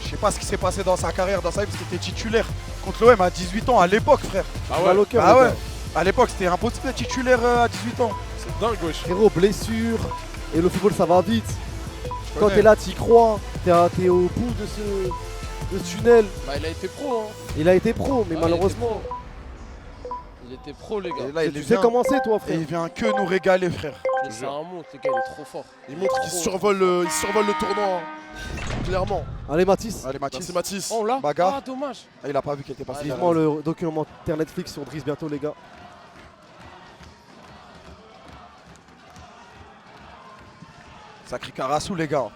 S4: Je sais pas ce qui s'est passé dans sa carrière, dans sa vie, parce qu'il était titulaire contre l'OM à 18 ans à l'époque, frère.
S3: Ah
S1: Mal
S3: ouais,
S1: au cœur,
S4: Ah
S1: les
S4: ouais.
S1: gars.
S4: À l'époque, c'était impossible d'être titulaire à 18 ans.
S3: c'est dingue, wesh.
S1: Frérot, blessure, et le football ça va vite. Quand
S4: connais.
S1: t'es là, t'y crois, t'es au bout de ce tunnel.
S2: Bah, il a été pro, hein.
S1: Il a été pro, mais
S2: Ah,
S1: malheureusement.
S2: Il était pro, les gars.
S4: Et là, il
S1: Tu
S4: est
S1: sais
S4: bien.
S1: comment c'est toi
S4: Et
S1: frère.
S4: il vient que nous régaler, frère.
S2: Mais c'est un monstre, les gars, il est trop fort.
S3: Il montre qu'il survole le tournoi. Clairement.
S1: Allez Mathis,
S4: Allez, Mathis.
S3: Merci Mathis.
S2: Oh là.
S4: Bagarre.
S2: Ah, dommage.
S4: Ah, il a pas vu qu'il était passé.
S1: vivement le documentaire Netflix sur Driss bientôt les gars.
S4: Sacré Carassou, les gars.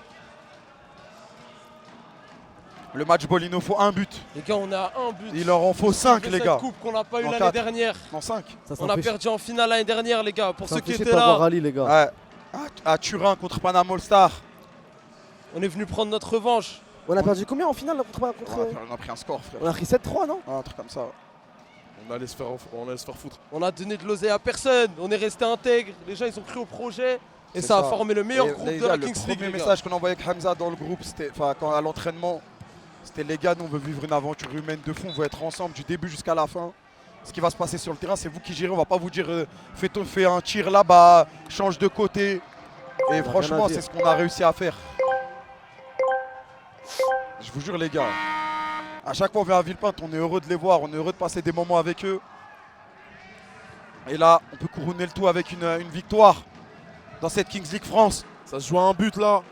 S4: Le match ball, il nous faut un but.
S2: Les gars, on a un but.
S4: Il leur en faut 5,
S2: De
S4: les
S2: cette
S4: gars.
S2: coupe qu'on n'a pas eu
S4: En
S2: l'année
S4: quatre.
S2: dernière.
S4: Non, 5.
S1: Ça
S2: On a perdu en finale l'année dernière, les gars. Pour
S1: Ça
S2: ceux
S1: me
S2: qui
S1: fait chier
S2: étaient
S1: de pas voir
S2: là,
S1: Ali les gars.
S4: Ouais. À Turin contre Panama All Star.
S2: on est venu prendre notre revanche.
S1: On a perdu combien en finale là, contre...
S4: On a pris un score, frère.
S1: On a pris 7-3 non?
S4: Un truc comme ça.
S3: On allait se faire foutre.
S2: On a donné de l'oseille à personne. On est resté intègre. Les gens, ils ont cru au projet. Et
S4: C'est
S2: ça a
S4: ça.
S2: formé le meilleur
S4: Et
S2: groupe
S4: les
S2: de
S4: gars,
S2: la
S4: le
S2: Kings League.
S4: premier
S2: les gars.
S4: message qu'on envoyait avec Hamza dans le groupe, c'était, à l'entraînement, c'était les gars, nous on veut vivre une aventure humaine de fond, on veut être ensemble du début jusqu'à la fin. Ce qui va se passer sur le terrain, c'est vous qui gérez, on va pas vous dire fais un tir là-bas, change de côté. Et
S1: rien
S4: franchement,
S1: à dire.
S4: c'est ce qu'on a réussi à faire. Je vous jure les gars, à chaque fois on vient à Villepinte, on est heureux de les voir, on est heureux de passer des moments avec eux. Et là, on peut couronner le tout avec une victoire dans cette Kings League France.
S3: Ça se joue à un but là.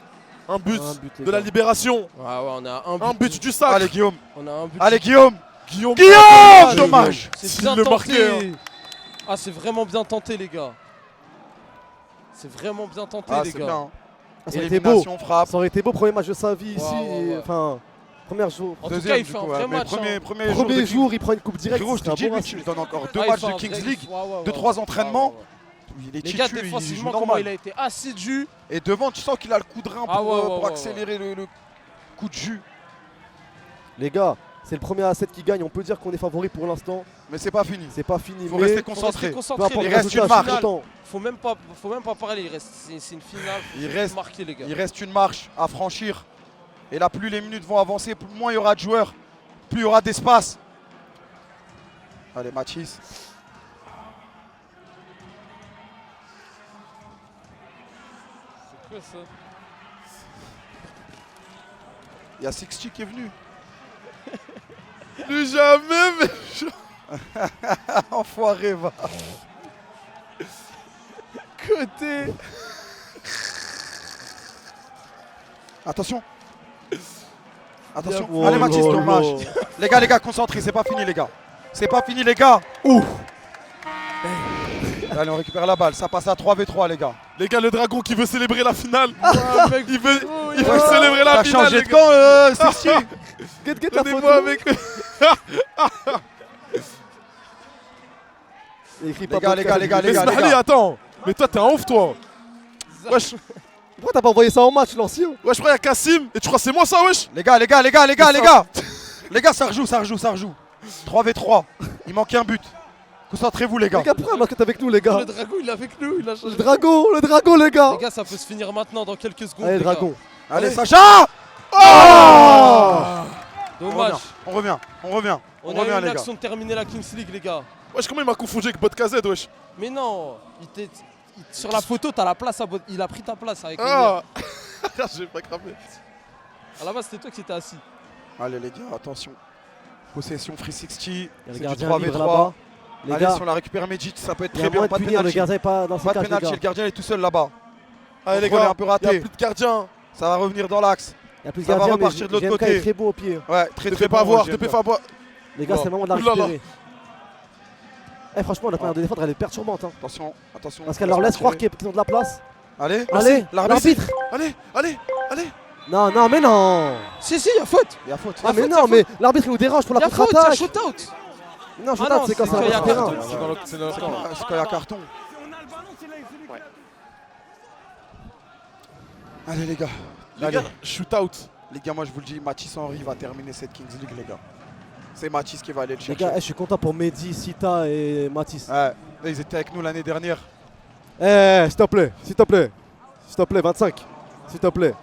S3: Un but
S1: Un but, les
S3: de la
S1: gars.
S3: libération.
S2: Ouais, on a un but.
S3: Un but du sac.
S4: Allez Guillaume,
S2: On a un but.
S4: allez Guillaume,
S3: Guillaume.
S4: Guillaume, dommage.
S2: C'est
S3: S'il
S2: bien
S3: le
S2: tenté.
S3: marquait,
S2: Ah, c'est vraiment bien tenté, les gars. C'est vraiment bien tenté,
S4: Ah,
S2: les
S4: c'est
S2: gars.
S4: bien. hein.
S1: Ça aurait été beau.
S4: Élimination, frappe.
S1: Ça aurait été beau, premier match de sa vie ici.
S2: Ouais, ouais.
S1: Enfin, premier jour.
S2: En tout
S4: Deuxième,
S2: cas, il
S4: du
S2: fait un
S4: coup,
S2: vrai
S4: ouais. Mais
S2: match.
S4: premier,
S2: hein.
S4: premier jour,
S1: Premier
S4: de
S1: jour, il prend une coupe directe.
S4: Frérot, je
S1: c'est
S4: te
S1: un
S4: dis,
S1: bon
S4: lui, tu
S1: ratio.
S4: lui donnes encore 2
S2: Ah, il
S4: matchs
S2: fait
S4: de
S2: un
S4: Kings
S2: vrai-
S4: League,
S2: ouais, ouais,
S4: 2-3
S2: ouais.
S4: entraînements.
S2: Ouais, ouais, ouais.
S4: il est
S2: Les gars,
S4: titu, il joue
S2: défensivement, comment
S4: normal.
S2: il a été assidu.
S4: Et devant, tu sens qu'il a le coup de rein pour,
S2: ouais,
S4: accélérer le coup de jus.
S1: Les gars, c'est le premier A7 qui gagne. On peut dire qu'on est favori pour l'instant.
S4: Mais c'est pas fini.
S1: C'est pas fini.
S4: Faut
S1: mais
S4: rester
S2: Faut
S4: concentré.
S2: rester
S1: peu
S2: concentré.
S1: importe
S4: il
S1: le
S4: reste
S1: résultat,
S4: une marche.
S1: je suis content.
S2: Faut même pas parler. C'est une finale.
S4: Il reste,
S2: Marqué, les gars.
S4: il reste une marche à franchir. Et là, plus les minutes vont avancer, moins il y aura de joueurs, plus il y aura d'espace. Allez, Mathis.
S2: C'est quoi ça?
S4: Il y a Sixty qui est venu.
S3: Plus jamais, mais.
S4: Enfoiré, va.
S3: Côté.
S4: Attention. Attention.
S1: Oh,
S4: Allez, Mathis,
S1: oh,
S4: dommage.
S1: oh.
S4: Les gars, concentrés. C'est pas fini, les gars. C'est pas fini, les gars. Ouh. Allez, on récupère la balle. Ça passe à 3v3, les gars.
S3: Les gars, le dragon qui veut célébrer la finale.
S2: Mec,
S3: Il veut célébrer la
S4: T'as
S3: finale.
S4: changé
S3: les
S4: de
S3: gars.
S4: camp, Sixty.
S1: Get la
S3: Donnez-moi
S1: photo.
S3: avec.
S1: Et écrit
S4: Les
S1: pas
S4: gars, les gars, les gars,
S3: Mais
S4: les gars, les
S3: Smiley,
S4: gars.
S3: attends. Mais toi, t'es un ouf, toi. Wesh,
S1: Pourquoi t'as pas envoyé ça en match, l'ancien?
S3: wesh, je crois qu'il y a Kassim. Et tu crois que c'est moi, ça, wesh?
S4: Les gars. Les gars, ça rejoue. 3v3. Il manque un but. Concentrez-vous, les gars.
S1: Les gars, pourquoi Marc est avec nous, les gars?
S2: Le dragon, il est avec nous. Il a
S1: Le
S2: changé.
S1: dragon, les gars.
S2: Les gars, ça peut se finir maintenant dans quelques secondes.
S1: Allez,
S2: les gars.
S1: dragon.
S4: Allez, Sacha.
S2: Dommage.
S4: On revient.
S2: On a eu
S4: revient,
S2: une
S4: les gars.
S2: action de terminer la Kings League, les gars.
S3: Wesh, comment il m'a confondu avec Bodkazed, wesh?
S2: Mais non, sur la photo, t'as la place il a pris ta place avec
S3: Ah. J'ai pas cramé.
S2: À la base, c'était toi qui étais assis.
S4: Allez, les gars, attention. Possession Free 60.
S1: Il y a le
S4: C'est du
S1: gardien libre
S4: 3v3.
S1: là-bas. Les
S4: Allez,
S1: gars,
S4: si on la récupère Medjit, ça peut être
S1: il y a
S4: très bien.
S1: moins de
S4: Pas de
S1: punir, le
S4: penalty.
S1: gardien est pas dans
S4: Pas
S1: ses
S4: de
S1: cages, les
S4: penalty,
S1: gars.
S4: le gardien est tout seul là-bas.
S3: Allez, les
S4: Contrôle est
S3: gars,
S4: un peu
S3: il y a
S4: raté.
S3: plus de gardien.
S4: Ça va revenir dans l'axe.
S1: Il y a plus de
S4: Ça va
S1: gardien, mais
S4: repartir de l'autre
S1: GMK
S4: côté.
S1: est très beau au pied.
S4: Ouais, très
S3: Te
S4: très
S3: fais pas
S4: bon,
S3: avoir,
S4: j'aime
S3: te fais
S4: bien.
S1: Les
S3: pas avoir.
S1: gars, c'est le moment de la
S3: Oulala.
S1: récupérer. Eh, franchement, la manière de défendre, elle est perturbante. Hein.
S4: Attention, attention.
S1: Parce qu'elle leur laisse croire qu'ils ont de la place.
S4: Allez,
S1: Allez,
S4: l'arbitre.
S1: l'arbitre.
S3: Allez.
S1: Non, mais non.
S2: Si, il y a faute.
S4: Il y a faute.
S1: Ah, mais non, mais l'arbitre il nous dérange pour
S2: Il y
S1: la
S2: a faute, il y a
S1: contre-attaque.
S2: shoot-out.
S1: Non, je
S2: Ah non,
S1: c'est quand
S2: c'est
S1: ça
S2: quand il y
S1: va
S2: a
S1: sur le terrain.
S2: carton.
S3: C'est dans le camp.
S4: C'est quand il y a carton. Allez, les gars.
S3: Les
S4: Allez.
S3: gars, shoot out.
S4: Les gars, moi je vous le dis, Mathis Henry va terminer cette Kings League, les gars. C'est Mathis qui va aller le
S1: Les
S4: chercher.
S1: gars, je suis content pour Mehdi, Sita et Mathis.
S4: Ouais, ils étaient avec nous l'année dernière.
S1: Eh, s'il te plaît, 25. S'il te plaît.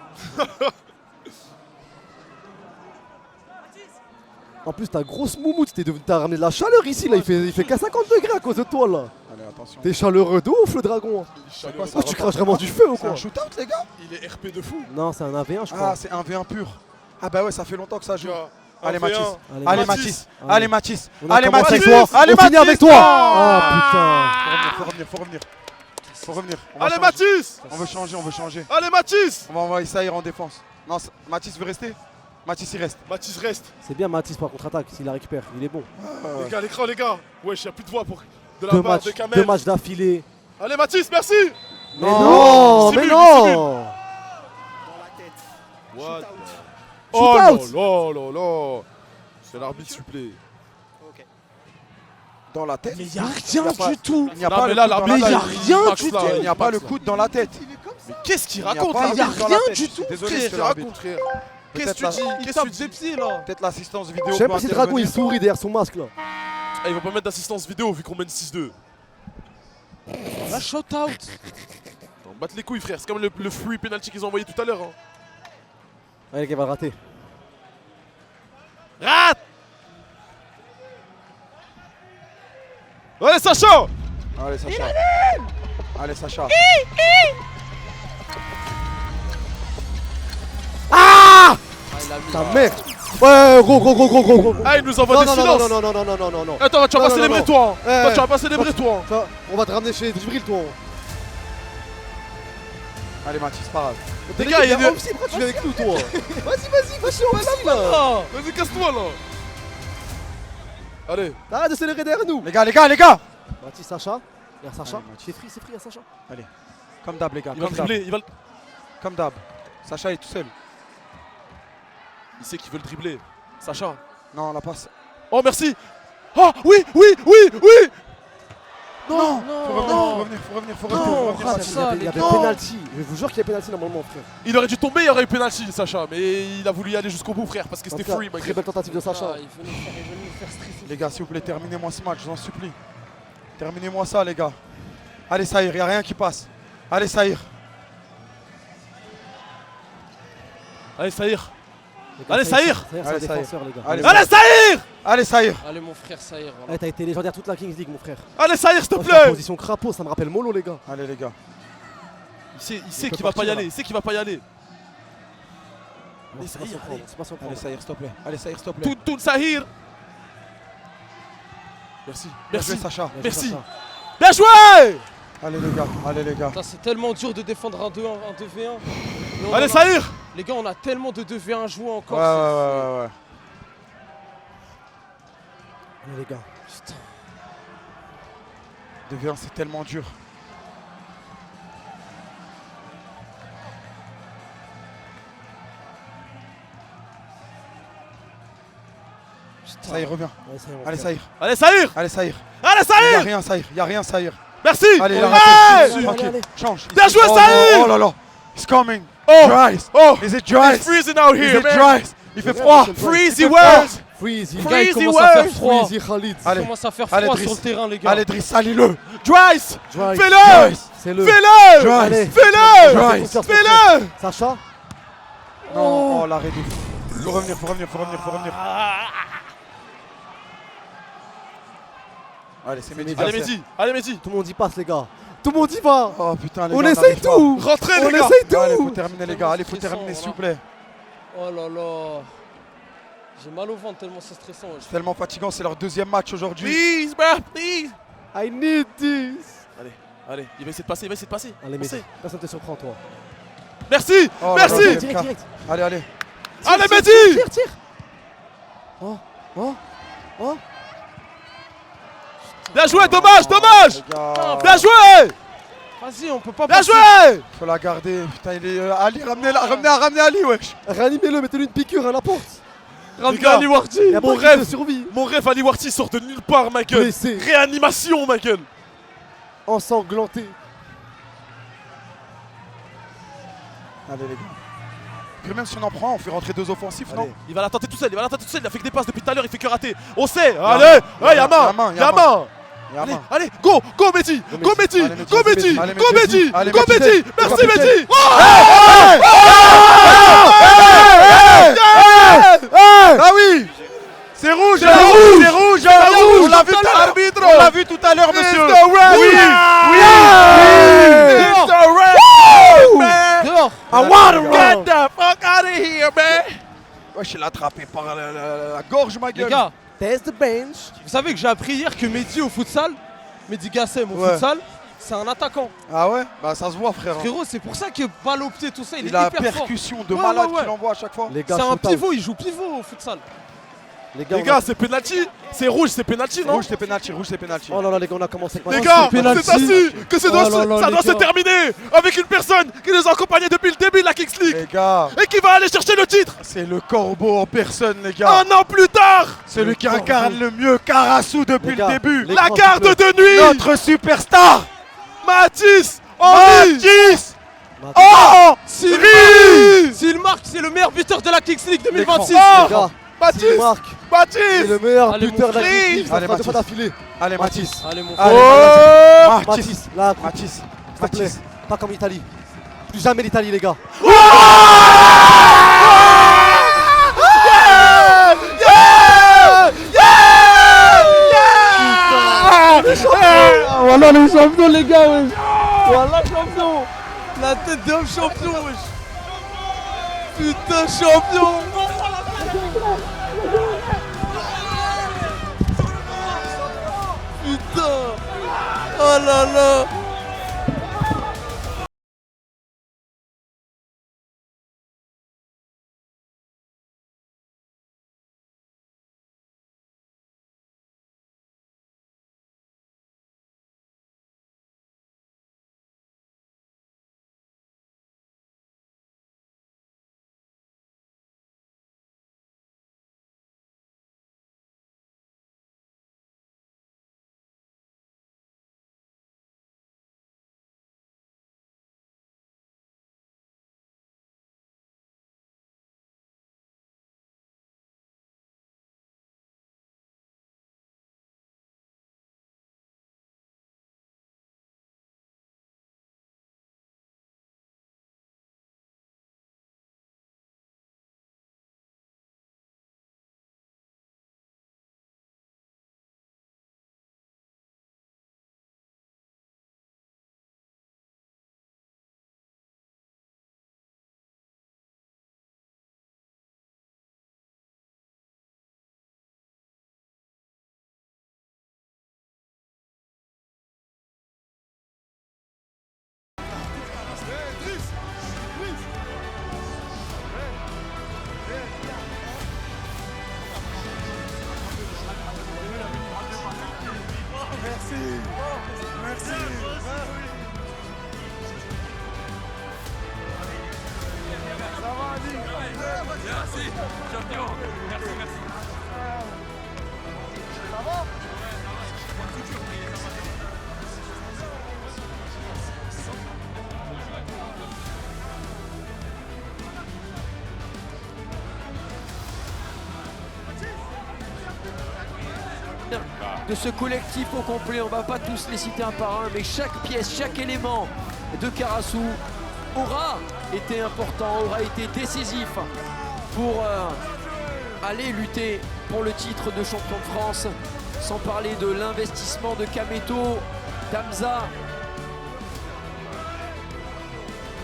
S1: En plus, ta grosse moumoute, t'as ramené de la chaleur ici, là. Il fait qu'à 50 degrés à cause de toi, là.
S4: Allez, attention.
S1: T'es chaleureux de ouf, le dragon. Oh, tu craches vraiment du feu ou
S4: C'est
S1: quoi?
S4: un shootout, les gars?
S3: Il est RP de fou.
S1: Non, c'est un 1v1, je
S4: Ah,
S1: crois.
S4: c'est un V1 pur. Ah, bah ouais, ça fait longtemps que ça joue. Allez,
S3: Un
S4: Mathis.
S3: V1.
S4: Allez,
S3: Mathis.
S4: Mathis.
S1: Allez.
S4: Allez, Mathis.
S1: On a
S4: Allez,
S1: commencé
S4: Mathis.
S1: avec toi.
S4: Allez,
S1: On finit
S4: Mathis.
S1: avec toi.
S4: Ah,
S1: Ah,
S4: Faut revenir. On va
S3: Allez,
S4: changer.
S3: Mathis.
S4: On veut changer.
S3: Allez, Mathis.
S4: On va envoyer Saïr en défense. Non, Mathis veut rester? Mathis, il reste.
S3: Mathis reste.
S1: C'est bien Mathis par contre-attaque, s'il la récupère, il est bon.
S3: Les gars, l'écran, les gars. Wesh, y'a plus de voix pour. De la
S1: Deux
S3: part de
S1: matchs
S3: Kamel.
S1: d'affilée.
S3: Allez, Mathis, merci.
S1: Mais non, mais
S3: Simule,
S1: non.
S3: What?
S1: Shoot-out.
S3: Oh là là. C'est l'arbitre supplé.
S4: Dans la tête.
S2: Mais il y a rien
S4: pas-
S2: du tout.
S4: Il n'y a
S3: Non,
S4: pas
S3: mais
S4: le
S3: là,
S4: coude dans
S3: l'arbitre,
S4: la
S2: Mais il y a
S4: tête.
S2: rien
S3: Max,
S2: du
S3: là,
S2: tout.
S4: Il n'y a pas le coude dans la tête.
S3: Mais qu'est-ce qu'il
S4: Il n'y a
S3: raconte,
S4: pas
S3: là?
S4: le
S2: Il y a
S4: coude dans la
S2: rien
S4: tête.
S2: du
S4: Je suis
S2: tout,
S4: désolé,
S3: Qu'est-ce
S4: c'est
S3: qu'il
S4: l'arbitre.
S3: raconte, frère? Qu'est-ce
S4: Peut-être
S3: que tu
S4: la-
S3: dis?
S2: Il
S3: Qu'est-ce
S2: tape
S3: que tu
S2: des
S3: dis?
S2: pieds là.
S4: Peut-être l'assistance vidéo.
S1: Je sais
S4: peut
S1: pas si Dragon il
S4: intervenir.
S1: sourit derrière son masque là.
S3: Ah, il va pas mettre d'assistance vidéo vu qu'on mène 6-2.
S2: La shoot-out.
S3: Battre les couilles, frère. C'est comme le free penalty qu'ils ont envoyé tout à l'heure. Hein.
S1: Allez, les gars, il va le rater.
S3: Rate. Allez, Sacha.
S4: Allez, Sacha. Allez, Sacha.
S1: Ah,
S2: il a mis
S1: ta mère. Ouais, gros.
S3: Ah, il nous envoie
S1: Non,
S3: des
S1: non,
S3: silences.
S1: non.
S3: Attends, tu vas
S1: Non,
S3: pas
S1: non,
S3: célébrer
S1: non.
S3: toi. Hein. Toi,
S1: Eh,
S3: tu vas pas célébrer toi. Hein.
S1: Ça, on va te ramener chez Djibril, toi.
S4: Allez, Mathis, pas grave.
S3: Les gars, il y a des-
S1: aussi, pourquoi tu viens avec nous, toi? Vas-y, aussi, là.
S2: Oh.
S3: Vas-y, casse-toi là. Allez.
S1: Arrête de célébrer derrière nous.
S4: Les gars.
S1: Mathis, Sacha. Il y a Sacha.
S4: Allez, Mathis.
S1: C'est free, il y a Sacha.
S4: Comme d'hab, les gars.
S3: Il va
S4: Comme d'hab.
S3: dribbler. Il va.
S4: Comme d'hab. Sacha est tout seul.
S3: Il sait qu'il veut le dribbler. Sacha.
S4: Non, la passe.
S3: Oh, merci. Oh, oui.
S4: Non,
S2: non.
S4: faut revenir, faut revenir.
S2: Non,
S1: Il y avait
S2: Non.
S1: penalty. Je vous jure qu'il y a penalty normalement, frère.
S3: Il aurait dû tomber, il y aurait eu penalty, Sacha. Mais il a voulu y aller jusqu'au bout, frère, parce que c'était free, ma
S1: Très
S3: gueule.
S1: belle tentative de Sacha.
S2: Ah, il veut nous faire stresser.
S4: Les gars, s'il vous plaît, terminez-moi ce match, je vous en supplie. Terminez-moi ça, les gars. Allez, Saïr, il n'y a rien qui passe. Allez, Saïr.
S3: Allez, Saïr.
S1: Les gars,
S3: Allez, Saïr.
S1: c'est un
S4: Allez,
S1: défenseur, les gars.
S4: Allez,
S3: Allez, Saïr.
S4: Allez, Saïr.
S2: Allez, mon frère Saïr. Voilà.
S1: T'as été légendaire toute la Kings League, mon frère.
S3: Allez, Saïr, s'il te
S1: Moi, je suis en
S3: plaît.
S1: position crapaud, ça me rappelle Molo, les gars.
S4: Allez, les gars.
S3: Il sait
S1: peut
S3: qu'il va pas y
S1: partir,
S3: aller,
S1: là.
S3: il sait qu'il va pas y aller.
S1: C'est pas
S3: Saïr,
S1: surprendre, c'est pas surprendre.
S4: Allez, Saïr, s'il te plaît. Allez, Saïr, s'il te plaît.
S3: Tout Sahir. Merci,
S4: Bien joué,
S3: merci,
S4: Sacha.
S1: Bien joué,
S3: merci.
S1: Sacha.
S3: Bien joué.
S4: Allez, les gars. Allez, les gars.
S2: Putain, c'est tellement dur de défendre un 2-1, un 2v1. Mais on
S3: Allez,
S2: en a-
S3: Sahir.
S2: Les gars, on a tellement de 2v1 à jouer encore.
S4: Ouais,
S2: c'est-
S4: ouais, ouais.
S1: Allez, les gars.
S2: Putain.
S4: 2v1, c'est tellement dur. Saïr, reviens.
S1: Allez, ça y est, mon
S4: Allez,
S1: frère.
S4: Saïr.
S3: Allez, Sahir.
S4: Allez, Saïr.
S3: Allez,
S4: Y'a
S3: Sahir.
S4: rien, Saïr. Y'a rien, Saïr.
S3: Merci.
S4: Allez, la
S3: Ouais.
S4: raté. Tranquille. Change.
S3: Bien joué,
S4: Oh,
S3: Saïr.
S4: oh là là. It's coming.
S3: Oh.
S4: Dries.
S3: Oh.
S4: Is it dry?
S3: It's freezing out
S4: Is
S3: here,
S4: it
S3: man.
S4: dry? Il fait
S1: Ouais,
S4: froid.
S1: c'est le
S3: Freezy
S4: Il fait
S3: world.
S1: Freezy.
S2: Les gars, il
S3: Freezy
S2: commence à faire
S3: world.
S2: froid.
S1: Freezy Khalid.
S2: Il
S4: Allez.
S2: commence à faire
S4: Allez,
S2: froid
S4: Driss.
S2: sur le terrain, les gars.
S4: Allez, Driss, salis-le.
S3: Dries.
S1: Dry.
S3: Fais-le.
S1: C'est le.
S3: Fais-le.
S1: Allez.
S3: Fais-le.
S4: Dries.
S3: Fais-le.
S1: Sacha.
S4: Non, oh, l'arrêt de fou. Faut revenir, faut revenir, faut revenir, faut revenir. Allez, c'est Mehdi.
S3: Allez, Mehdi. Allez, Mehdi.
S1: Tout le monde y passe, les gars. Tout le monde y va.
S4: Oh putain, les
S1: On
S4: gars,
S1: essaye
S4: n'arrive pas.
S1: tout.
S3: Rentrez,
S1: On
S3: les gars.
S1: essaye tout.
S4: Allez, faut terminer, les gars. Allez, faut
S2: Stressant,
S4: terminer, s'il vous
S2: voilà.
S4: plaît.
S2: Oh là là. J'ai mal au ventre tellement c'est stressant.
S4: C'est tellement fatigant, c'est leur deuxième match aujourd'hui.
S3: Please, bro. Please.
S1: I need this.
S3: Allez, il va essayer de passer, il va essayer de passer.
S1: Allez,
S3: On
S1: mais
S3: sait.
S1: personne te surprend, toi.
S3: Merci.
S4: Oh là là,
S3: Merci.
S4: direct,
S1: Direct, direct.
S4: Allez, allez.
S3: Allez,
S1: Tire,
S3: Mehdi.
S1: tire, tire. Oh, oh, oh.
S3: Bien joué, dommage, dommage.
S4: Les gars,
S3: Bien joué.
S2: Vas-y, on peut pas
S3: Bien
S2: passer.
S3: joué.
S4: faut la garder. Putain, il est. Ali, ramenez Ali, wesh.
S1: Réanimez-le, mettez-lui une piqûre à la porte.
S3: Les gars,
S1: Il y a
S3: mon
S1: pas de
S3: rêve.
S1: de survie.
S3: Mon rêve Ali Warty sort de nulle part, ma gueule.
S1: Blessé,
S3: Réanimation, ma gueule.
S1: ensanglanté.
S4: Allez, les gars. Puis même si on en prend, on fait rentrer deux offensifs, non?
S1: Allez.
S3: Il va la tenter tout seul, il a fait que des passes depuis tout à l'heure, il fait que rater. On sait, allez, ouais, y'a main,
S4: y a
S3: main.
S4: Il y a
S3: Allez,
S4: main.
S3: allez, go Mehdi, go Mehdi,
S4: Allez, Mehdi,
S3: go Mehdi,
S4: allez,
S3: go
S4: Mehdi,
S3: Mehdi,
S4: allez,
S3: go
S4: Mehdi,
S3: Mehdi.
S4: Mehdi,
S3: Merci
S4: Mehdi.
S3: Mehdi.
S4: Ah oui! C'est rouge!
S3: C'est rouge.
S4: C'est rouge!
S3: rouge.
S4: On l'a vu
S3: Tout
S4: tout
S3: à
S4: à
S3: l'heure.
S4: l'heure! On l'a vu tout à l'heure, monsieur!
S3: It's the red.
S4: Oui!
S3: It's the red, man.
S2: Dehors.
S4: I want
S3: Get the fuck out of here, man.
S4: Wesh, il l'a attrapé par la gorge, ma
S2: Les
S4: gueule!
S2: gars,
S1: Test the bench.
S2: vous savez que j'ai appris hier que Mehdi au futsal, Mehdi Gassem au
S4: Ouais.
S2: futsal, c'est un attaquant.
S4: Ah ouais? Bah ça se voit, frère.
S2: Frérot, c'est pour ça que balle au pied, tout ça, il
S4: Il
S2: est
S4: a la
S2: hyper fort.
S4: percussion de
S2: Ouais,
S4: malade
S2: ouais, ouais.
S4: qu'il envoie à chaque fois.
S1: Les gars,
S2: C'est un
S1: shoot out.
S2: pivot, il joue pivot au futsal.
S1: Les gars,
S3: Les
S1: on
S3: gars,
S1: a-
S3: c'est penalty. C'est rouge, c'est penalty, non?
S4: Rouge, c'est penalty, rouge, c'est penalty.
S1: Oh là là, les gars, on a commencé avec
S3: Les
S1: ma-
S3: gars,
S2: c'est penalty.
S3: c'est ainsi que ça
S2: Oh là là,
S3: doit
S2: les
S3: se
S2: gars.
S3: terminer avec une personne qui nous a accompagnés depuis le début de la Kings League
S4: Les gars,
S3: et qui va aller chercher le titre
S4: c'est le corbeau en personne, les gars.
S3: un an plus tard.
S4: Celui qui incarne le mieux Karasu depuis
S1: Les gars,
S4: le début.
S1: les
S3: La
S1: grands
S3: garde
S1: couplets.
S3: de nuit.
S4: Notre superstar,
S3: Mathis Henry
S4: Mathis.
S3: Oh
S2: S'il
S3: Ri
S2: S'il marque, c'est le meilleur buteur de la Kings League 2026.
S3: Oh
S1: Les gars,
S3: Mathis
S1: s'il marque, c'est
S3: Mathis
S1: le meilleur
S2: Allez,
S1: buteur
S2: mon
S1: de la
S2: frère.
S1: Kings League. Ça
S4: Allez,
S1: fera deux fois
S4: Mathis.
S1: d'affilée.
S4: Allez, Mathis.
S2: Allez, mon
S4: Allez,
S3: Oh
S4: Mathis.
S1: Mathis, là,
S4: Mathis.
S1: s'il te plaît.
S4: Mathis.
S1: Pas comme l'Italie. Plus jamais l'Italie, les gars.
S2: Ah, voilà les champions, les gars, wesh. Voilà champion. La tête d'homme champion, wesh. Putain, champion. Putain. Oh là là.
S4: Merci.
S11: Merci, champion. Merci, merci.
S1: Ça va?
S12: De ce collectif au complet, on va pas tous les citer un par un, mais chaque pièce, chaque élément de Karasu aura été important, aura été décisif pour aller lutter pour le titre de champion de France, sans parler de l'investissement de Kameto, d'Hamza,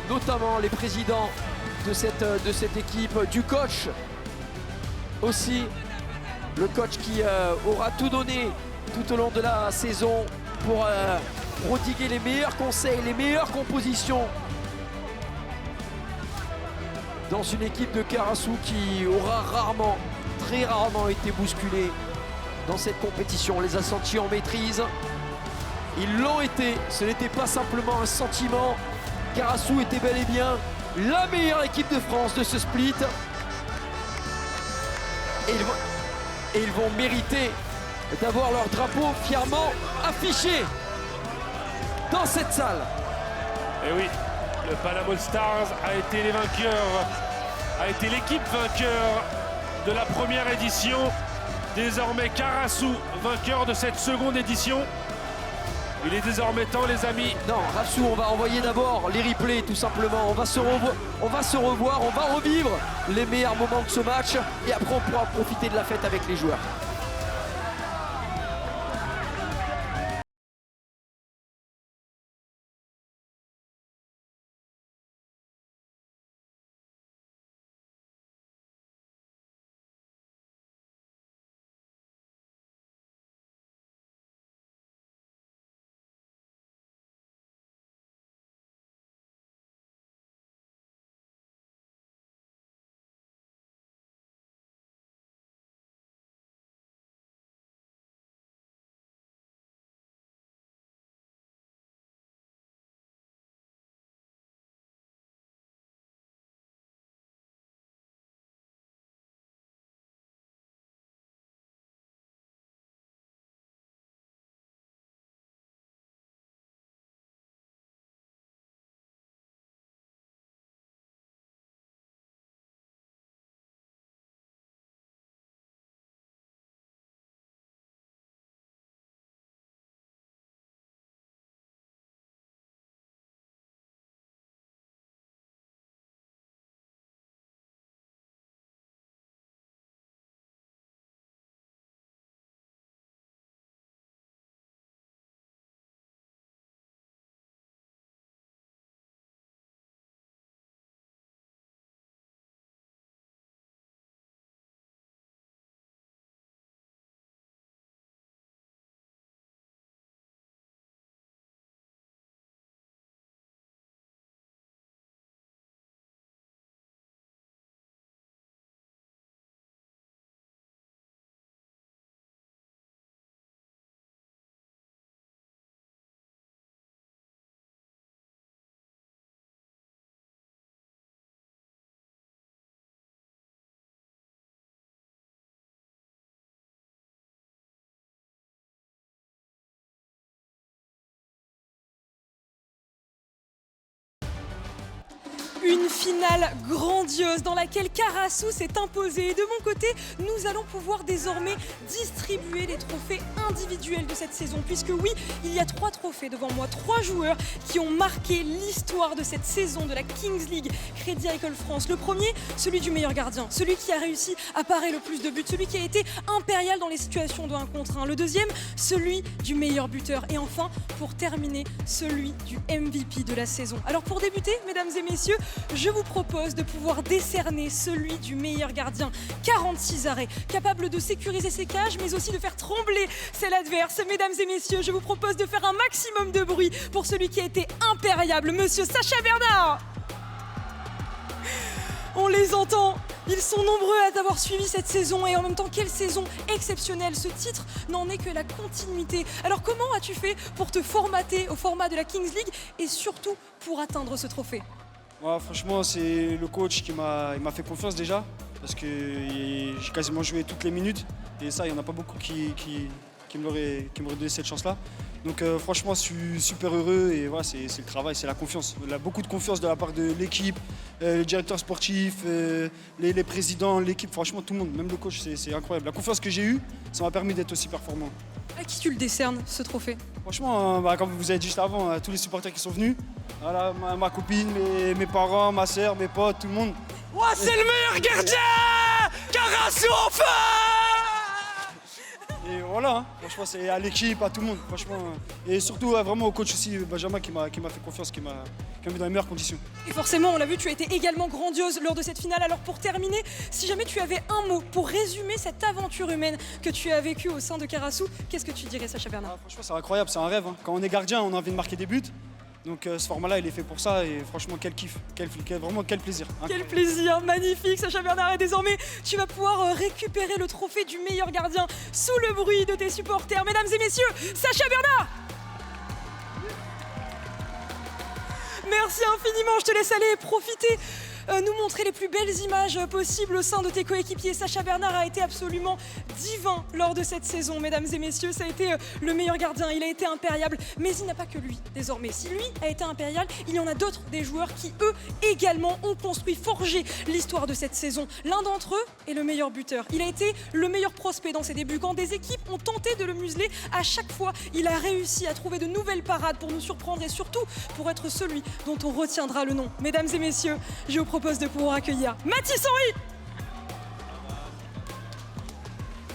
S12: notamment les présidents de cette équipe, du coach aussi, le coach qui aura tout donné tout au long de la saison pour prodiguer les meilleurs conseils, les meilleures compositions dans une équipe de Karasu qui aura rarement, très rarement été bousculée dans cette compétition. On les a sentis en maîtrise, ils l'ont été, ce n'était pas simplement un sentiment. Karasu était bel et bien la meilleure équipe de France de ce split. Et ils vont mériter d'avoir leur drapeau fièrement affiché dans cette salle.
S11: Et oui, le Panama All Stars a été les vainqueurs, a été l'équipe vainqueur de la première édition. Désormais Karasu vainqueur de cette seconde édition. Il est désormais temps, les amis.
S12: Non, Rapsou, on va envoyer d'abord les replays tout simplement. On va se revoir, on va revivre les meilleurs moments de ce match et après on pourra profiter de la fête avec les joueurs.
S10: Une finale grandiose dans laquelle Karasu s'est imposé. Et de mon côté, nous allons pouvoir désormais distribuer les trophées individuels de cette saison. Puisque oui, il y a 3 trophées devant moi, 3 joueurs qui ont marqué l'histoire de cette saison de la Kings League Crédit Agricole France. Le premier, celui du meilleur gardien, celui qui a réussi à parer le plus de buts, celui qui a été impérial dans les situations de 1 contre 1. Le deuxième, celui du meilleur buteur. Et enfin, pour terminer, celui du MVP de la saison. Alors pour débuter, mesdames et messieurs, je vous propose de pouvoir décerner celui du meilleur gardien. 46 arrêts, capable de sécuriser ses cages, mais aussi de faire trembler celle adverse. Mesdames et messieurs, je vous propose de faire un maximum de bruit pour celui qui a été impériable, monsieur Sacha Bernard. On les entend, ils sont nombreux à t'avoir suivi cette saison et en même temps quelle saison exceptionnelle. Ce titre n'en est que la continuité. Alors comment as-tu fait pour te formater au format de la Kings League et surtout pour atteindre ce trophée?
S8: Ouais, franchement, c'est le coach qui m'a fait confiance déjà parce que j'ai quasiment joué toutes les minutes et ça, il n'y en a pas beaucoup qui m'auraient donné cette chance-là. Donc franchement, je suis super heureux et voilà, c'est le travail, c'est la confiance. Il y a beaucoup de confiance de la part de l'équipe, le directeur sportif, les présidents, l'équipe, franchement tout le monde, même le coach, c'est incroyable. La confiance que j'ai eue, ça m'a permis d'être aussi performant.
S10: À qui tu le décernes, ce trophée?
S8: Franchement, comme vous avez dit juste avant, tous les supporters qui sont venus, voilà, ma copine, mes parents, ma soeur, mes potes, tout le monde.
S2: Ouais, c'est le meilleur gardien! Carasu enfin!
S8: Et voilà, hein. Franchement, c'est à l'équipe, à tout le monde, franchement. Et surtout, vraiment au coach aussi, Benjamin, qui m'a fait confiance, qui m'a mis dans les meilleures conditions.
S10: Et forcément, on l'a vu, tu as été également grandiose lors de cette finale. Alors pour terminer, si jamais tu avais un mot pour résumer cette aventure humaine que tu as vécue au sein de Carasu, qu'est-ce que tu dirais, Sacha Bernard?
S8: Franchement, c'est incroyable, c'est un rêve. Hein. Quand on est gardien, on a envie de marquer des buts. Donc ce format-là, il est fait pour ça et franchement, quel kiff, vraiment quel plaisir.
S10: Quel plaisir, magnifique Sacha Bernard. Et désormais, tu vas pouvoir récupérer le trophée du meilleur gardien sous le bruit de tes supporters. Mesdames et messieurs, Sacha Bernard! Merci infiniment, je te laisse aller profiter, nous montrer les plus belles images possibles au sein de tes coéquipiers. Sacha Bernard a été absolument divin lors de cette saison, mesdames et messieurs. Ça a été le meilleur gardien, il a été impériable, mais il n'y a pas que lui désormais. Si lui a été impérial, il y en a d'autres, des joueurs qui eux également ont construit, forgé l'histoire de cette saison. L'un d'entre eux est le meilleur buteur. Il a été le meilleur prospect dans ses débuts. Quand des équipes ont tenté de le museler, à chaque fois, il a réussi à trouver de nouvelles parades pour nous surprendre et surtout pour être celui dont on retiendra le nom. Mesdames et messieurs, je vous propose de pouvoir accueillir Mathis Henry.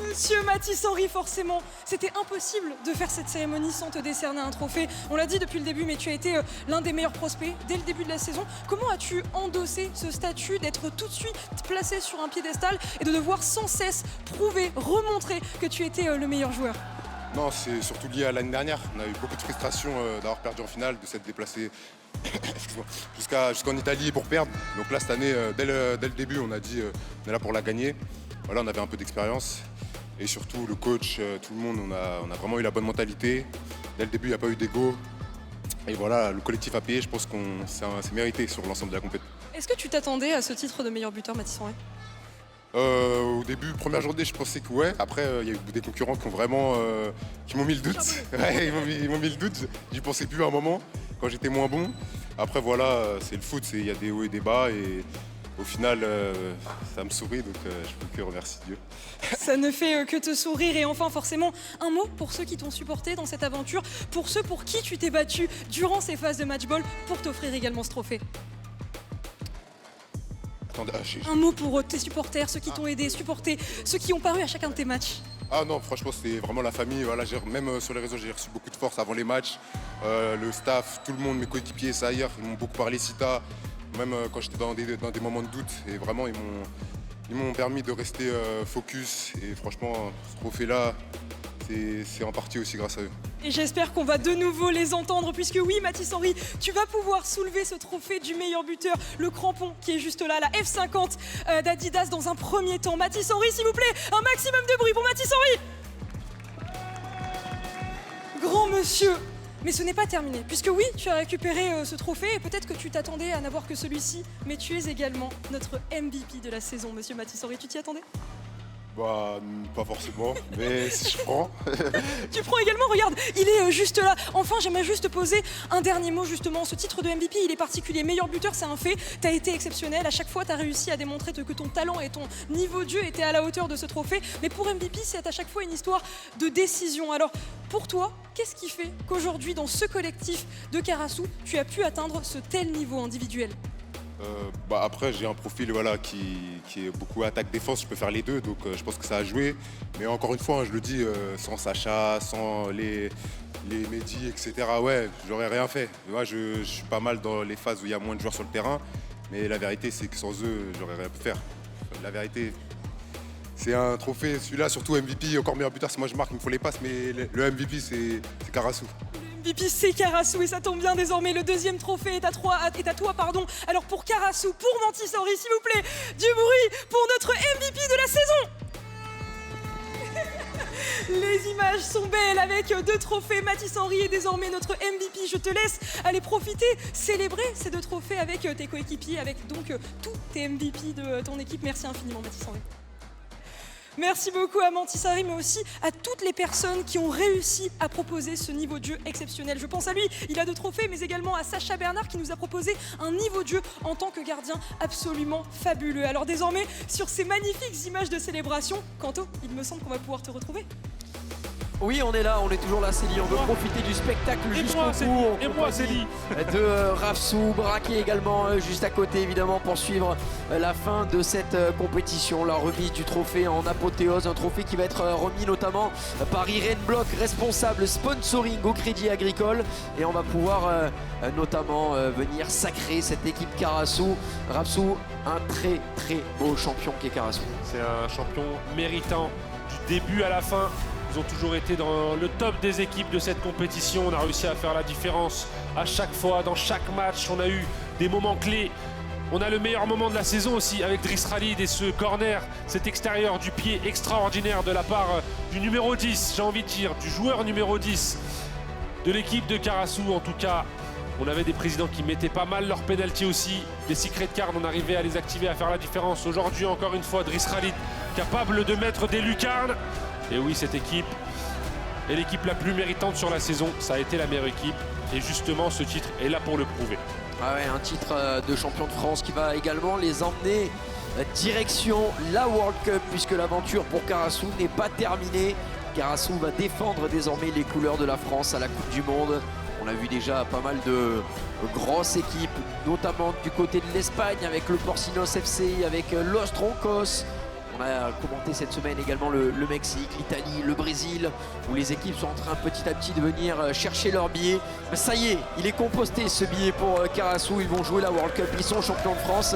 S10: Monsieur Mathis Henry, forcément, c'était impossible de faire cette cérémonie sans te décerner un trophée. On l'a dit depuis le début, mais tu as été l'un des meilleurs prospects dès le début de la saison. Comment as-tu endossé ce statut d'être tout de suite placé sur un piédestal et de devoir sans cesse prouver, remontrer que tu étais le meilleur joueur?
S13: Non, c'est surtout lié à l'année dernière. On a eu beaucoup de frustration d'avoir perdu en finale, de s'être déplacé jusqu'en Italie pour perdre. Donc là, cette année, dès le début, on a dit on est là pour la gagner. Voilà, on avait un peu d'expérience. Et surtout, le coach, tout le monde, on a vraiment eu la bonne mentalité. Dès le début, il n'y a pas eu d'ego. Et voilà, le collectif a payé. Je pense qu'on c'est mérité sur l'ensemble de la compétition.
S10: Est-ce que tu t'attendais à ce titre de meilleur buteur, Mathis Henry?
S13: Au début, première journée, je pensais que ouais. Après, il y a eu des concurrents qui ont vraiment qui m'ont mis le doute. Ouais, ils m'ont mis le doute. J'y pensais plus à un moment, quand j'étais moins bon. Après, voilà, c'est le foot, il y a des hauts et des bas. Et au final, ça me sourit, donc je peux que remercier Dieu.
S10: Ça ne fait que te sourire. Et enfin, forcément, un mot pour ceux qui t'ont supporté dans cette aventure, pour ceux pour qui tu t'es battu durant ces phases de match-ball, pour t'offrir également ce trophée. Un mot pour tes supporters, ceux qui t'ont aidé, supporté, ceux qui ont paru à chacun de tes matchs.
S13: Ah non, franchement, c'est vraiment la famille. Voilà, même sur les réseaux, j'ai reçu beaucoup de force avant les matchs. Le staff, tout le monde, mes coéquipiers, ça ailleurs, ils m'ont beaucoup parlé Sita, même quand j'étais dans des moments de doute. Et vraiment, ils m'ont permis de rester focus. Et franchement, ce trophée-là, c'est en partie aussi grâce à eux.
S10: Et j'espère qu'on va de nouveau les entendre, puisque oui, Mathis Henry, tu vas pouvoir soulever ce trophée du meilleur buteur, le crampon qui est juste là, la F50 d'Adidas dans un premier temps. Mathis Henry, s'il vous plaît, un maximum de bruit pour Mathis Henry. Grand monsieur. Mais ce n'est pas terminé, puisque oui, tu as récupéré ce trophée et peut-être que tu t'attendais à n'avoir que celui-ci, mais tu es également notre MVP de la saison, monsieur Mathis Henry. Tu t'y attendais?
S13: Bah, pas forcément, mais si je prends.
S10: Tu prends également, regarde, il est juste là. Enfin, j'aimerais juste te poser un dernier mot justement. Ce titre de MVP, il est particulier. Meilleur buteur, c'est un fait. Tu as été exceptionnel. À chaque fois, tu as réussi à démontrer que ton talent et ton niveau de jeu étaient à la hauteur de ce trophée. Mais pour MVP, c'est à chaque fois une histoire de décision. Alors, pour toi, qu'est-ce qui fait qu'aujourd'hui, dans ce collectif de Carasu, tu as pu atteindre ce tel niveau individuel?
S13: Bah après j'ai un profil voilà, qui est beaucoup attaque-défense, je peux faire les deux, donc je pense que ça a joué. Mais encore une fois, hein, je le dis, sans Sacha, sans les Mehdi, etc., ouais, j'aurais rien fait. Moi, je suis pas mal dans les phases où il y a moins de joueurs sur le terrain, mais la vérité c'est que sans eux, j'aurais rien pu faire. La vérité, c'est un trophée, celui-là, surtout MVP, encore meilleur buteur, si moi je marque, il me faut les passes, mais le MVP c'est Carasu.
S10: MVP, c'est Carasu et ça tombe bien désormais. Le deuxième trophée est à toi. Alors pour Carasu, pour Mantis Henry, s'il vous plaît, du bruit pour notre MVP de la saison. Les images sont belles avec 2 trophées. Mathis Henry est désormais notre MVP. Je te laisse aller profiter, célébrer ces 2 trophées avec tes coéquipiers, avec donc tous tes MVP de ton équipe. Merci infiniment Mathis Henry. Merci beaucoup à Mantis Henry, mais aussi à toutes les personnes qui ont réussi à proposer ce niveau de jeu exceptionnel. Je pense à lui, il a 2 trophées, mais également à Sacha Bernard qui nous a proposé un niveau de jeu en tant que gardien absolument fabuleux. Alors désormais, sur ces magnifiques images de célébration, Kanto, il me semble qu'on va pouvoir te retrouver.
S12: Oui, on est là, on est toujours là, Célie. On veut profiter du spectacle jusqu'au bout.
S11: Et moi, Célie.
S12: De Rafsou, Braquet également, juste à côté, évidemment, pour suivre la fin de cette compétition. La remise du trophée en apothéose. Un trophée qui va être remis notamment par Irène Bloch, responsable sponsoring au Crédit Agricole. Et on va pouvoir notamment venir sacrer cette équipe Carasu. Rafsou, un très très beau champion qui est Carasu.
S11: C'est un champion méritant du début à la fin. Ils ont toujours été dans le top des équipes de cette compétition. On a réussi à faire la différence à chaque fois, dans chaque match. On a eu des moments clés. On a le meilleur moment de la saison aussi avec Driss Khalid et ce corner, cet extérieur du pied extraordinaire de la part du numéro 10, j'ai envie de dire, du joueur numéro 10 de l'équipe de Carasu. En tout cas, on avait des présidents qui mettaient pas mal leurs pénalty aussi. Des secret cards, on arrivait à les activer, à faire la différence. Aujourd'hui, encore une fois, Driss Khalid capable de mettre des lucarnes. Et oui, cette équipe est l'équipe la plus méritante sur la saison. Ça a été la meilleure équipe. Et justement, ce titre est là pour le prouver.
S12: Ah ouais, un titre de champion de France qui va également les emmener direction la World Cup, puisque l'aventure pour Carasu n'est pas terminée. Carasu va défendre désormais les couleurs de la France à la Coupe du Monde. On a vu déjà pas mal de grosses équipes, notamment du côté de l'Espagne avec le Porcinos FC, avec Los Troncos. On a commenté cette semaine également le Mexique, l'Italie, le Brésil, où les équipes sont en train petit à petit de venir chercher leur billet. Ça y est, il est composté ce billet pour Carasu. Ils vont jouer la World Cup, ils sont champions de France.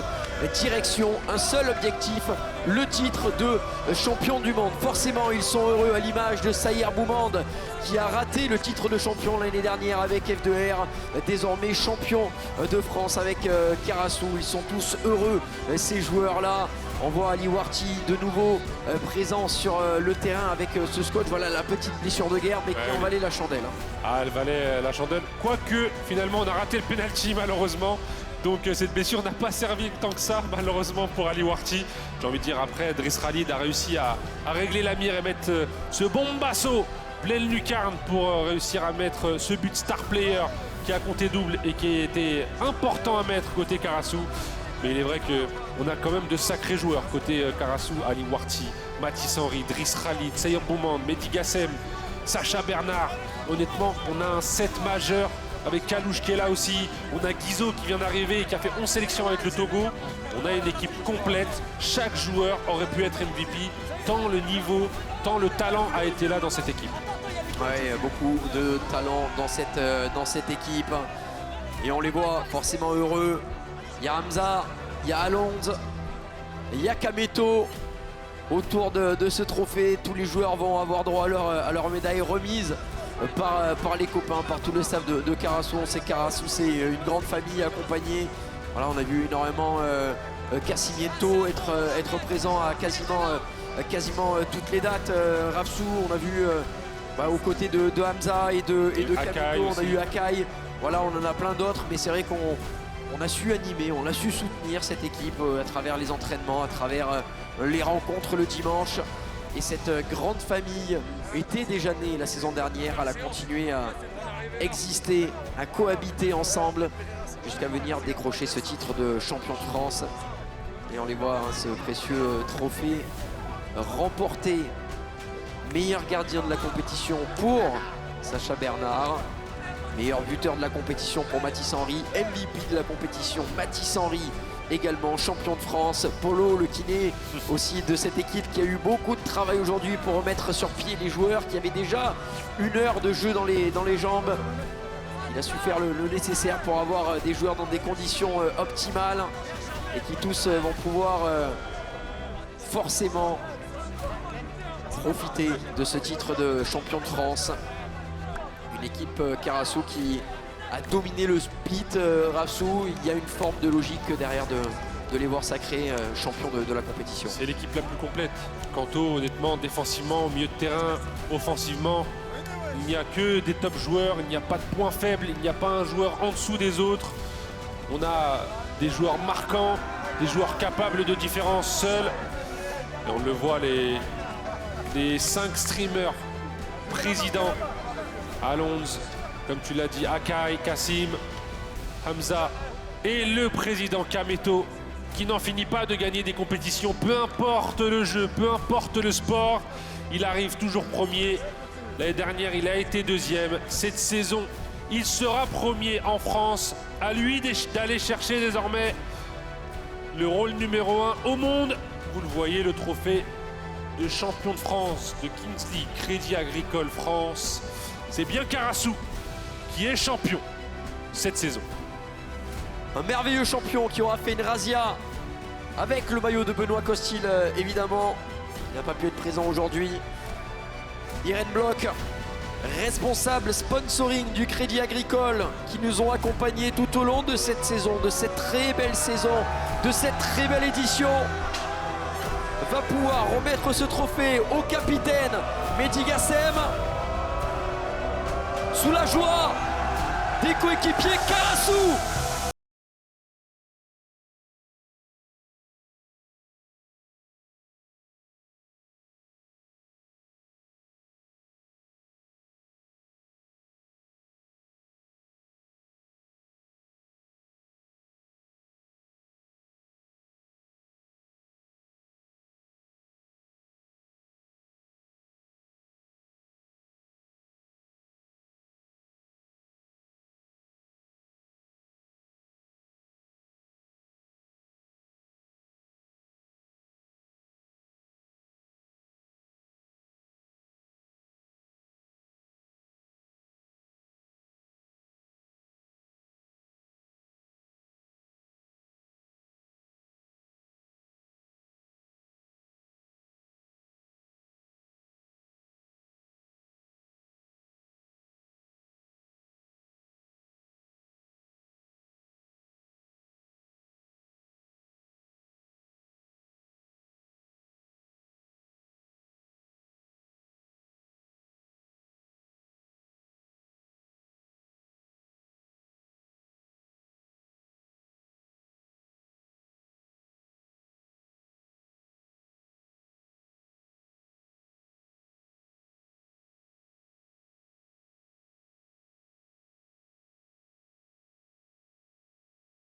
S12: Direction, un seul objectif, le titre de champion du monde. Forcément, ils sont heureux à l'image de Saïr Boumande qui a raté le titre de champion l'année dernière avec F2R. Désormais champion de France avec Carasu. Ils sont tous heureux, ces joueurs-là. On voit Ali Warti de nouveau présent sur le terrain avec ce scotch. Voilà la petite blessure de guerre, mais qui en valait la chandelle.
S11: Ah, elle valait la chandelle. Quoique, finalement, on a raté le penalty, malheureusement. Donc, cette blessure n'a pas servi tant que ça, malheureusement, pour Ali Warti. J'ai envie de dire, après, Driss Khalid a réussi à régler la mire et mettre ce bombasso pleine lucarne pour réussir à mettre ce but star player qui a compté double et qui était important à mettre côté Carasu. Mais il est vrai qu'on a quand même de sacrés joueurs côté Carasu, Ali Warti, Mathis Henry, Driss Khalid, Saïr Boumande, Mehdi Gassem, Sacha Bernard. Honnêtement, on a un set majeur avec Kalouche qui est là aussi. On a Guizot qui vient d'arriver et qui a fait 11 sélections avec le Togo. On a une équipe complète. Chaque joueur aurait pu être MVP, tant le niveau, tant le talent a été là dans cette équipe.
S12: Ouais, beaucoup de talent dans cette équipe. Et on les voit forcément heureux. Il y a Hamza, il y a Alonze, il y a Kameto. Autour de ce trophée, tous les joueurs vont avoir droit à leur médaille remise par les copains, par tout le staff de Carasu. On sait que Carasu, c'est une grande famille accompagnée. Voilà, on a vu énormément Cassimiento être présent à quasiment toutes les dates. Rafsou, on a vu aux côtés de Hamza et de Kameto, on a eu Akai. Voilà, on en a plein d'autres, mais c'est vrai qu'on a su animer, on a su soutenir cette équipe à travers les entraînements, à travers les rencontres le dimanche. Et cette grande famille était déjà née la saison dernière, elle a continué à exister, à cohabiter ensemble jusqu'à venir décrocher ce titre de champion de France. Et on les voit, ce précieux trophée remporté. Meilleur gardien de la compétition pour Sacha Bernard. Meilleur buteur de la compétition pour Mathis Henry. MVP de la compétition, Mathis Henry, également champion de France. Polo, le kiné aussi de cette équipe qui a eu beaucoup de travail aujourd'hui pour remettre sur pied les joueurs qui avaient déjà 1 heure de jeu dans les jambes. Il a su faire le nécessaire pour avoir des joueurs dans des conditions optimales et qui tous vont pouvoir forcément profiter de ce titre de champion de France. Une équipe Carasu qui a dominé le split. Rafsou, il y a une forme de logique derrière de les voir sacrés champions de la compétition.
S11: C'est l'équipe la plus complète. Kanto, honnêtement, défensivement, au milieu de terrain, offensivement, il n'y a que des top joueurs, il n'y a pas de points faibles, il n'y a pas un joueur en dessous des autres. On a des joueurs marquants, des joueurs capables de différence seuls. Et on le voit, les 5 streamers, présidents, Alonso, comme tu l'as dit, Akai, Kassim, Hamza et le président Kameto, qui n'en finit pas de gagner des compétitions, peu importe le jeu, peu importe le sport, il arrive toujours premier. L'année dernière, il a été deuxième. Cette saison, il sera premier en France. À lui d'aller chercher désormais le rôle numéro 1 au monde. Vous le voyez, le trophée de champion de France de Kings League Crédit Agricole France. C'est bien Carasu qui est champion cette saison.
S12: Un merveilleux champion qui aura fait une razzia avec le maillot de Benoît Costil, évidemment. Il n'a pas pu être présent aujourd'hui. Irène Bloch, responsable sponsoring du Crédit Agricole, qui nous ont accompagnés tout au long de cette saison, de cette très belle saison, de cette très belle édition, va pouvoir remettre ce trophée au capitaine Mehdi Gassem, sous la joie des coéquipiers Carasu.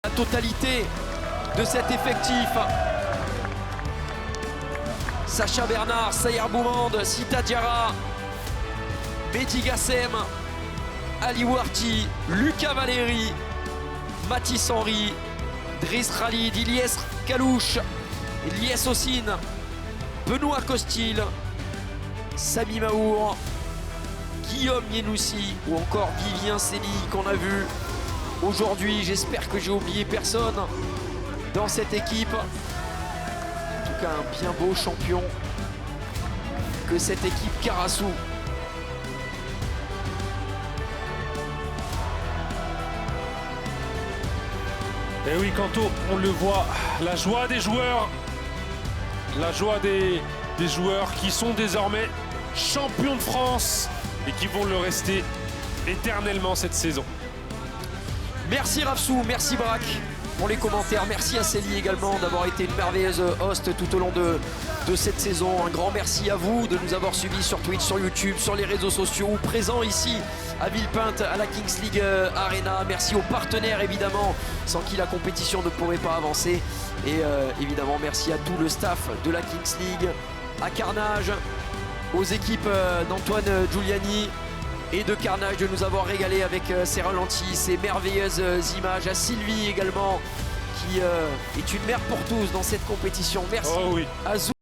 S12: La totalité de cet effectif. Sacha Bernard, Sayer Boumand, Sita Diarra, Mehdi Gassem, Ali Warti, Lucas Valéry, Mathis Henry, Driss Khalid, Ilyes Kalouche, Ilyes Ossine, Benoît Costil, Sami Maour, Guillaume Yenoussi ou encore Vivien Céli qu'on a vu aujourd'hui. J'espère que j'ai oublié personne dans cette équipe. En tout cas, un bien beau champion que cette équipe Carasu.
S11: Et oui, Kanto, on le voit, la joie des joueurs, la joie des joueurs qui sont désormais champions de France et qui vont le rester éternellement cette saison.
S12: Merci Rafsou, merci Braque pour les commentaires. Merci à Célie également d'avoir été une merveilleuse host tout au long de cette saison. Un grand merci à vous de nous avoir suivis sur Twitch, sur YouTube, sur les réseaux sociaux ou présents ici à Villepinte, à la Kings League Arena. Merci aux partenaires évidemment, sans qui la compétition ne pourrait pas avancer. Et évidemment merci à tout le staff de la Kings League, à Carnage, aux équipes d'Antoine Giuliani et de Carnage de nous avoir régalé avec ses ralentis, ses merveilleuses images, à Sylvie également qui est une mère pour tous dans cette compétition. Merci à Zou